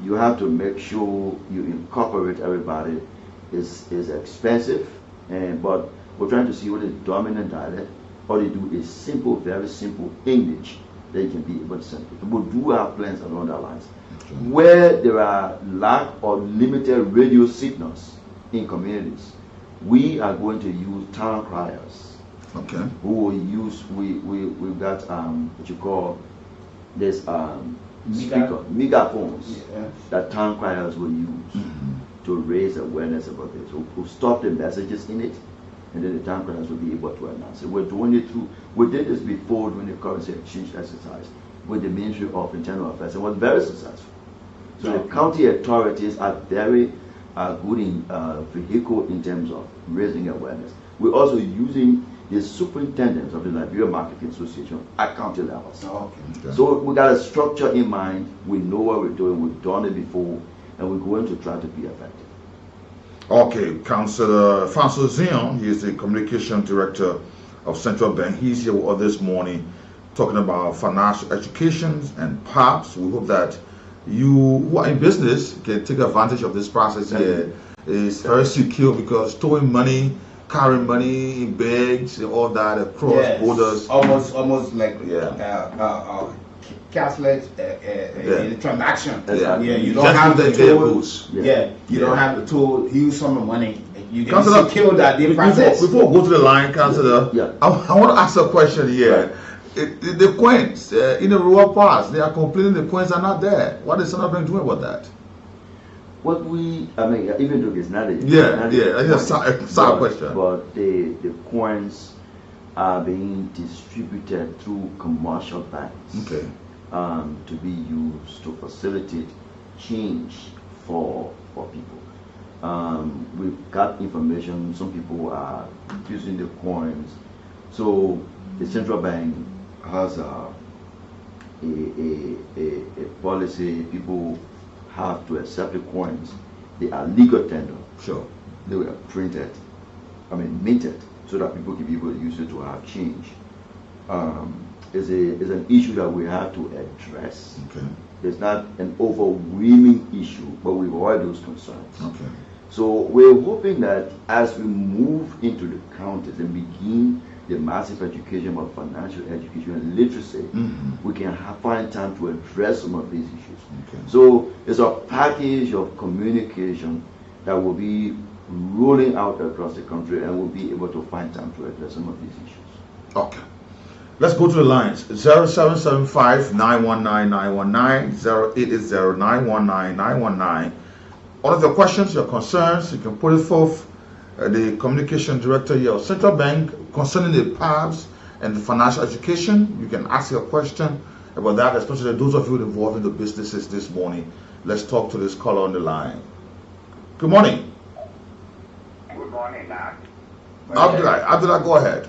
you have to make sure you incorporate everybody. It's expensive, but we're trying to see what is dominant dialect. All they do is simple, very simple English that you can be able to send people. We do have plans along that lines. Where there are lack or limited radio signals in communities, we are going to use town criers. Okay. Who will use, we've got what you call this speaker, megaphones that town criers will use to raise awareness about this. We'll stop the messages in it, and then the town criers will be able to announce it. We're doing it through, we did this before during the currency exchange exercise with the Ministry of Internal Affairs. It was very successful. So the county authorities are very good in vehicle in terms of raising awareness. We're also using the superintendents of the Liberia Marketing Association at county levels. Okay. So we got a structure in mind. We know what we're doing. We've done it before, and we're going to try to be effective. Okay, Councillor Francois Zion, he is the communication director of Central Bank. He's here with us this morning talking about financial education and PAPs. We hope that you who are in business can take advantage of this process here. It's very secure because storing money, carrying money in bags and all that across borders. Almost like cashless transaction. You don't have the tools. You don't have the tool. Use some of the money. You can secure that process. Before we go to the line, Councillor, I want to ask a question here. The coins in the rural parts, they are complaining the coins are not there. What is Central Bank doing about that? What even though it's not a it's a sad question. But the coins are being distributed through commercial banks. Okay. To be used to facilitate change for people. We've got information. Some people are using the coins. So the central bank has a policy. People have to accept the coins. They are legal tender. Sure. They were minted, so that people can be able to use it to have change. Is an issue that we have to address. Okay. It's not an overwhelming issue, but we've avoided those concerns. Okay. So we're hoping that as we move into the counties and begin the massive education about financial education and literacy, we can find time to address some of these issues. Okay. So it's a package of communication that will be rolling out across the country, and we'll be able to find time to address some of these issues. Okay. Let's go to the lines. 0775-919-919, 0880-919-919. All of your questions, your concerns, you can put it forth. The communication director here of Central Bank concerning the PAVs and the financial education. You can ask your question about that, especially those of you involved in the businesses this morning. Let's talk to this caller on the line. Good morning. Good morning, Doc. Abdullah, go ahead.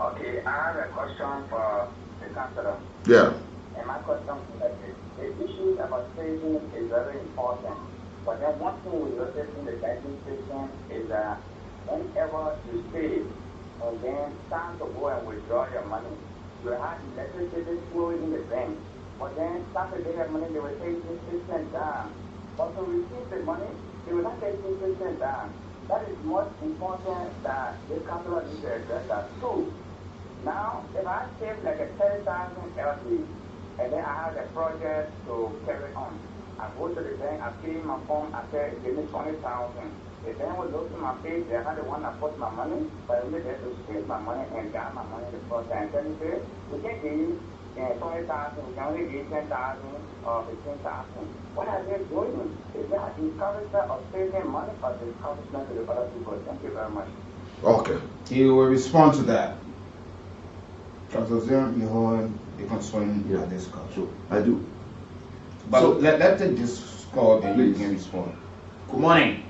Okay, I have a question for the councillor. Yeah. And my question is that the issue about saving is very important. But then one thing we notice in the banking system is that whenever you save and then time to go and withdraw your money, you have electricity flowing in the bank. But then time to get your money, they will take 6% down. But to receive the money, they will not take 6% down. That is most important that the councillor needs to address that too. Now, if I save like a 10,000 LD, and then I have a project to carry on, I go to the bank, I fill in my form, I say, give me 20,000. The bank will look to my page, they are the one that put my money, but only they to save my money and got my money in the process. And tell me, say, we can give you 20,000, we can only give 10,000 or 15,000. What are they doing? Is that encouragement of saving money or the encouragement to the other people? Thank you very much. Okay. He will respond to that. Councillor Zion, you hold the concern at this call. Sure, I do. But so, let's take this call, then you can respond. Good morning.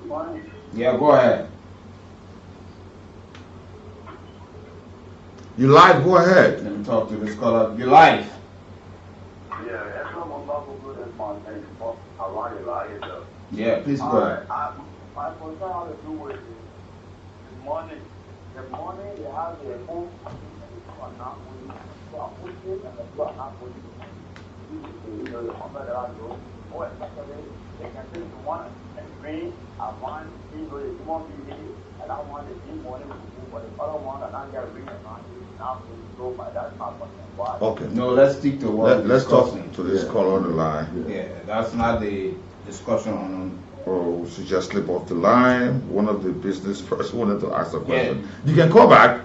Good morning. Yeah, go ahead. You live, go ahead. Let me talk to this caller. You live. Yeah, that's what I'm about to do this morning. Yeah, please go ahead. My concern has to do with the money. The money they have their own people are not putting, who are putting and the people are not putting the money. The $100 or especially they can take the one and bring a one, people, the small people, and I want the big money to move, but the other one that not get rid of money, now to go by that part of them. Why? Okay. No, let's stick to what let's talk to this caller on the line. Yeah, that's not the discussion on. Or she just slip off the line. One of the business persons wanted to ask a question. Yeah. You can call back.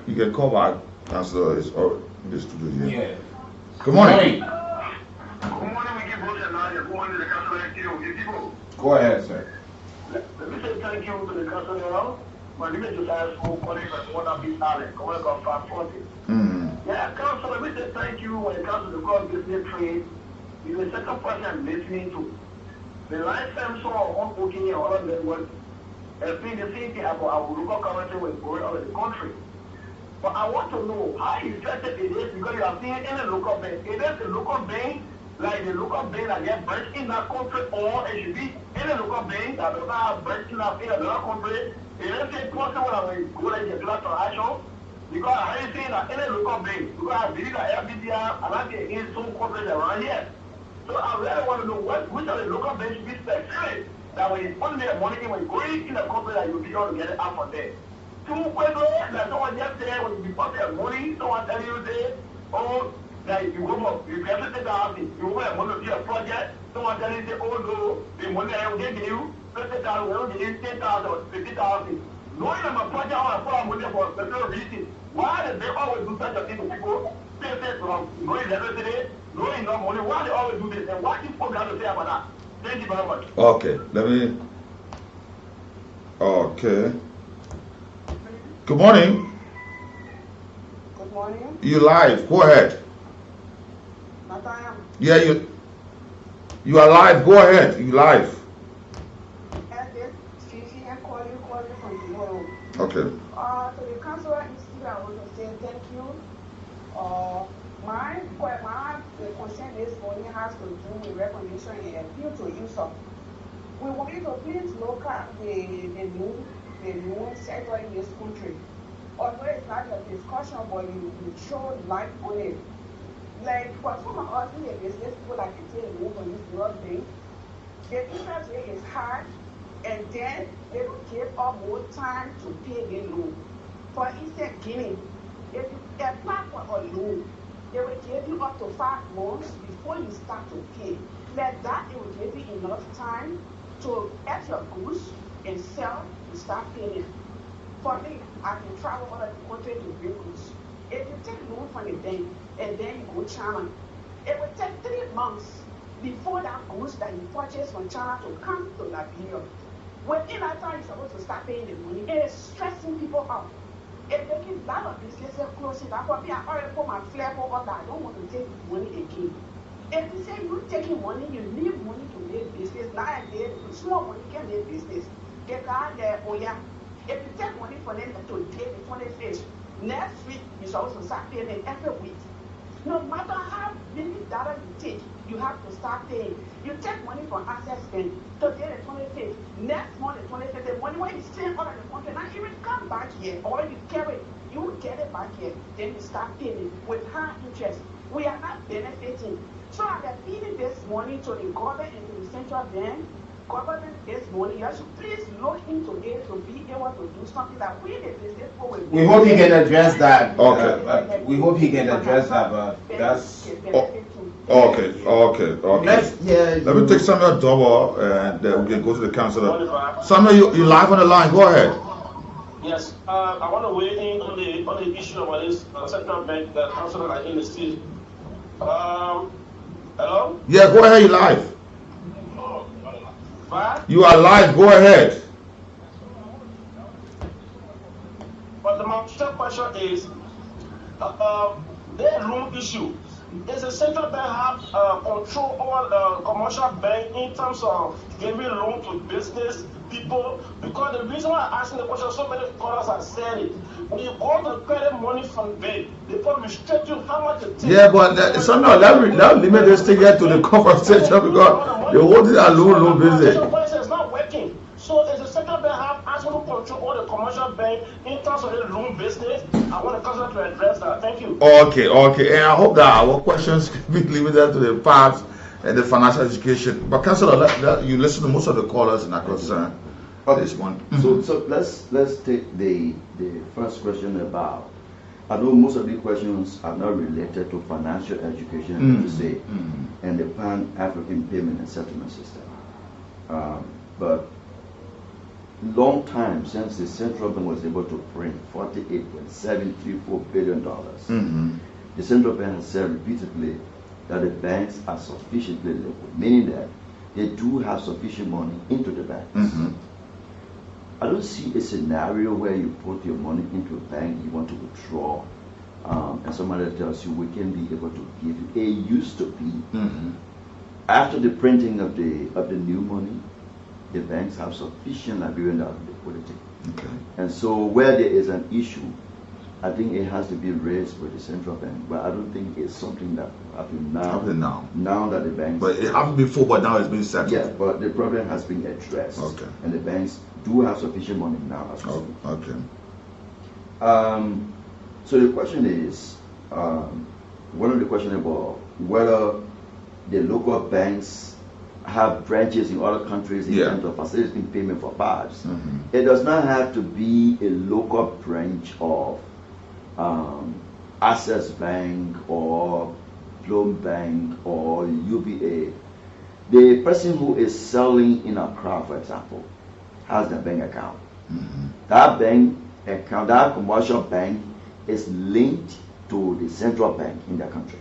Councillor is in the studio here. Yeah. Good morning. Go ahead, sir. Let me say thank you to the councillor. My name is Josiah School, calling from Water Beach Island, calling from 540. Yeah, councillor, let me say thank you when it comes to the cross business trade. You're the second person I'm listening to. The last time saw one booking here, all of them was explain the same thing about our local currency when going out of the country. But I want to know how effective it is because you are seeing any local bank. It is a local bank, like the local bank that get branch in that country, or it should be any local bank that does not have branch in that another country. It is a possible that when you go like the class transaction, because I ain't saying that any local bank, because I believe that FBDR and I get in some countries around here. So I really want to know which of the local banks should be specific that when you put their money in, when you go in the country that you'll be able to get it out from there. Two questions that someone just said when you deposit your money, someone tell you say, oh, that you go for you get 50,000, you go for money to do a project, someone tell you say, oh no, the money I will give you, 50,000, we will give you 10,000 or 50,000. Knowing I'm a project, I want to put money for a special reason. Why do they always do such a thing to people? Say from knowing electricity, knowing no money, why they always do this? And what is people have to say about that? Thank you very much. Okay, let me. Okay. Good morning. Good morning. You live. Go ahead. Nataya. Yeah, you are live. Go ahead. You live. From tomorrow. Okay. To the councillor institute, I want to say thank you. My concern this morning has to do with recognition and appeal to you, sir. We want you to please look at the new sector in this country. Although it's not a discussion, but you show light on it. Like for some of us in the business, people like to say move on this world thing, the interest rate is high, and then they will give up more time to pay the loan. For instance, Guinea, if you apply for a loan, they will give you up to 5 months before you start to pay. Like that, it will give you enough time to get your goods and sell and start paying. For me, I can travel all over the country to bring goods. If you take loan from the bank and then you go China, it will take 3 months before that goods that you purchase from China to come to Liberia. Within that time, you're supposed to start paying the money. It is stressing people out. It making a lot of businesses closing. That's why I already put my flag over that. I don't want to take money again. If you say you're taking money, you need money to make business. Nowadays, small money can make business. They got there, oh yeah. If you take money from them today, the 25th, next week, you're supposed to start paying it every week. No matter how many data you take, you have to start paying. You take money from Access Bank today, the 25th, next month, the 25th, the money when you stay out of the country, now you will come back here, or you carry it, you will get it back here, then you start paying with high interest. We are not benefiting. So I'm appealing this morning to the government and to the central bank. Government this morning, you should please look into it to be able to do something that we the business people will. We hope he can address that. Okay. We hope he can address that, but that's. Okay. Let me take Samuel Double and we can go to the councillor. Samuel, you live on the line. Go ahead. Yes, I want to weigh in on the issue about this central bank that councillor are in the state. Hello? Yeah, go ahead. You live. You are live. Go ahead. But the major question is, their loan issue. Does the central bank have control over the commercial bank in terms of giving loan to business people? Because the reason why I'm asking the question, so many callers have said it. When you go to credit money from bank, they probably restrict you how much it takes. Yeah, but somehow that limit this thing here to the conversation because the whole thing are loan business. It's not working. So is the central bank have absolute control over the commercial bank in terms of the loan business? I want the council to address that. Thank you. Okay. And I hope that our questions can be limited to the parts and the financial education. But councillor, you listen to most of the callers and are concerned. This one. So let's take the first question about. I know most of the questions are not related to financial education per se, and the Pan-African Payment and Settlement System. But long time since the central bank was able to print $48.734 billion, the central bank has said repeatedly that the banks are sufficiently liquid, meaning that they do have sufficient money into the banks. I don't see a scenario where you put your money into a bank, you want to withdraw, and somebody tells you we can be able to give you. It used to be after the printing of the new money, the banks have sufficient Liberian liquidity. Okay. And so where there is an issue, I think it has to be raised with the central bank. But I don't think it's something that happened now. Happening now. Now that the banks. But it happened before, but now it's been settled. Yeah, but the problem has been addressed. Okay. And the banks do have sufficient money now as well. Okay. So the question is, one of the questions about whether the local banks have branches in other countries in terms of facilitating payment for PABs. It does not have to be a local branch of Access Bank or Plum Bank or UBA. The person who is selling in Accra, for example, has a bank account. That bank account, that commercial bank is linked to the central bank in the country.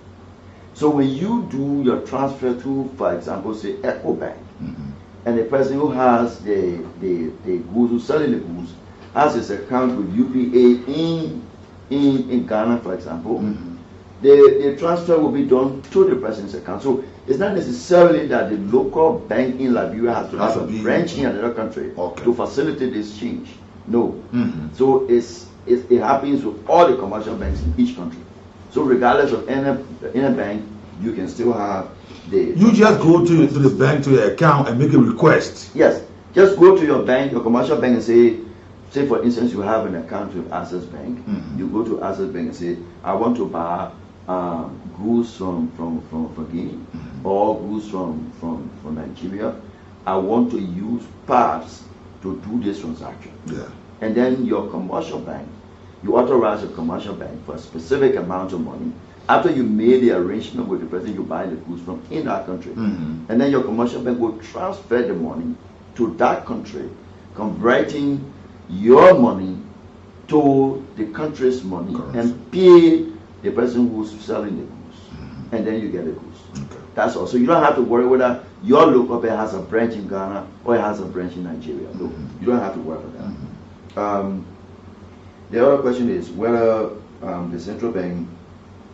So when you do your transfer to, for example, say Echo Bank, and the person who has the goods, who's selling the goods, has his account with UPA in Ghana, for example, the transfer will be done to the person's account. So it's not necessarily that the local bank in Liberia has to have a branch in another country to facilitate this change. No. So it happens with all the commercial banks in each country. So regardless of any bank, you can still have the... You just go to the bank, to your account and make a request. Yes. Just go to your bank, your commercial bank, and say for instance, you have an account with Access Bank. You go to Access Bank and say, I want to buy goods from Guinea or goods from Nigeria. I want to use PABs to do this transaction. And then your commercial bank, you authorize your commercial bank for a specific amount of money. After you made the arrangement with the person you buy the goods from in that country, and then your commercial bank will transfer the money to that country, converting your money to the country's money and pay the person who's selling the goods, and then you get the goods. That's all. So you don't have to worry whether your local bank has a branch in Ghana or it has a branch in Nigeria. No, you don't have to worry about that. The other question is whether the central bank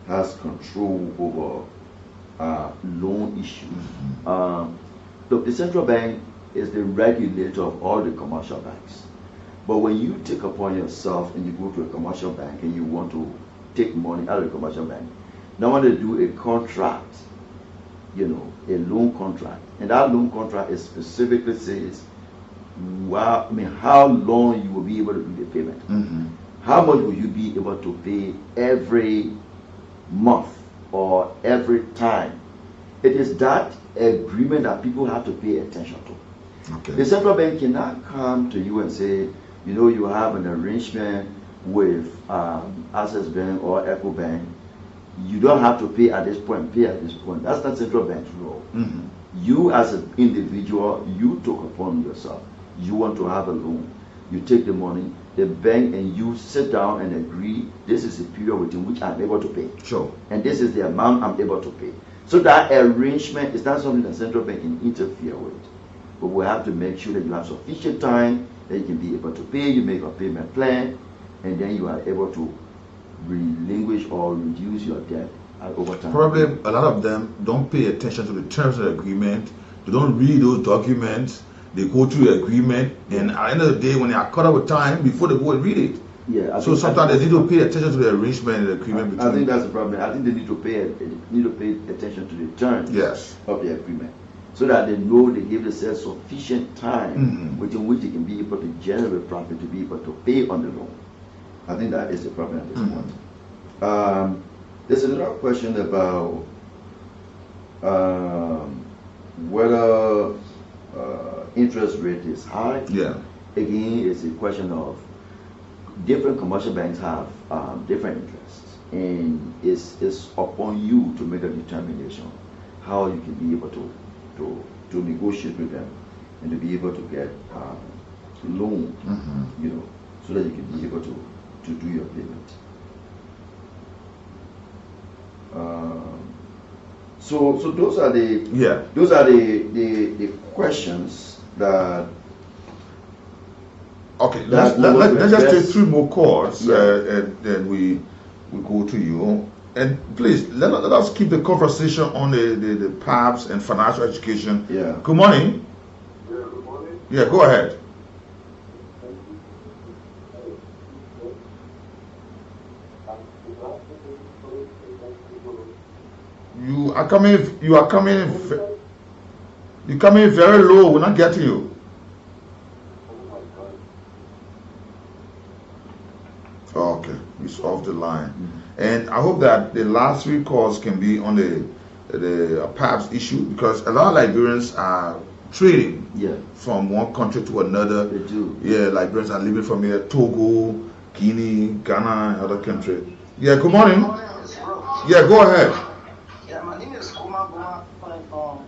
has control over loan issues. Look, the central bank is the regulator of all the commercial banks. But when you take upon yourself and you go to a commercial bank and you want to take money out of the commercial bank, now want to do a contract, a loan contract, and that loan contract is specifically says, how long you will be able to do the payment. How much will you be able to pay every month or every time? It is that agreement that people have to pay attention to. The central bank cannot come to you and say, you have an arrangement with Access Bank or Echo Bank. You don't have to pay at this point, pay at this point. That's not central bank's role. You as an individual, you took upon yourself. You want to have a loan. You take the money, the bank and you sit down and agree, this is the period within which I'm able to pay. And this is the amount I'm able to pay. So that arrangement is not something the central bank can interfere with. But we have to make sure that you have sufficient time that you can be able to pay, you make a payment plan, and then you are able to relinquish or reduce your debt over time. Probably a lot of them don't pay attention to the terms of the agreement. They don't read those documents. They go through the agreement, and at the end of the day, when they are caught up with time, before they go and read it. So sometimes they need to pay attention to the arrangement and the agreement between. I think that's the problem. I think they need to pay attention to the terms of the agreement, so that they know they give themselves sufficient time within which they can be able to generate profit to be able to pay on the loan. I think that is the problem at this point. There's another question about whether interest rate is high. Again, it's a question of different commercial banks have different interests, and it's upon you to make a determination how you can be able to negotiate with them and to be able to get loan, so that you can be able to do your payment. So those are the questions that. Okay, let's just take 3 more calls, and then we go to you. And please let us keep the conversation on the PABs and financial education. Good morning. Good morning. Go ahead. You are coming. You're coming very low. We're not getting you. Okay, it's off the line. And I hope that the last 3 calls can be on the PABS issue, because a lot of Liberians are trading from one country to another. They do. Yeah, Liberians are living from here, Togo, Guinea, Ghana, and other countries. Yeah, good morning. Yeah, go ahead. Yeah, my name is Kool, calling from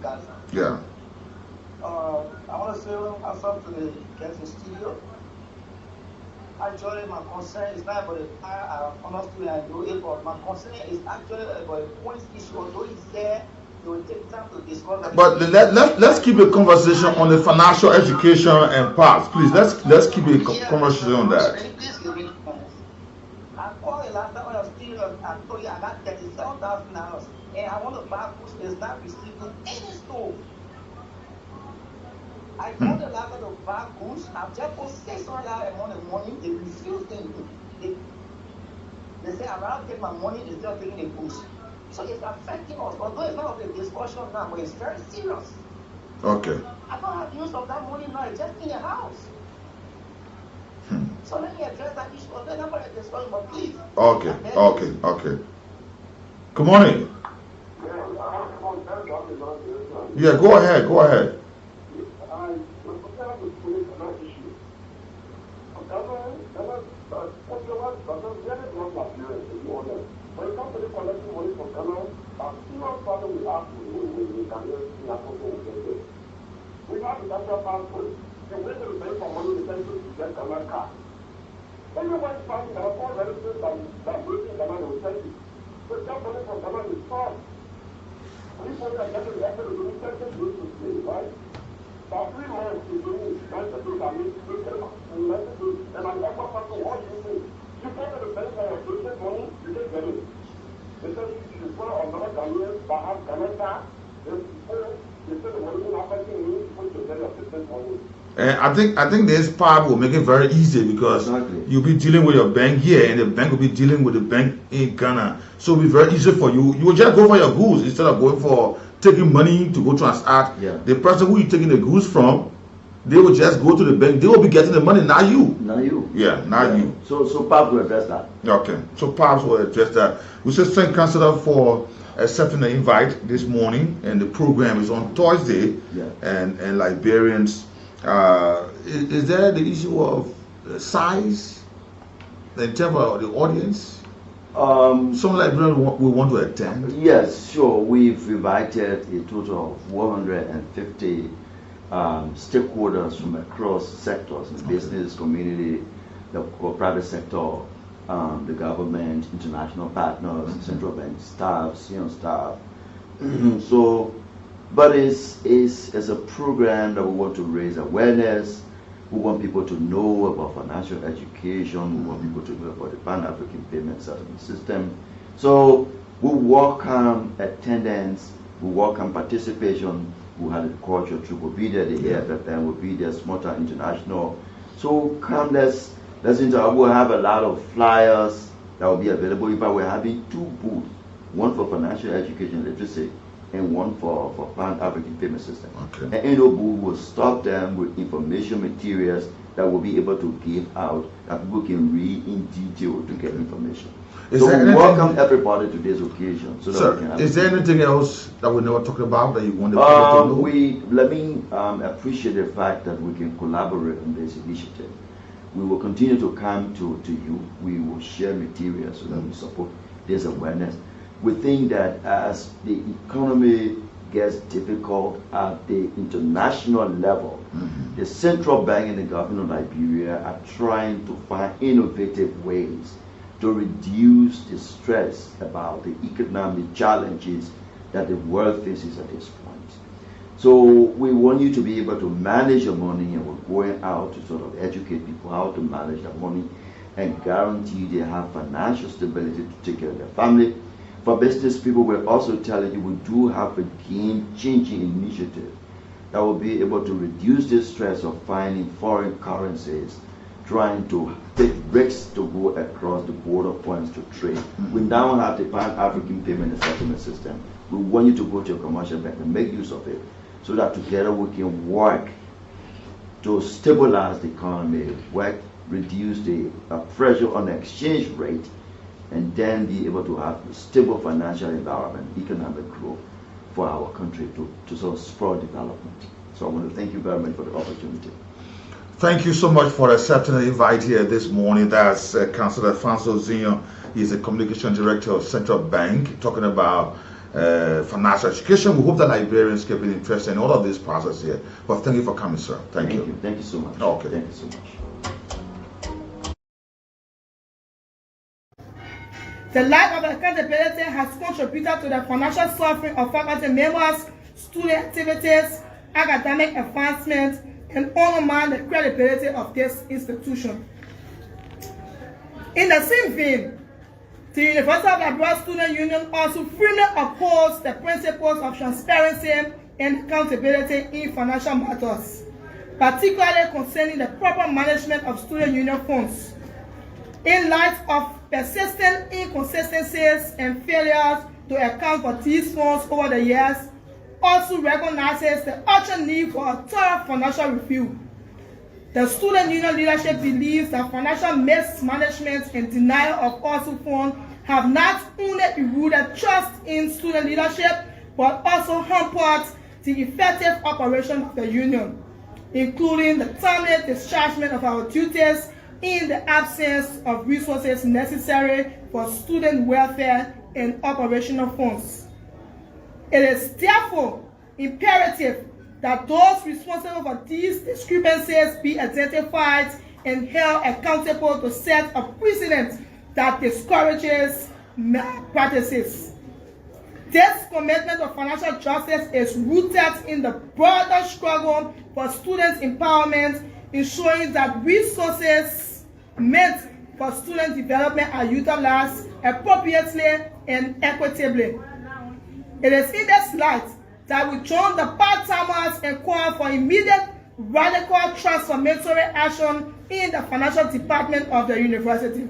Gaza. Yeah. I want to say what's up to the guests in the studio. Actually, my concern is not about the I honestly I do it, but my concern is actually about a point issue. Although it's there, they will take time to discuss that. But let's keep a conversation on the financial education and PABS, please. Let's keep a conversation on that. I called the last time when I was still I told you I got $37,000 and I want to buy food. It's not receiving any stove. I called the last time to buy goods. I've just put $600 amount of money. They refused to. They say I'd rather take my money instead of taking the goods. So it's affecting us. Although it's not a discussion now, but it's very serious. Okay. I don't have use of that money now. It's just in the house. So let me address that issue. Although I'm not discussing, but please. Okay. Good morning. Yeah, go ahead. When it comes to collecting money from Ghana, a serious problem we have with Ghanaians in our country. We have the national passport. The way to pay for money is to get Ghana car. Everyone is finding that all relatives that live in Ghana will tell you. So get money from Ghana is far. People are getting the effort to do something to stay, right? For 3 months, you're doing it. That's the thing that makes you get them. And I'm not going to watch you. You go to the bank for your patient money, you can't get it. Because you put on another Ghanaians that have Ghana, they say the money is not affecting you, you put your assistance money. I think this PAB will make it very easy, because you'll be dealing with your bank here and the bank will be dealing with the bank in Ghana. So it'll be very easy for you. You will just go for your goods instead of going for taking money to go transact. Yeah. The person who you're taking the goods from, they will just go to the bank. They will be getting the money, not you. Yeah, not you. So PABS will address that. Okay. So PABS will address that. We should thank Councillor for accepting the invite this morning, and the program is on Thursday. Yeah. And Liberians, is there the issue of size in terms of the audience? Some Liberians will want to attend. Yes, sure. We've invited a total of 150 stakeholders from across sectors, the business community, the private sector, the government, international partners, central bank staff, senior staff. So, but it's a program that we want to raise awareness. We want people to know about financial education. We want people to know about the Pan-African Payment Settlement System. So we welcome attendance, we welcome participation. We had a culture troop will be there, the AFFM will be there, Smarter International. So come, let's interact. We'll have a lot of flyers that will be available. In fact, we're having 2 booths, one for financial education literacy and one for Pan-African Payment System. Okay. And Endo booth will stock them with information materials that we'll be able to give out that people can read in detail to get information. So we welcome everybody to this occasion. So that we can is there anything else that we never talked about that you want the people to know? Let me appreciate the fact that we can collaborate on this initiative. We will continue to come to you. We will share materials so that we support this awareness. We think that as the economy gets difficult at the international level, the central bank and the government of Liberia are trying to find innovative ways to reduce the stress about the economic challenges that the world faces at this point. So we want you to be able to manage your money, and we're going out to sort of educate people how to manage their money and guarantee they have financial stability to take care of their family. For business people, we're also telling you we do have a game-changing initiative that will be able to reduce the stress of finding foreign currencies, trying to take risks to go across the border. border points to trade. We now have the Pan-African Payment and Settlement System. We want you to go to your commercial bank and make use of it so that together we can work to stabilize the economy, reduce the pressure on the exchange rate, and then be able to have a stable financial environment, economic growth for our country to sort of spur development. So I want to thank you very much for the opportunity. Thank you so much for accepting the invite here this morning. That's Councillor Alfonso Zinho. He's the Communication Director of Central Bank, talking about financial education. We hope that Liberians can be interested in all of this process here. But thank you for coming, sir. Thank you. Thank you so much. Okay. Thank you so much. The lack of accountability has contributed to the financial suffering of faculty members, student activities, academic advancement, and undermine the credibility of this institution. In the same vein, the University of Liberia Student Union also firmly upholds the principles of transparency and accountability in financial matters, particularly concerning the proper management of student union funds. In light of persistent inconsistencies and failures to account for these funds over the years, also recognizes the urgent need for a thorough financial review. The student union leadership believes that financial mismanagement and denial of also funds have not only eroded trust in student leadership, but also hampered the effective operation of the union, including the timely dischargement of our duties in the absence of resources necessary for student welfare and operational funds. It is therefore imperative that those responsible for these discrepancies be identified and held accountable to set a precedent that discourages malpractices. This commitment of financial justice is rooted in the broader struggle for student empowerment, ensuring that resources meant for student development are utilized appropriately and equitably. It is in this light that we join the part-timers and call for immediate radical transformatory action in the financial department of the university.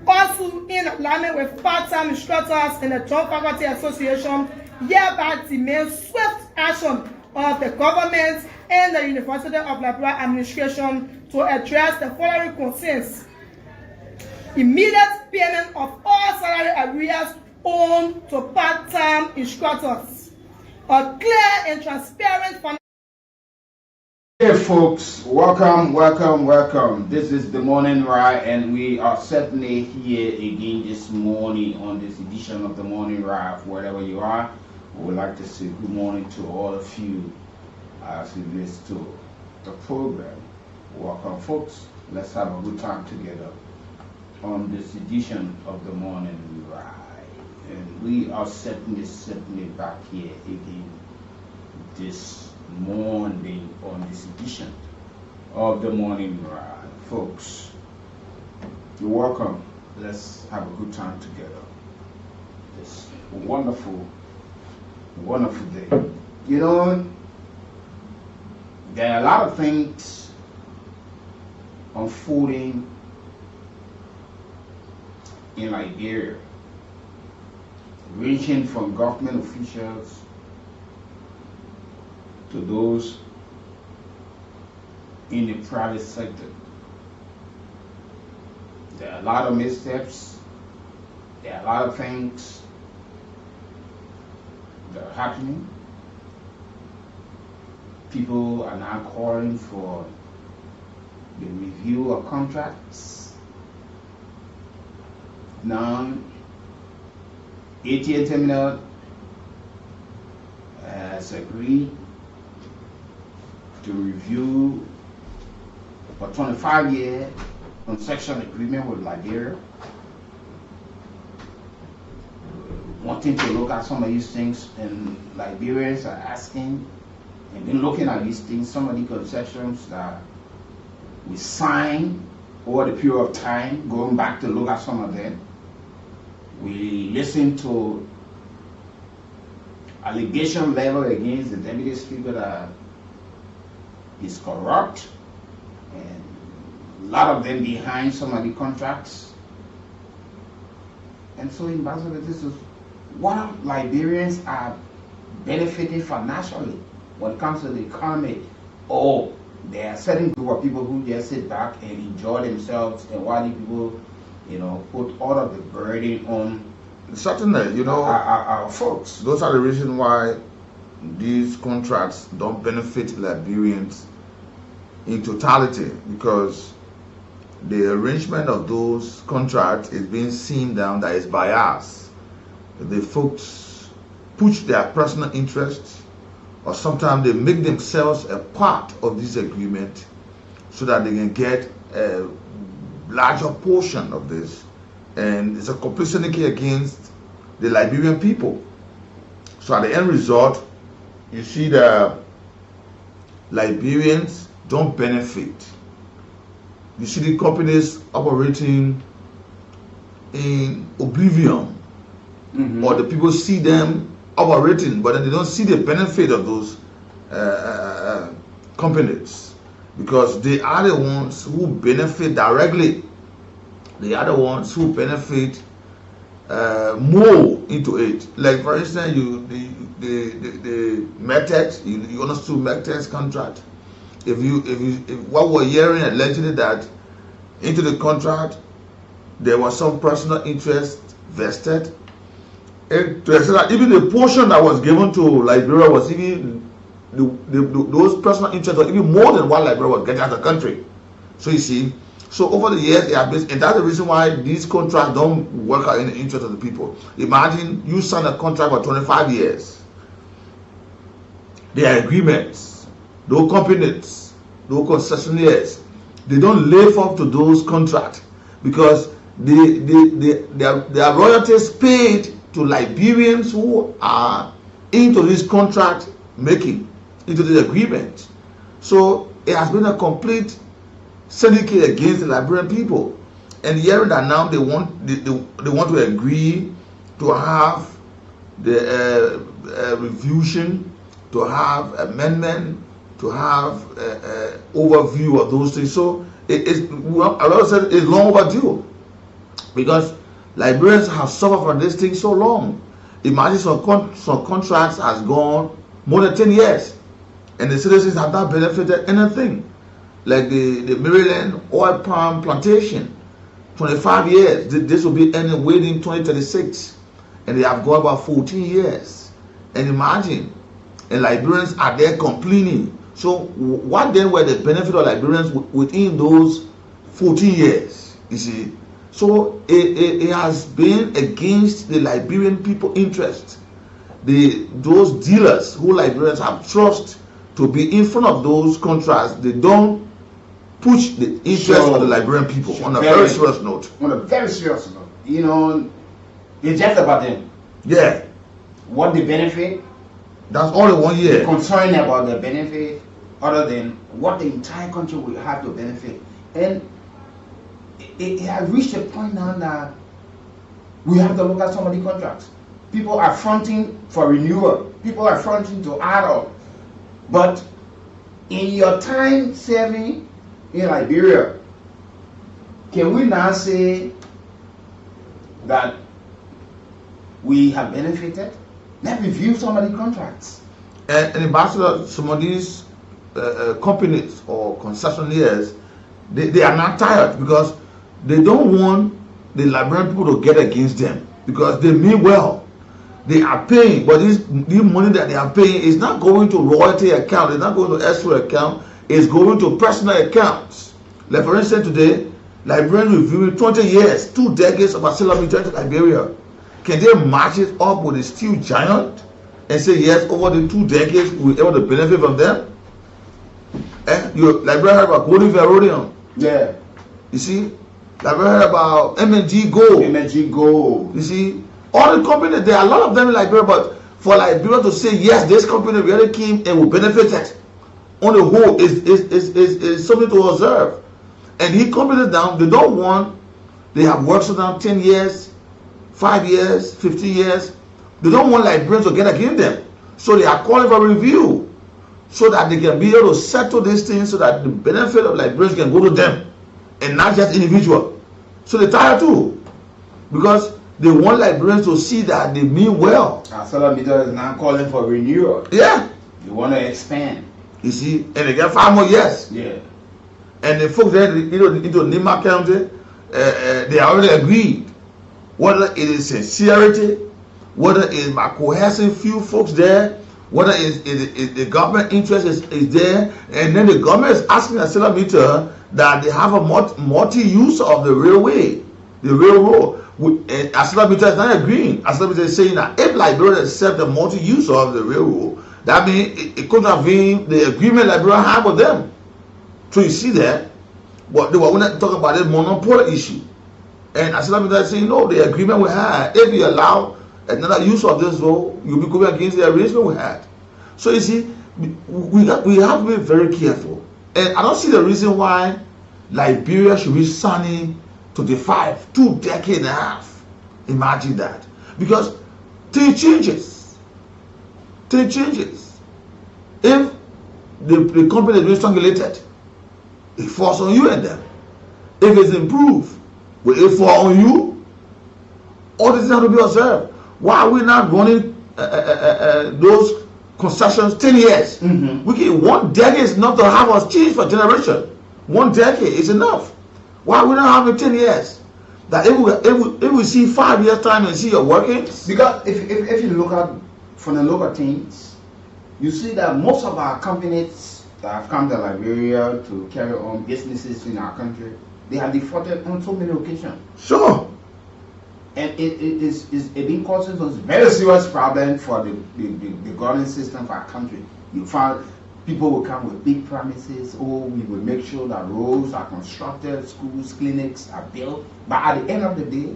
Also, in alignment with part-time instructors and the Joint Faculty Association, hereby demand swift action of the government and the University of Liberia administration to address the following concerns: immediate payment of all salary arrears owed to part-time instructors, a clear and transparent financial. Hey folks, welcome. This is the Morning Ride, and we are certainly here again this morning on this edition of the Morning Ride. Wherever you are, we would like to say good morning to all of you as we listen to the program. Welcome folks, let's have a good time together on this edition of the Morning Ride. And we are certainly back here again this morning on this edition of the Morning Ride. Folks, you're welcome. Let's have a good time together. This wonderful day. You know, there are a lot of things unfolding in Liberia, ranging from government officials to those in the private sector. There are a lot of missteps, there are a lot of things that are happening. People are now calling for the review of contracts. Now, ATN Terminal has agreed to review a 25-year concession agreement with Liberia, wanting to look at some of these things, and Liberians are asking and then looking at these things, some of the concessions that we signed over the period of time, going back to look at some of them. We listened to allegation level against the deputy speaker that is corrupt, and a lot of them behind some of the contracts. And so, Ambassador, this is what Liberians are benefiting financially when it comes to the economy. Oh, there are certain group of people who just sit back and enjoy themselves, and while the people, put all of the burden on certainly, our folks. Those are the reasons why these contracts don't benefit Liberians in totality, because the arrangement of those contracts is being seen down that is biased. The folks push their personal interests, or sometimes they make themselves a part of this agreement so that they can get a larger portion of this, and it's a complicity against the Liberian people. So at the end result, you see the Liberians don't benefit. You see the companies operating in oblivion, or the people see them operating, but then they don't see the benefit of those companies, because they are the ones who benefit directly. They are the ones who benefit more into it. Like for instance, the Metex, you understood Metex contract. If what we're hearing allegedly that into the contract there was some personal interest vested, and even the portion that was given to Liberia was even those personal interests were even more than what Liberia was getting as a country. So you see, so over the years, and that's the reason why these contracts don't work out in the interest of the people. Imagine you sign a contract for 25 years. There are agreements, those companies, those concessionaires, they don't live up to those contracts because there are royalties paid to Liberians who are into this contract making, into the agreement. So it has been a complete syndicate against the Liberian people, and hearing that now they want to agree to have the revision, to have amendment, to have overview of those things. So it's long overdue, because Liberians have suffered from this thing so long. Imagine some contracts has gone more than 10 years, and the citizens have not benefited anything. Like the Maryland oil palm plantation, 25 years. This will be ending waiting 2036, and they have gone about 14 years. And imagine, and Liberians are there complaining. So what then were the benefit of Liberians within those 14 years? You see, so it has been against the Liberian people interest. Those dealers who Liberians have trust to be in front of those contracts, they don't push the interest of the Liberian people. On a very serious note. On a very serious note, it's just about them. Yeah. What they benefit. That's only 1 year. Concerned about the benefit, other than what the entire country will have to benefit. And it has reached a point now that we have to look at some of the contracts. People are fronting for renewal. People are fronting to add up. But in your time serving in Liberia, can we now say that we have benefited? Let's review some of the contracts. And Ambassador, some of these companies or concessionaires, they are not tired because they don't want the Liberian people to get against them, because they mean well. They are paying, but this money that they are paying is not going to royalty account, it's not going to escrow account, it's going to personal accounts. Like for instance today, Liberians reviewing 20 years, 2 decades of asylum return to Liberia. Can they match it up with a steel giant and say yes, over the 2 decades we were able to benefit from them? Liberia heard about Golden Verodium. Yeah. You see? Liberia heard about MNG Gold. MNG Gold. You see? All the companies, there are a lot of them in Liberia, but for Liberia to say yes, this company really came and will benefit it on the whole is something to observe. And he commented down, they don't want, they have worked so down 10 years, 5 years, 15 years. They don't want Liberians to get against them. So they are calling for review so that they can be able to settle these things so that the benefit of Liberians can go to them and not just individual. So they tired too. Because they want Liberians to see that they mean well. ArcelorMittal is now calling for renewal. Yeah. They want to expand. You see, and they get 5 more years. Yeah. And the folks there, into Nima County, they already agreed. Whether it is sincerity, whether it is my cohesive few folks there, whether it is the government interest is there, and then the government is asking ArcelorMittal that they have a multi-use of the railway, the railroad. And ArcelorMittal is not agreeing. ArcelorMittal is saying that if Liberia accept the multi-use of the railroad, that means it contravenes the agreement Liberia had with them. So you see that, but they were not talking about this monopoly issue. And ArcelorMittal is saying, no, the agreement we had, if you allow another use of this road, you'll be going against the arrangement we had. So you see, we have to be very careful. And I don't see the reason why Liberia should be signing 25, 2 decades and a half. Imagine that. Because things changes. Things changes. If the company is being strangulated, it falls on you and them. If it's improved, will it fall on you? All this have to be observed. Why are we not running those concessions 10 years? We can, 1 decade is enough to have us change for generation. 1 decade is enough. Why are we not having 10 years? That if we see 5 years time and see you're working. Because if you look at from the local teams, you see that most of our companies that have come to Liberia to carry on businesses in our country, they have defaulted on so many occasions. Sure. And it been causing us very serious problem for the governance system for our country. You find people will come with big promises. Oh, we will make sure that roads are constructed, schools, clinics are built. But at the end of the day,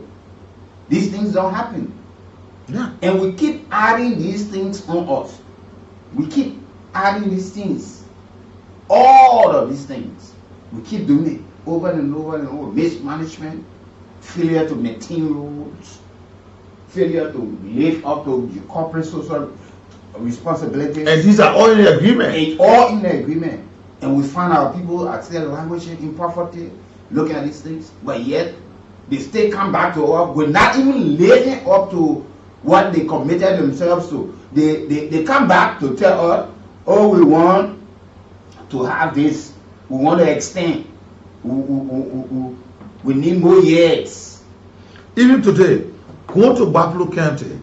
these things don't happen. Yeah. And we keep adding these things on us. We keep adding these things. All of these things. We keep doing it over and over and over. Mismanagement, failure to maintain roads, failure to live up to the corporate social responsibilities. And these are all in the agreement. It's all in the agreement. And we find our people are still languishing in poverty, looking at these things, but yet they still come back to us. We're not even living up to what they committed themselves to. They come back to tell us, oh, we want to have this, we want to extend, we need more years. Even today, go to Buffalo County.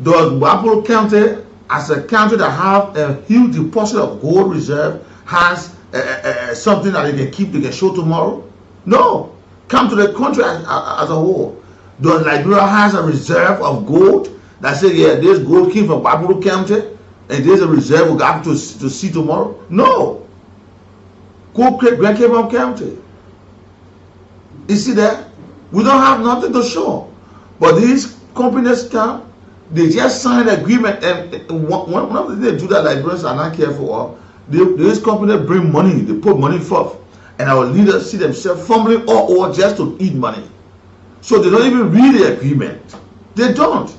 Does Buffalo County, as a county that have a huge deposit of gold reserve, has something that they can keep, they can show tomorrow? No. Come to the country as a whole. Does Liberia has a reserve of gold that says, yeah, this gold came from Buffalo County and there's a reserve we'll have to see tomorrow? No. Go Grand Cape County. You see that? We don't have nothing to show. But these companies come, they just sign an agreement, and one of the things they do that Liberians are not careful of, these companies bring money, they put money forth, and our leaders see themselves fumbling all over just to eat money. So they don't even read the agreement. They don't.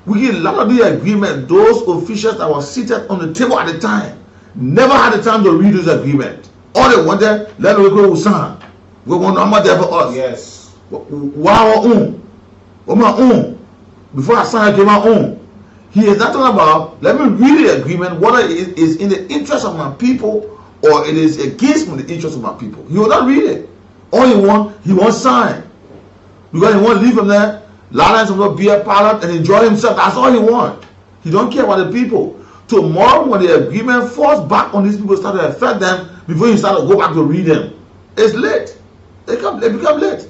We get a lot of the agreement, those officials that were seated on the table at the time never had the time to read this agreement. All they wanted, let me go with sign. We want number there for us. Yes. Wow, my own. Before I sign, I came my own. He is not talking about, let me read the agreement, whether it is in the interest of my people or it is against the interest of my people. He will not read it. All he wants sign. Because he want to leave him there, lie down some beer parlor and enjoy himself. That's all he want. He don't care about the people. Tomorrow, when the agreement falls back on these people, start to affect them before you start to go back to read them. It's late. They become late.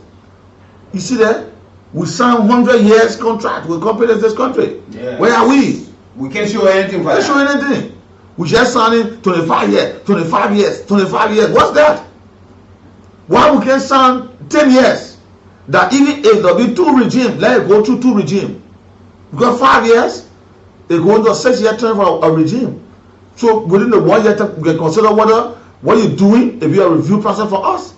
You see that? We signed 100 years contract with companies in this country. Yes. Where are we? We can't show anything. We can't show anything. We just signed 25 years, 25 years, 25 years. What's that? Why we can't sign 10 years? That even if there be 2 regimes, let it go through 2 regimes. Because 5 years, they go into a 6-year term for a regime. So within the 1 year term, we can consider whether what you're doing, if you are a review process for us.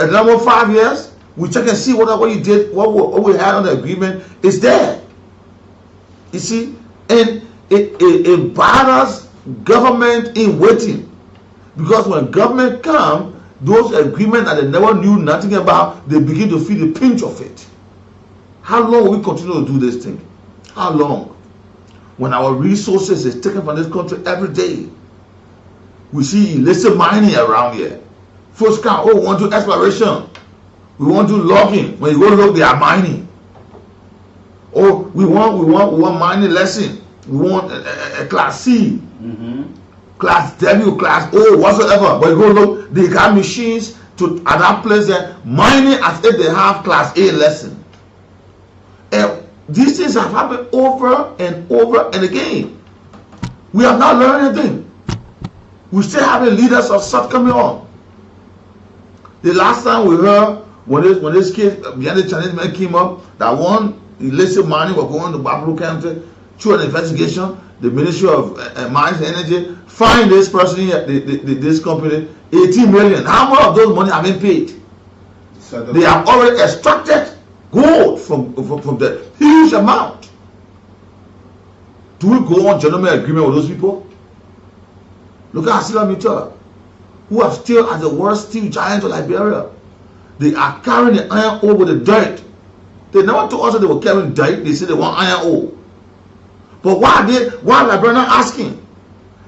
And then over 5 years, we check and see what you did, what we had on the agreement is there. You see, and it bothers government in waiting. Because when government come, those agreements that they never knew nothing about, they begin to feel the pinch of it. How long will we continue to do this thing? How long? When our resources is taken from this country every day. We see illicit mining around here. First count, oh, we want to do exploration. We want to do logging. When you go to look, they are mining. Oh, we want mining lesson. We want a class C, class W, class O, whatsoever. But you go look, they got machines to at that place there mining as if they have class A lesson. And these things have happened over and over and again. We have not learned anything. We still having leaders of such coming on. The last time we heard when this case behind the Chinese man came up, that one illicit mining was going to Buffalo County through an investigation. The Ministry of Mines and Energy fined this person here, this company, 18 million. How much of those money have been paid? So they have already extracted gold from the huge amount. Do we go on gentleman agreement with those people? Look at ArcelorMittal, who are still as the worst steel giant of Liberia. They are carrying the iron ore with the dirt. They never told us that they were carrying dirt. They said they want iron ore. But why are Liberia not asking?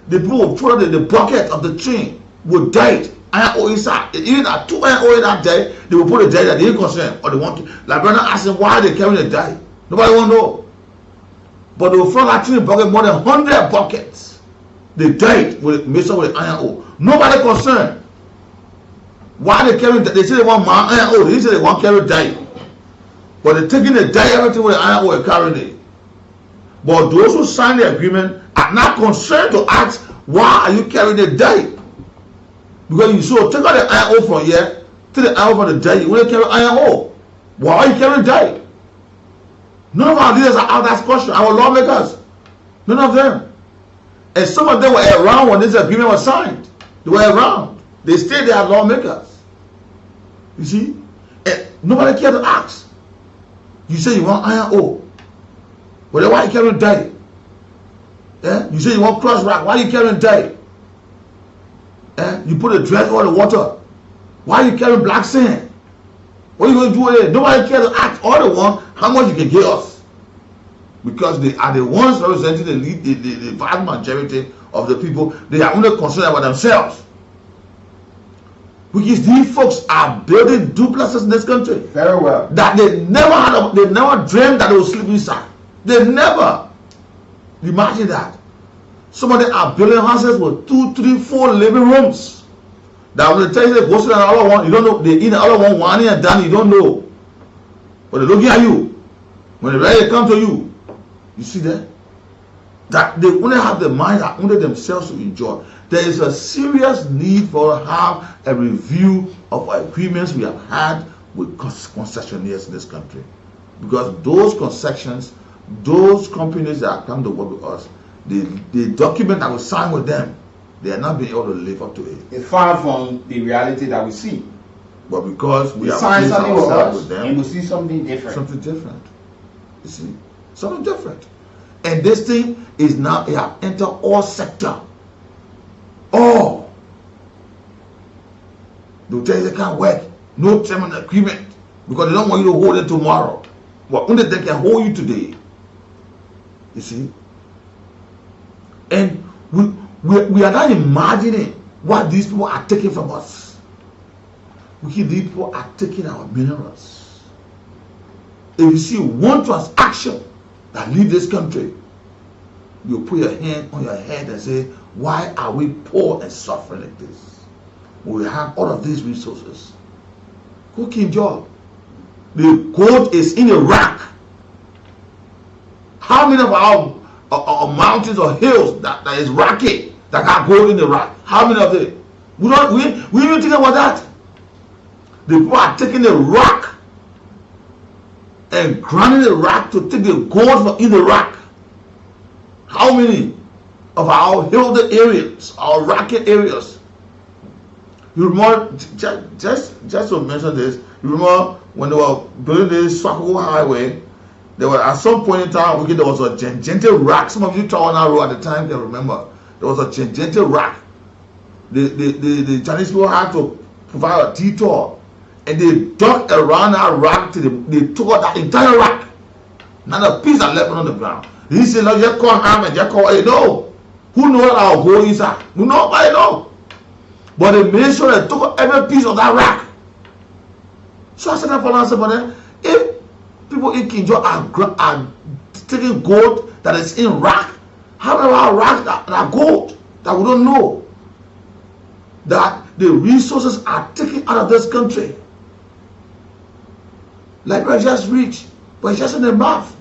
The people will throw the bucket of the train with dirt, iron ore inside. Even at 2 iron ore in that dirt, they will put the dirt that they ain't concerned. Or they want to. Liberia not asking why they carrying the dirt. Nobody will know. But they will throw that train bucket more than 100 buckets. They died with mixed up with iron ore. Nobody concerned. Why they carry? They say they want iron ore. They say they want carry dye. But they're taking the dye, everything with the iron ore and carrying it. But those who sign the agreement are not concerned to ask, why are you carrying the dye? Because you so take out the iron ore from here, take the iron ore from the dye, you want to carry iron ore. Why are you carrying dye? None of our leaders are out that question. Our lawmakers, none of them. And some of them were around when this agreement was signed. They were around. They stayed there as lawmakers. You see? And nobody cared to ask. You say you want iron ore. But then why are you carrying dye? Yeah? You say you want cross rock. Why are you carrying dye? Yeah? You put a dredge on the water. Why are you carrying black sand? What are you going to do with it? Nobody cares to ask. All they want, how much you can give us. Because they are the ones representing the vast majority of the people. They are only concerned about themselves. Which is these folks are building duplexes in this country. Very well. That they never dreamed that they would sleep inside. They never. Imagine that. Some of them are building houses with 2, 3, 4 living rooms. That when they tell you they go to another one, you don't know. They in another one, one and done, you don't know. But they're looking at you. When they're ready to come to you, you see that? That they only have the mind that only themselves to enjoy. There is a serious need for to have a review of agreements we have had with concessionaires in this country. Because those concessions, those companies that come to work with us, the document that we sign with them, they are not being able to live up to it. It's far from the reality that we see. But because we have signed something with them, and we see something different. Something different. You see? Something different. And this thing is now, it have entered all sector. All. They'll tell you they can't work. No term and agreement. Because they don't want you to hold it tomorrow. But only they can hold you today. You see? And we are not imagining what these people are taking from us. These people are taking our minerals. If you see one transaction that leave this country, you put your hand on your head and say, why are we poor and suffering like this? We have all of these resources. Cooking job. The gold is in Iraq. How many of our mountains or hills that is rocky that got gold in Iraq? How many of them? We even think about that. The people are taking the rock and grinding the rock to take the gold from in the rock. How many of our hilly areas, our rocky areas? You remember, just to mention this, you remember when they were building this Swakoko Highway, there was at some point in time, there was a gigantic rock. Some of you traveled on that road at the time can remember. There was a gigantic rock. The Chinese people had to provide a detour, and they dug around that rock till they took out that entire rock. Not a piece that left on the ground. He said, "Lord, just call him and just call it." No, who knows what I'll go inside? Who knows? I know. But they made sure they took every piece of that rock. So I said that for answer, but if people in Kinjo are taking gold that is in rock, how about rocks that are gold that we don't know? That the resources are taken out of this country. Liberia just rich, but it's just in the mouth.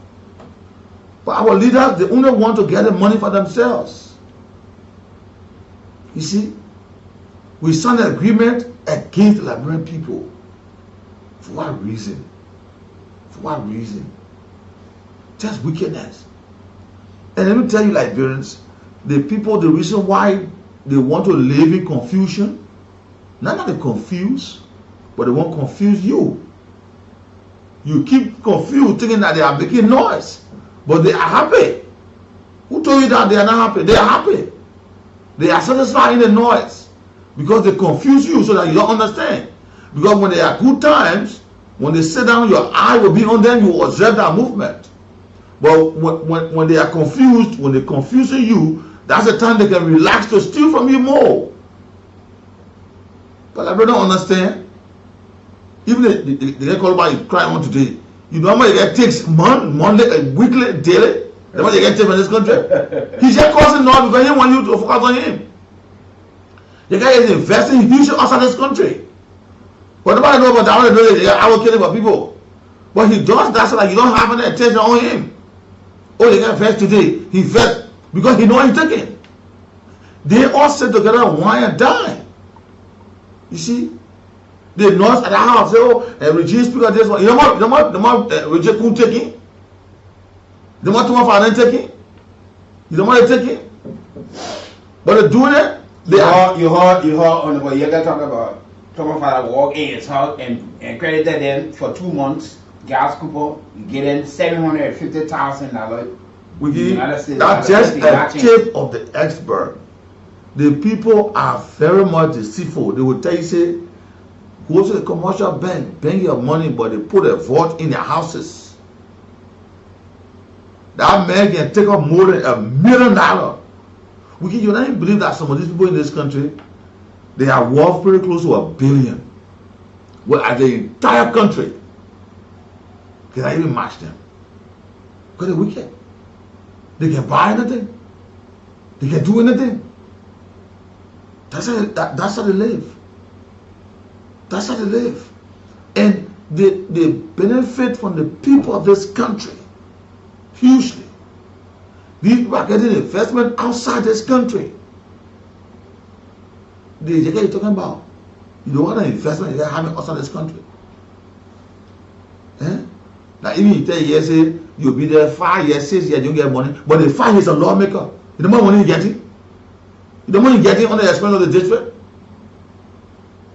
But our leaders, they only want to get the money for themselves. You see, we signed an agreement against the Liberian people. For what reason? For what reason? Just wickedness. And let me tell you, Liberians, the reason why they want to live in confusion, not that they're confused, but they won't confuse you. You keep confused thinking that they are making noise, but they are happy. Who told you that they are not happy? They are happy. They are satisfied in the noise because they confuse you so that you don't understand. Because when there are good times, when they sit down, your eye will be on them, you will observe that movement. But when they are confused, when they're confusing you, that's the time they can relax to steal from you more. But I don't understand. Even they get called by you crying on today. You know how much it takes Monday, weekly, daily? That's what they get taken in this country. He's just causing noise because he wants you to focus on him. The guy is investing hugely outside this country. But nobody knows about that. I want to know they are allocating for people. But he does that so that you don't have any attention on him. Oh, they get invest today. He invest because he knows he's taking. They all sit together and wine and dine. You see? They nurse at the house, say, oh, Regine speaker this one. You know what Regine Kool taking? You know what Thomas Farnan taking? You know what they're taking? But they're doing it. You heard on the you talk about Thomas Farnan walk in his house and credited them for 2 months. Gas coupon, you get in $750,000. That's just a tip of the iceberg. The people are very much deceitful. They will tell you, say, go to the commercial bank, bank your money, but they put a vault in their houses. That man can take up more than $1 million. You don't even believe that some of these people in this country, they are worth pretty close to $1 billion. Well, at the entire country, can I even match them? Because they're wicked. They can buy anything. They can do anything. That's how they live. That's how they live. And they benefit from the people of this country hugely. These people are getting investment outside this country. The you're talking about, you don't want an investment you're having outside this country. Eh? Now even you tell you say you'll be there 5 years, 6 years, you don't get money, but the 5 years a lawmaker. You know how much money you getting? You know how much you getting on the expense of the district?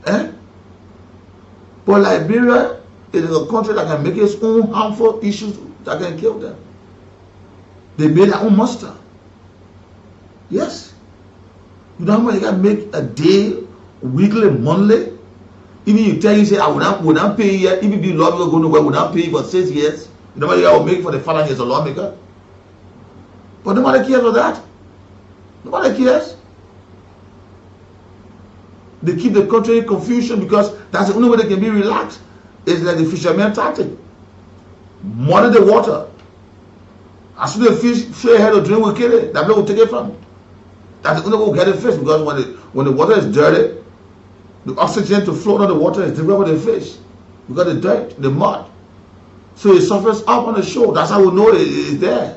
Eh? But Liberia is a country that can make its own harmful issues that can kill them. They made their own monster. Yes. You know how much you can make a day, weekly, monthly? Even you tell you say, I will not pay you, even if you lawmaker go nowhere, will not pay you for 6 years. You know how much you will make for the father he is a lawmaker? But nobody cares for that. Nobody cares. They keep the country in confusion because that's the only way they can be relaxed. It's like the fisherman tactic. Muddy the water. As soon as the fish straight ahead to drink, will kill it. That will take it from it. That's the only way we'll get the fish because when the water is dirty, the oxygen to float on the water is different with the fish. Because the dirt, the mud. So it suffers up on the shore. That's how we know it is there.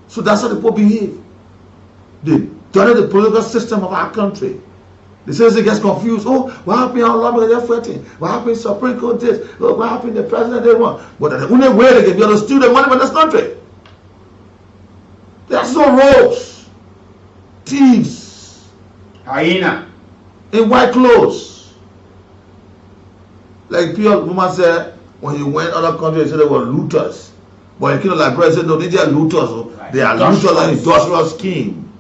So that's how the people behave. They dirty the political system of our country. The citizen gets confused. Oh, what happened on lawmakers they're fighting? What happened in Supreme Court this? Oh, what happened the president they want? But the only way they can be able to steal the money from this country. There's no rogues, thieves, hyena in white clothes. Like Pierre woman said, when you went other countries, they said they were looters. But in Kingdom Liberia said, no, they are looters. Right. They are looters on industrial scheme.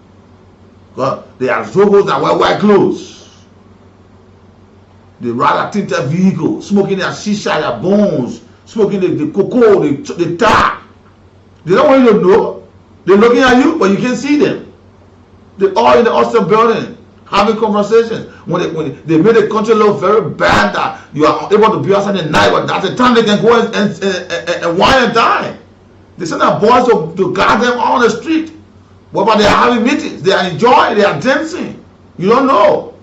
But they are zogos that wear white clothes. They ride a tinted vehicle, smoking their shisha, their bones, smoking the cocoa, the tar. They don't want you to know. They're looking at you, but you can't see them. They're all in the hostel building, having conversations. When they made the country look very bad that you are able to be outside at night, but that's the time they can go and wine and dine. They send their boys to guard them on the street. But they are having meetings, they are enjoying, they are dancing. You don't know.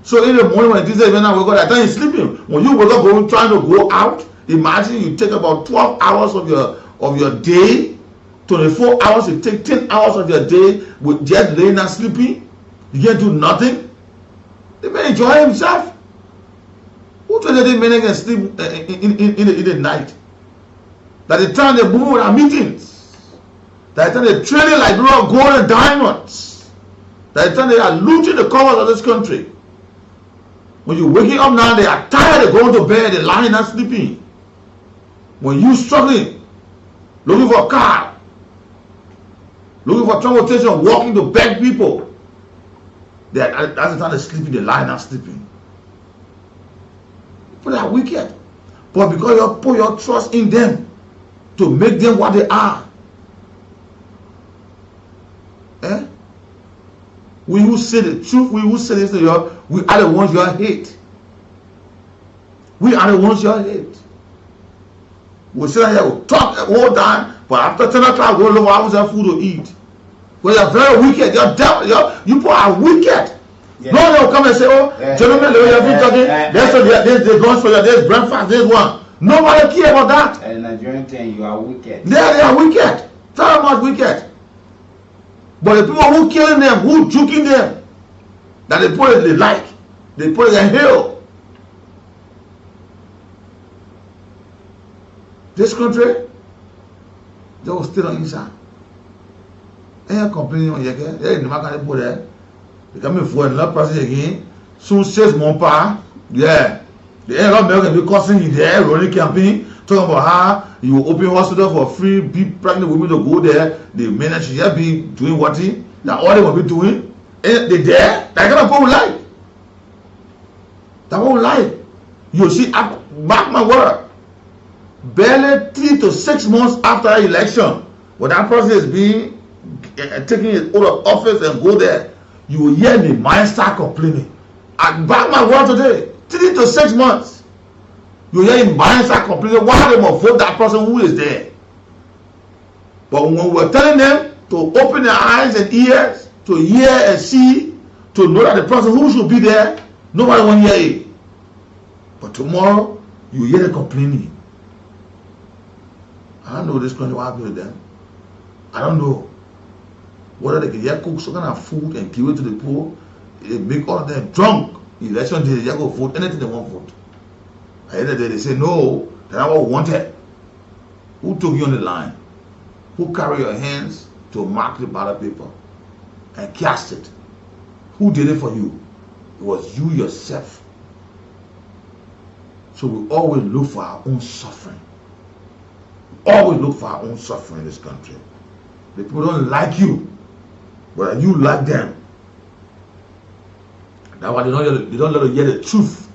So in the morning when this event I wake up, that time you're sleeping. When you wake up trying to go out, imagine you take about 12 hours of your day, 24 hours, you take 10 hours of your day with just laying and sleeping. You can't do nothing. They may enjoy himself. Who told you they may can sleep in the night? That the time they move with our meetings. That the time they trading like raw gold and diamonds. That the time they are looting the covers of this country. When you're waking up now, they are tired of going to bed, they're lying and sleeping. When you're struggling, looking for a car, looking for transportation, walking to beg people, that's the time they're sleeping, they're lying and sleeping. But they are wicked. But because you put your trust in them to make them what they are. We who say the truth, we who say this to you, we are the ones you hate. We are the ones you hate. We sit here, we talk the whole time, but after 10 o'clock, we look for have food to eat. Well, you're very wicked. You're devil. You people are wicked. Yeah. No one will come and say, oh, gentlemen, you have been talking. There's lunch for you, there's breakfast, there's one. Nobody care about that. And Nigerian thing, you are wicked. Yeah, they are wicked. Very much wicked. But the people who killing them, who juking them, that they put it they like, they put it in hell. This country, they will still on inside. Ain't complaining on your head. They ain't never put there. They come in for another person again. Soon 6 months pass. Yeah. The ain't not going to be causing you there, running campaign, talking about how you open hospital for free, be pregnant women to go there. The men should just be doing what that all they will be doing. And they there, that kind of people like. That won't lie. You see, mark my word. Barely 3 to 6 months after the election, when that person is being taking his oath of office and go there, you will hear the mind start complaining. I back my word today. 3 to 6 months. You hear him mind start complaining why they must vote that person who is there. But when we're telling them to open their eyes and ears, to hear and see, to know that the person who should be there, nobody will hear it. But tomorrow, you hear them complaining. I don't know this country what happened with them. I don't know whether they can just cook some kind of food and give it to the poor. They make all of them drunk. Election day, they just go vote anything they want to vote. At the end of the day, they say, no, that's not what we wanted. Who took you on the line? Who carried your hands to mark the ballot paper and cast it? Who did it for you? It was you yourself. So we always look for our own suffering. We always look for our own suffering in this country. The people don't like you, but you like them. That's why they don't let you hear the truth.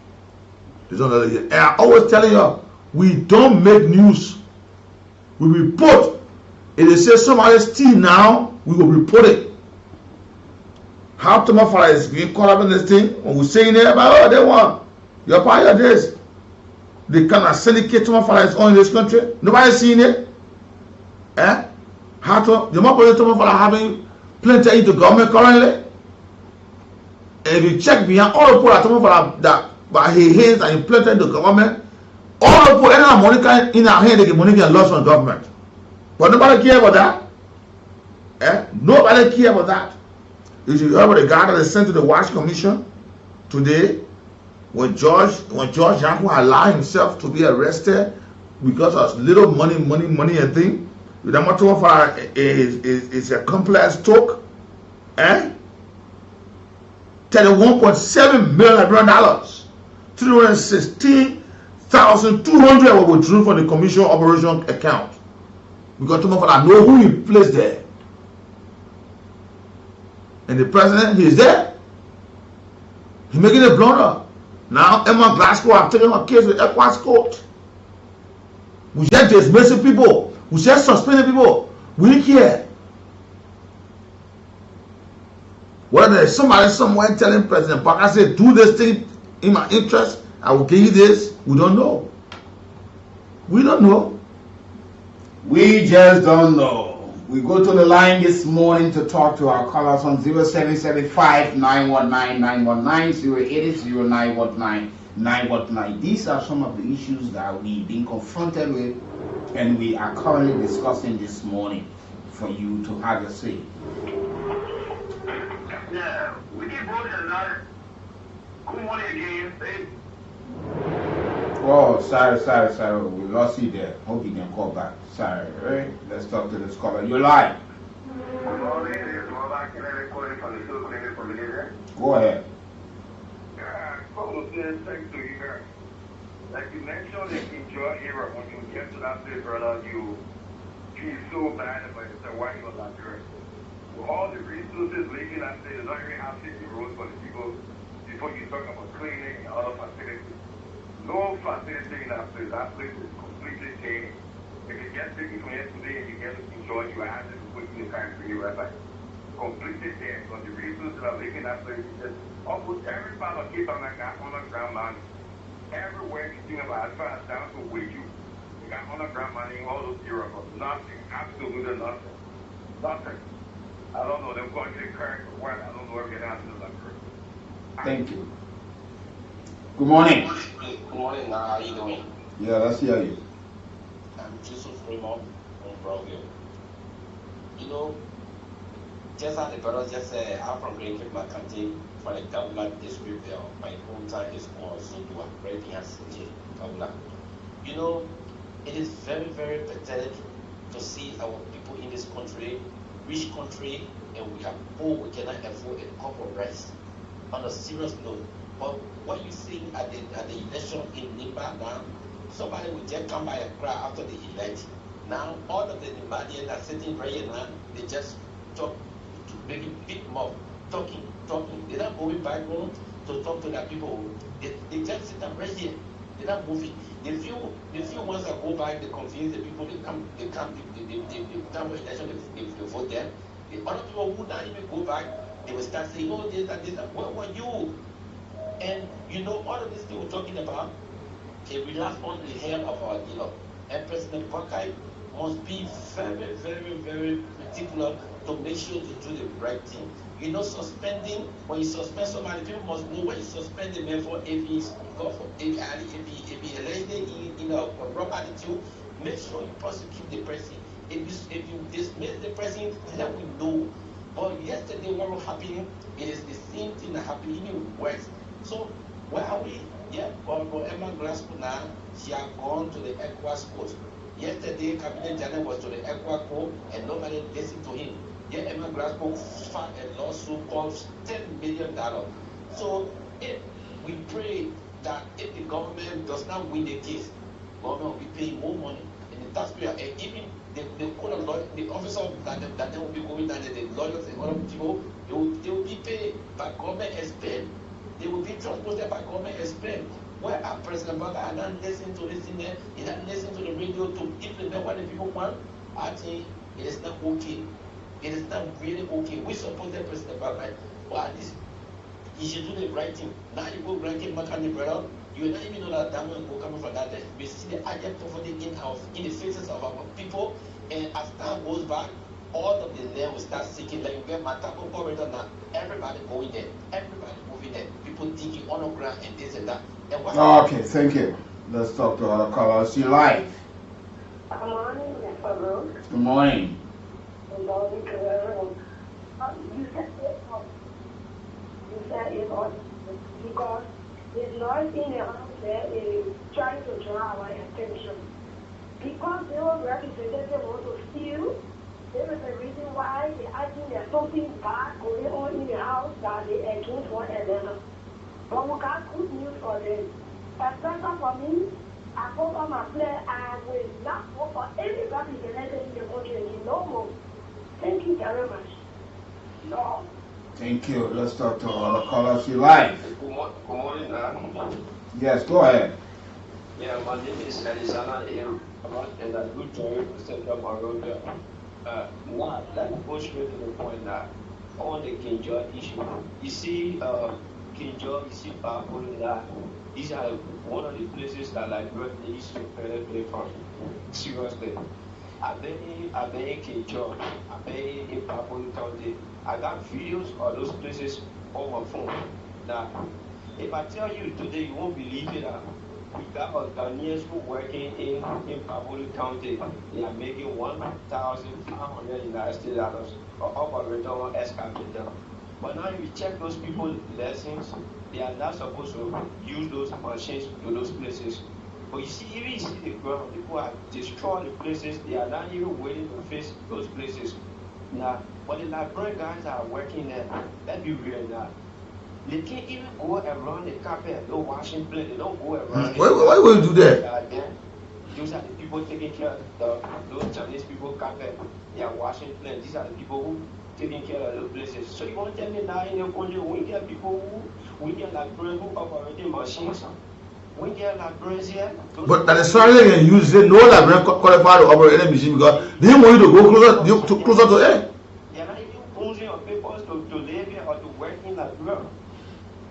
They don't let you hear. And I always telling you, we don't make news. We report. If they say somebody steal now, we will report it. How Tomafala is being caught up in this thing, when we saying there about, oh, they want, you're part of this. They cannot syndicate Tomafala is on in this country. Nobody seen it. How to, the more Tomafala having plenty into government currently. And if you check behind all the people that Tomafala that by his hands and implanted into government, all the people, any money in our hand, they get money get lost from government. But nobody care about that. Nobody care about that. You should hear about the guy that is sent to the Watch Commission today when George Yanko allowed himself to be arrested because of little money and thing. With that much of is a complex talk. $31.7 million. $316,200 were withdrawn from the commission operation account. Because Tomafala know who he placed there. And the president, he is there. He's making a blunder. Now, Emma Glasgow have taken her case with ECOWAS court. We just dismissing people. We just suspending people. We didn't care. Whether there's somebody somewhere telling President Parker, say, do this thing in my interest, I will give you this. We don't know. We don't know. We just don't know. We go to the line this morning to talk to our callers on 0775 919 919 080 919 919. These are some of the issues that we've been confronted with and we are currently discussing this morning for you to have a say. Yeah, we need both another. Good morning again, babe. Oh, sorry. We lost you there. Hope you can call back. Sorry, right? Let's talk to this caller. You're live. Good morning. This is Robert Kennedy calling from the Soul Clinic from Malaysia. Go ahead. Thanks to you guys. Like you mentioned in your era, when you get to that place, brother, you feel so bad about yourself. Why you on that earth? With all the resources leaving that place, they don't even have safety roads for the people before you talk about cleaning and other facilities. No facility in that place. That place is completely changed. If you get taken from here today and you get to enjoy, you have to put in the time for you right back. Completely changed. But the resources that are leaving that place is just almost every part of Cape Town got underground money. Everywhere you think about, as far as down to where you got underground money in all those areas, but nothing, absolutely nothing. Nothing. I don't know, they're going to get correct or what, I don't know where we're going to do that first. Thank you. Good morning. Good morning, how are you doing? Yeah, let's hear you. I'm Joseph Raymond from Brownville. You know, just as the brother just said, I'm from Great Cape Macante for the government district there. My hometown is called Zodua, right near City, Kabula. You know, it is very, very pathetic to see our people in this country, rich country, and we are poor, we cannot afford a cup of rice. On a serious note, but what you see at the election in Nimba now, somebody will just come by and cry after the election. Now, all of the Nimbadians are sitting right here now, they just talk to make it big mob, talking. They're not going back home to talk to their people. They just sit down right here. They're not moving. The few ones that go back, they confuse the people, they come with election, they vote them. The other people who not even go back, they will start saying, oh, this and this, what were you? And you know, all of this they were talking about, they relax on the hair of our dealer. And President Buckeye must be very, very, very particular to make sure to do the right thing. You know, suspending, when you suspend somebody, people must know when you suspend the man for if he's alleged in a wrong attitude, make sure you prosecute the person. If you dismiss the person, let me know. But yesterday, what was happening, it is the same thing that happened, even worse. So, where are we? Yeah, for Emma Glasgow now, she has gone to the ECOWAS court. Yesterday, Cabinet General was to the ECOWAS court and nobody listened to him. Yeah, Emma Glasgow filed a lawsuit of $10 million. So, if we pray that if the government does not win the case, government will be paying more money and the taxpayer, and even the officer that they will be going down there, the lawyers and other people, they will be paid by government expense. They will be transported by government expense. Where our President Baba had not listened to this in there, he had listened to the radio to implement what the people want. I think it is not okay. It is not really okay. We support the President Baba, but at least he should do the right thing. Now you go ranking Makani brother, you will not even know that that one will come from that day. We see the agent poverty in the faces of our people, and as time goes by, all of the land will start seeking. Like you get Matako corridor now, everybody going there, everybody moving there, people digging on the ground and this and that. And what Okay, thank you. Let's talk to other callers. You live. Good morning, Mr. Rose. Good morning. Good morning to everyone. You said it was because the noise in the house there is trying to draw our attention. Because they were representatives want to steal, there is a reason why they asking there's something bad going on in the house that they against one another. But we got good news for them. Especially for me, I vote on my plan, I will not vote for any representative in the country no more. Thank you very much. No. Thank you. Let's talk to all the callers you like. Good morning. Yes, go ahead. Yeah, my name is Elizana and I do join Central Monrovia. Now, let me go straight to the point now. On the King George issue. You see, King George, you see, these are one of the places that like they used to play from. Seriously. I've been in King George, I've been in Papua County. I got videos of those places on my phone. Now, if I tell you today, you won't believe it. We got Ghanaians who working in Papua County. They are making 1,500 United States dollars of a return on excavator. But now if you check those people's lessons, they are not supposed to use those machines to those places. But you see, even you see the ground, people are destroying the places, they are not even willing to face those places. Now, but the Liberian guys that are working there, let's be real now. They can't even go around the carpet, no washing plate, they don't go around. Why would you do that? Those are the people taking care of those Chinese people carpet. They are washing plates. These are the people who taking care of those places. So you want to tell me now in the country we get people we get Liberians who operating machines. We get Liberians here. But that is why they use it. No Liberian qualified to operate any machine because they don't want you to go closer to air. They are not even posing your papers to live here or to work in Liberia.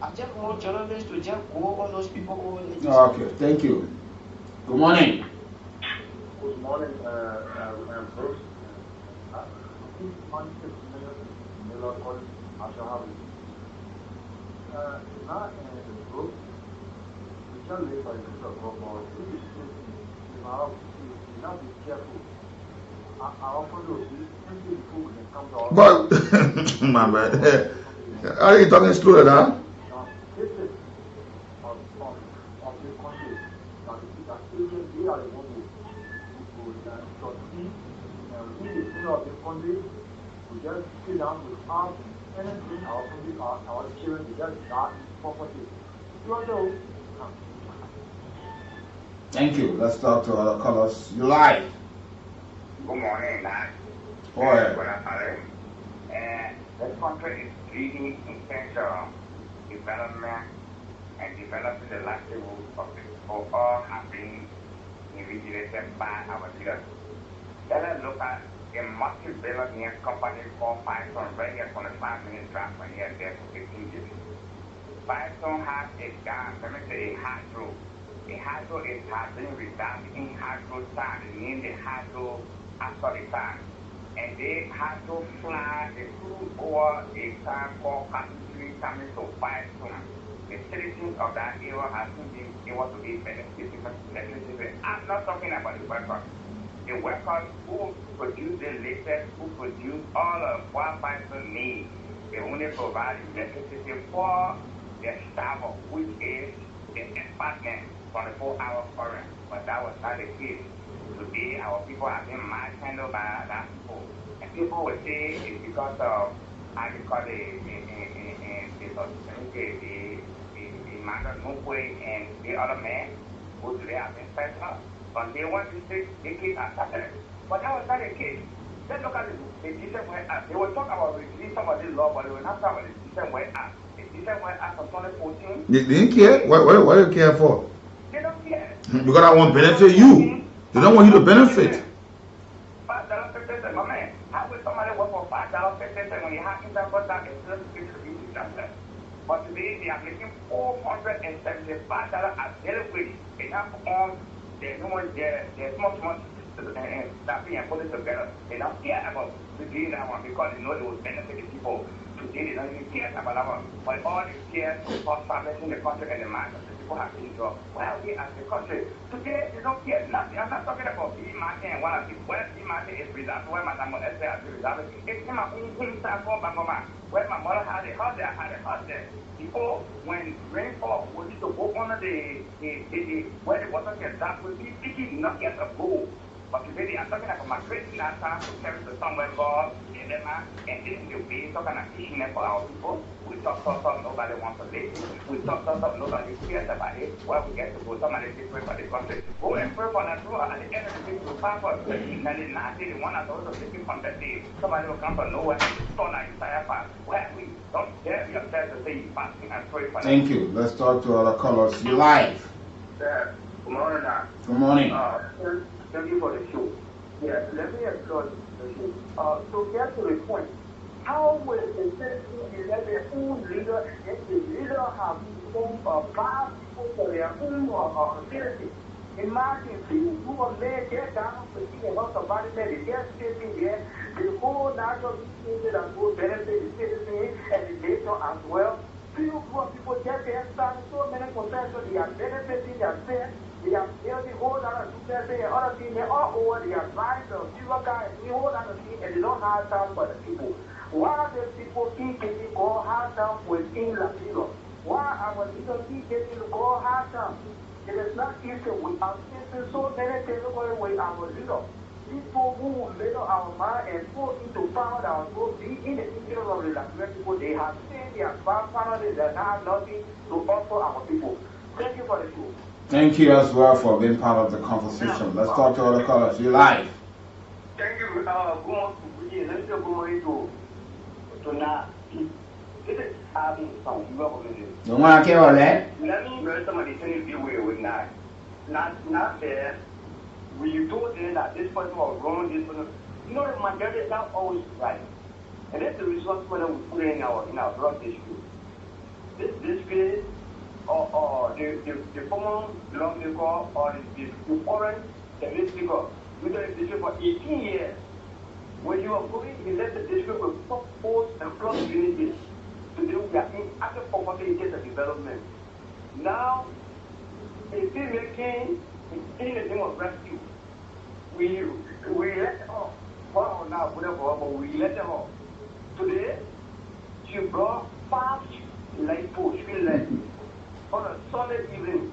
I just want journalists to just go on those people who are Okay, thank you. Good morning. Good morning, Bruce. I think 9fmliberia Miller calling I shall have it. Now, Bruce, we can live by the government. If you not be careful. I often do this. Food can come to But, my bad. Are you talking slower now? They are the ones who succeed, and we, the people of the country, we just sit down without anything. Our country, our children, they just die in poverty. Thank you. Let's talk to other callers you like. Good morning, Dad. Go ahead. This country is really essential development and developing the livelihood of the people all have been invigilated by our leaders. Let us look at a multi-billion company called Python right here 25 minutes drive from here there for 15 years. Python has a gas, let me say a hydro. A hydro is has been reserved in hydro sand, meaning the hydro actually sand. And they hydro fly the crude over a time called Captain coming to Python. The citizens of that area have been able to be benefited. I'm not talking about the workers. The workers who produce the latest, who produce all of what Python needs, they only provide electricity for the staff, which is the apartment 24-hour current. But that was not the case. Today, our people have been mishandled by that people. And people will say it's because of how you call the Manda Nukwe and the other man who today have been set up. On day 1 to 6, the kids are started. But that was not the case. Let's look at the Decent Way Act. They will talk about releasing some of this law, but they will not talk about the Decent Way Act. The Decent Way Act of 2014. They didn't care? What do you care for? They don't care. Because I want to benefit you. They don't want you to benefit. $5.50, my man. How would somebody work for $5.50 when you have interval tax and still $6.50? But today they are making $475 a daily wage. Enough on the small staffing and put it together. They don't care about doing that one because they know it will benefit the people. Today they don't even care about that one. But all they care is for establishing the country and the market. The people have been dropped. Where are we as a country? Today they don't care nothing. I'm not talking about B-Market and one of the where B-Market is reserved, where my mother has reserved. It's in my own hometown for Bangoma, where my mother had a house there. People, when rainfall, we need to go under the where the water gets that will be picking nuggets of gold. But today they are talking about my crazy last time to carry to somewhere God, and this is the way talking about teaching for our people. We talk, nobody wants to listen. We talk, nobody cares about it. Well, we get to go, somebody to pray for the country. Go and pray for that at the end of the day, to find for the and then not the one that's also taking from that day. Somebody will come from nowhere and stone like fire fast. Well, we don't dare yourself to say you fasting and pray for that. Thank you. Let's talk to other callers. You live. Good morning, Good morning. Thank you for the show. Yeah, let me explore the show. To get to the point, how will the citizen elect their own leader if the leader have bad people for their own citizens? Imagine people who are laid there down to see about somebody that is just sitting there, the whole national people that will benefit the citizens and the nation as well. People just there starting so many concerns, so they are benefiting themselves. They are building whole lot of super and other things. They are over. They are buying the sugar guy and a whole lot of things, and they don't have time for the people. Why are the people keep getting go hard down within Latino? Why our leaders keep getting to go hard down? It is not easy. We are facing so many things with our leaders. People who made up our mind and put into power that will be in the interest of the Latino people. They have seen their family that have nothing to offer our people. Thank you for the show. Thank you as well for being part of the conversation. Let's talk to other callers. You live. Thank you. Let's go to now. This is having some You want to kill that? Let me read somebody saying be with now. Not there. When you told them that this person was wrong, this person, you know, the majority is not always right. And that's the result whether we put in our blood district. This district or the former lawmaker or the current legislator, we did the district for 18 years. When you are going, he left the district with post and plus unity. Today we are in active poverty in case of development. Now, it's still making in the name of rescue. We let her off. Well, now, whatever, but we let her off. Today, she brought 5 light posts, on a solid evening.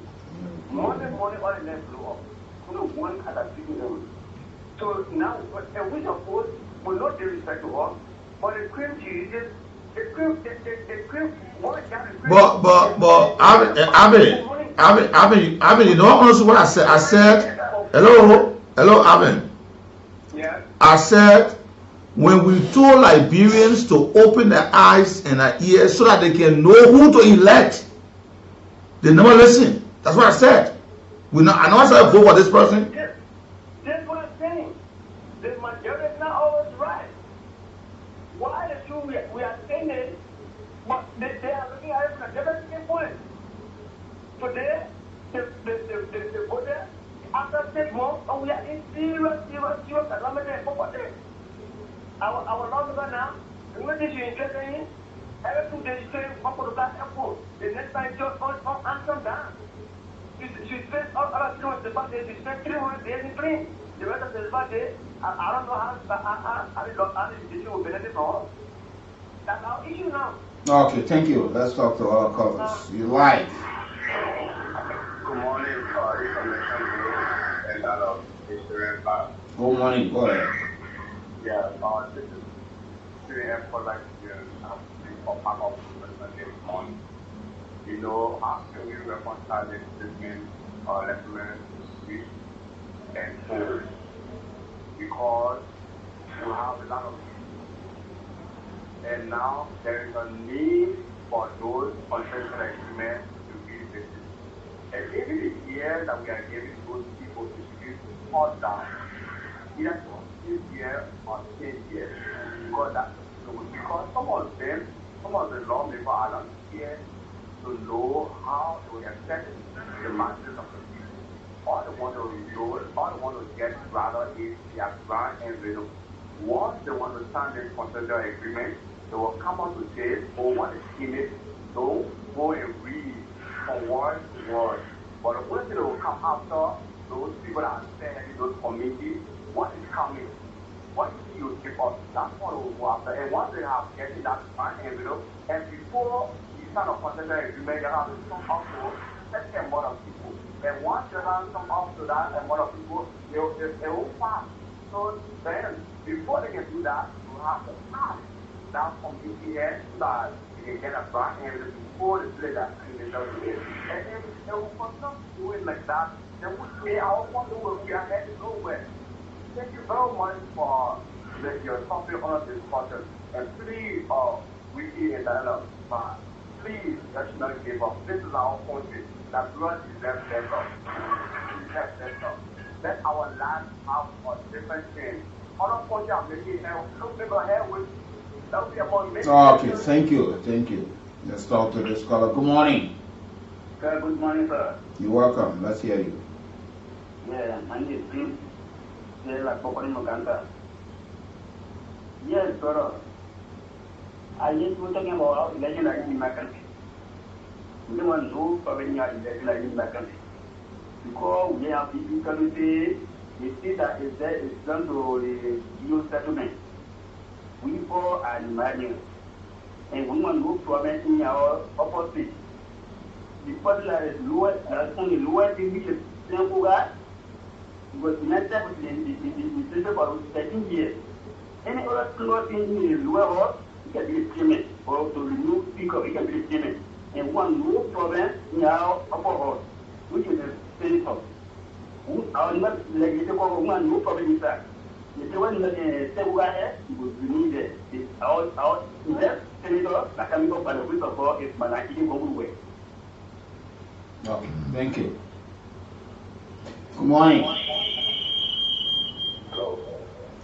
Monday morning, all the lights blew off. No one had a signal. So now, and we suppose will not disrespect to her, but the cream cheese, the cream, one down the cream. But, Abin, you know honestly what I said? I said, hello, Abin. Yeah. I said, when we told Liberians to open their eyes and their ears so that they can know who to elect, they never listen. That's what I said. I never said vote for this person. Yes. That's what I'm saying. The majority is not always right. Why the two we are saying it, but they are looking at it from a different standpoint. Today, the voter, after 6 months, we are in serious calamity and poverty. Our lawmaker now, the way this is interested in, everything they say, up to the back airport, the next time just on answer down. She spent all of the birthday, she spent 300 days in prison. The rest of the birthday, I don't know how the decision will benefit from us. That's our issue now. Okay, thank you. Let's talk to other callers. You live. Good morning, information group, and Mr. Empire. Good morning. Go ahead. Yeah, this is doing effort like for part of this morning. You know, how can we reconcile this between electorate speech and polls? Because we have a lot of issues. And now there is a need for those consensus agreements to be visited. And even the year that we are giving those people to be cut down, either this year or 10 years, because some of the lawmakers are not here to know how to affect the masses of the people. All they want to know, all they want to get rather is their grant and revenue. Once they want to sign this consensus agreement, they will come out to say, oh, what is in it? So go and read from word to word. But the first thing that will come after those people that are standing in those committees, what is coming? What you give us? That's what we will go after. And once they have getting that grant and revenue, and before you sign a consensus agreement, you have to come out to a certain amount of people. And once the land come up to that, and what of people, they will pass. So then, before they can do that, you have to pass that community here so that they can get a back end before they play that in the WA. And if they will continue to do it like that, then we are wonder we are heading nowhere. Thank you very much for your topic on this discussion. And please, we in dialogue, please, let's not give up. This is our country. That blood deserves better. Deserves better. Let our land have a different thing. Other countries are making help. Look, people here with. That will be about making. Okay, thank you. Let's talk to this caller. Good morning. Good morning, sir. You're welcome. Let's hear you. Yeah, my name is Tim. Yeah, like Pokoni Maganta. Yes, brother. I just was talking about election like in my country. We don't want to do election like in my country. Because we have people coming to say that is there is done to the new settlement. We go and imagine. And we want to do problem in our opposite. The popular is lower, that's only lower than we can go. Because the next step is the about 13 years. Any other thing is lower, it can be a payment. Or to remove speaker, it can be a payment. And one no problem in our upper house, which is the senator. Our legislative one no problem is that. The one that is we need it. Our left senator, that can go by the way of God, is Malaki Gogwe. Okay, thank you. Good morning. Hello.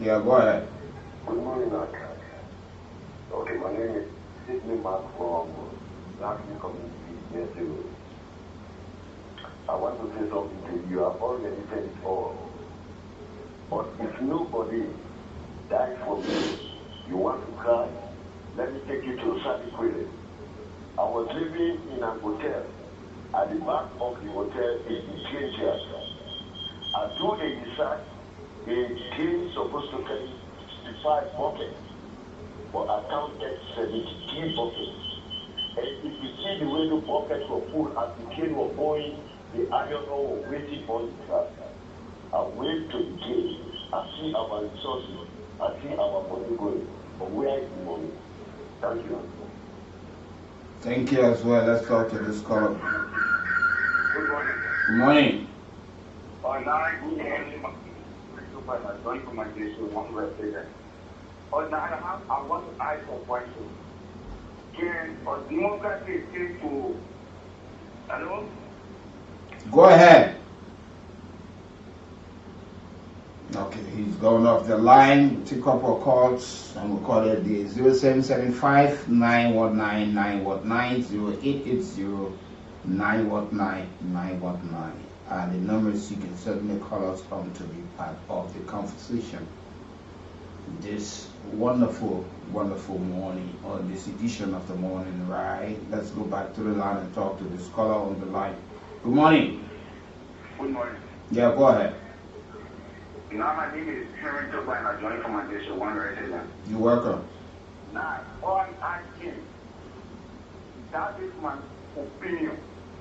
Yeah, go ahead. Good morning, Mark. Okay, my name is Sidney Mark from Black Community. Yes, I want to say something to you. I've already said it all. But if nobody died for me, you want to cry, let me take you to Sadi Kwele. I was living in an hotel. At the back of the hotel is the train church. I do a research. The train is supposed to carry 65 buckets, but I counted 73 buckets. And if you see the way the buckets were full as the train was going, the iron ore was waiting on the track. I went to the gate. I see our resources. I see our money going. But where is the money? Thank you. Thank you as well. Let's talk to this caller. Good morning. Good morning. On 9fmliberia, I joined from my district, one resident. On 9, I want to ask a question. Can a democracy take to. Hello? Go ahead. Okay, he's going off the line. Take a couple of calls and we'll call it the 0775 919 919 0880 919 919. And the numbers you can certainly call us on to be part of the conversation this wonderful morning, or this edition of the morning, right? Let's go back to the line and talk to this caller on the line. Good morning. Good morning. Yeah, go ahead. Now my name is Henry Toba and I joined from my district, one resident. You're welcome. Now, all I'm asking, that is my opinion.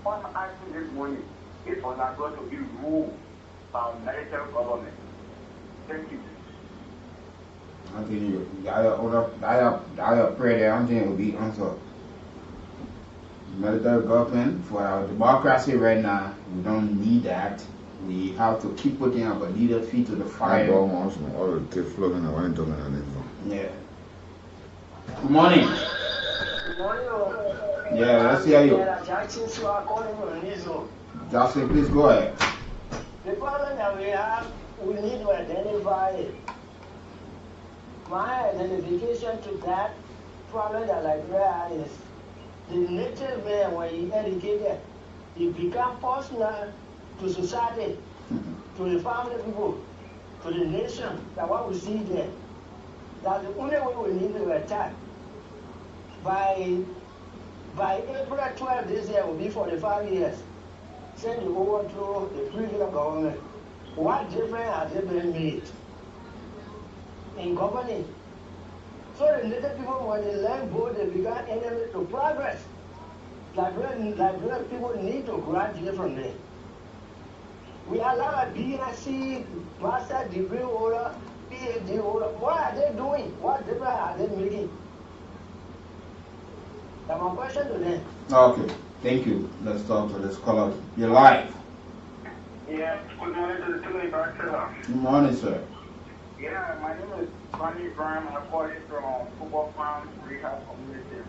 All I'm asking this morning is for that God to be ruled by military government. Thank you. I think I pray that I think it will be answered. Military government for our democracy right now, we don't need that. We have to keep putting our leader feet to the fire. Yeah. Good morning. Good morning. Yeah, let's hear you. Jackson, so I call him on Nizo. Jackson, please go ahead. The problem that we have, we need to identify it. My identification to that problem that Liberia is the native man, when he educated, he become personal to society, to the family people, to the nation, that what we see there. That's the only way we need to attack. By April 12 this year will be 45 years since the overthrow the previous government. What difference has it been made in governing? So the native people, when they learn both, they become enemy to progress. Liberian people need to graduate from there. We allow a BSc, master degree holder, PhD holder. What are they doing? What difference are they making? That's my question to them. Okay, thank you. Let's talk to this caller. You're live. Yeah, good morning to the two Barcelona. Good morning, sir. Yeah, my name is Bunny Brown. I'm calling from Football Farm Rehab Community.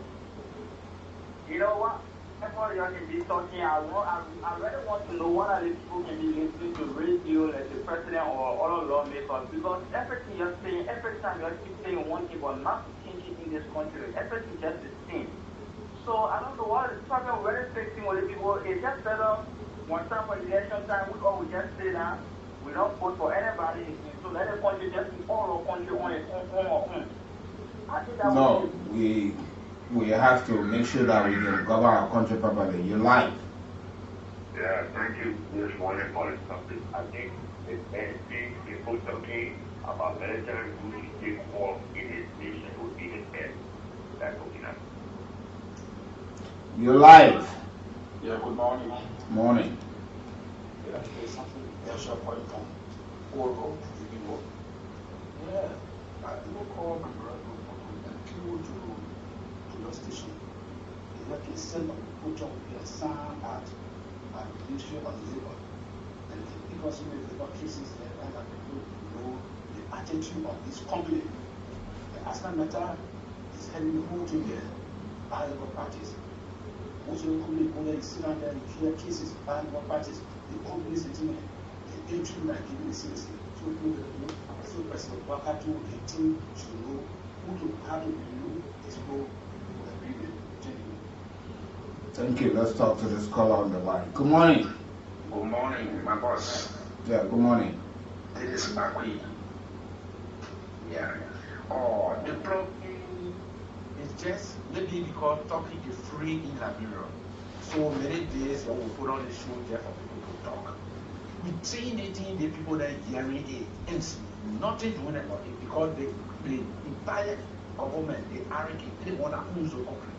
You know what? That's what y'all can be talking. I really want to know what are these people can be listening to radio, like the president or other lawmakers, because everything you're saying, every time you keep saying one thing, but not thinking in this country, everything just the same. So I don't know what is talking very fixing with the people. It's just better one time for election time, we all just say that we don't vote for anybody again. So let the country just be all our country on its own. I think that No, we have to make sure that we can govern our country properly. You're live. Yeah, thank you this morning for the topic. I think the NC people talking about military rules take war in this nation would be the best. That's what we have. You're live. Yeah, good morning. Morning. Yeah, there's something else you're calling from. Kool, yeah, I will call my brother and Kool to your station. They have to send a picture of your son at Ministry of Labor. And because of the labor cases, they have people know the attitude of this company. The Aslan matter is having the whole thing there by the parties. Most of the company go there, sit down there and clear cases by the parties. The company is sitting there, they treat like giving it seriously. So people know, so the person of worker to the team should know who to how to review this whole agreement. Thank you. Let's talk to this caller on the line. Good morning. Good morning, my boss. Yeah, good morning. This is Makwi. Yeah. The problem is just maybe because talking is free in Liberia. So many days we will put on the show just for people to talk. We saying the thing the people that hearing it and nothing doing about it because the entire government, the arrogant, they want to own the country.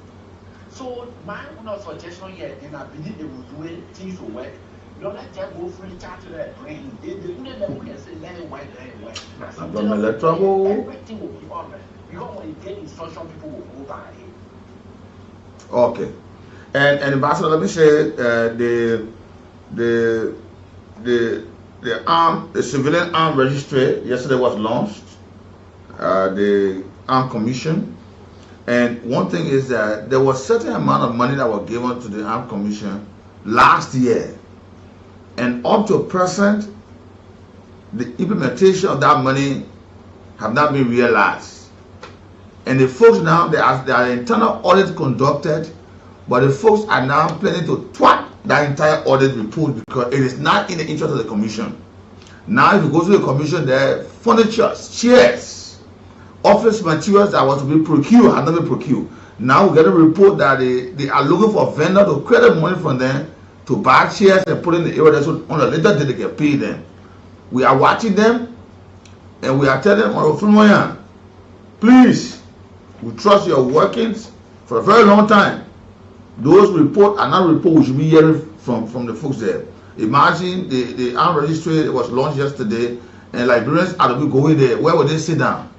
So my own suggestion here, and I believe they will do it, things will work. Don't let them go free chat to their brain. They do them can say let it work, let it work. Everything will be on. Because when you get instruction, people will go by it. Okay. And Ambassador, let me say the civilian armed registry yesterday was launched, the armed commission. And one thing is that there was a certain amount of money that was given to the armed commission last year, and up to present, the implementation of that money have not been realized. And the folks now, there are internal audits conducted, but the folks are now planning to twat that entire audit report because it is not in the interest of the commission. Now, if you go to the commission, there are furniture, chairs, office materials that was to be procured have not been procured. Now we get a report that they are looking for a vendor to credit money from them to buy chairs and put in the area so on the later day they can pay them. We are watching them and we are telling them, please, we trust your workings for a very long time. Those reports are not reports we should be hearing from the folks there. Imagine the armed registry was launched yesterday and Liberians are to be going there. Where would they sit down?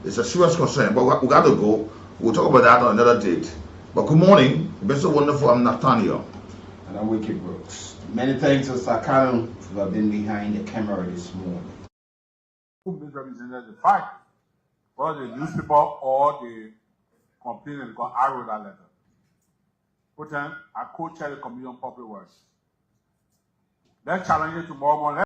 It's a serious concern, but we got to go. We'll talk about that on another date. But good morning. Been so wonderful. I'm Nathaniel. And I'm Wiki Brooks. Many thanks to Sakano for being behind the camera this morning. Who misrepresented the fact? Or the newspaper or the complainant because I wrote that letter. Put I co-chair the Committee on Public Works. Let's challenge it tomorrow morning.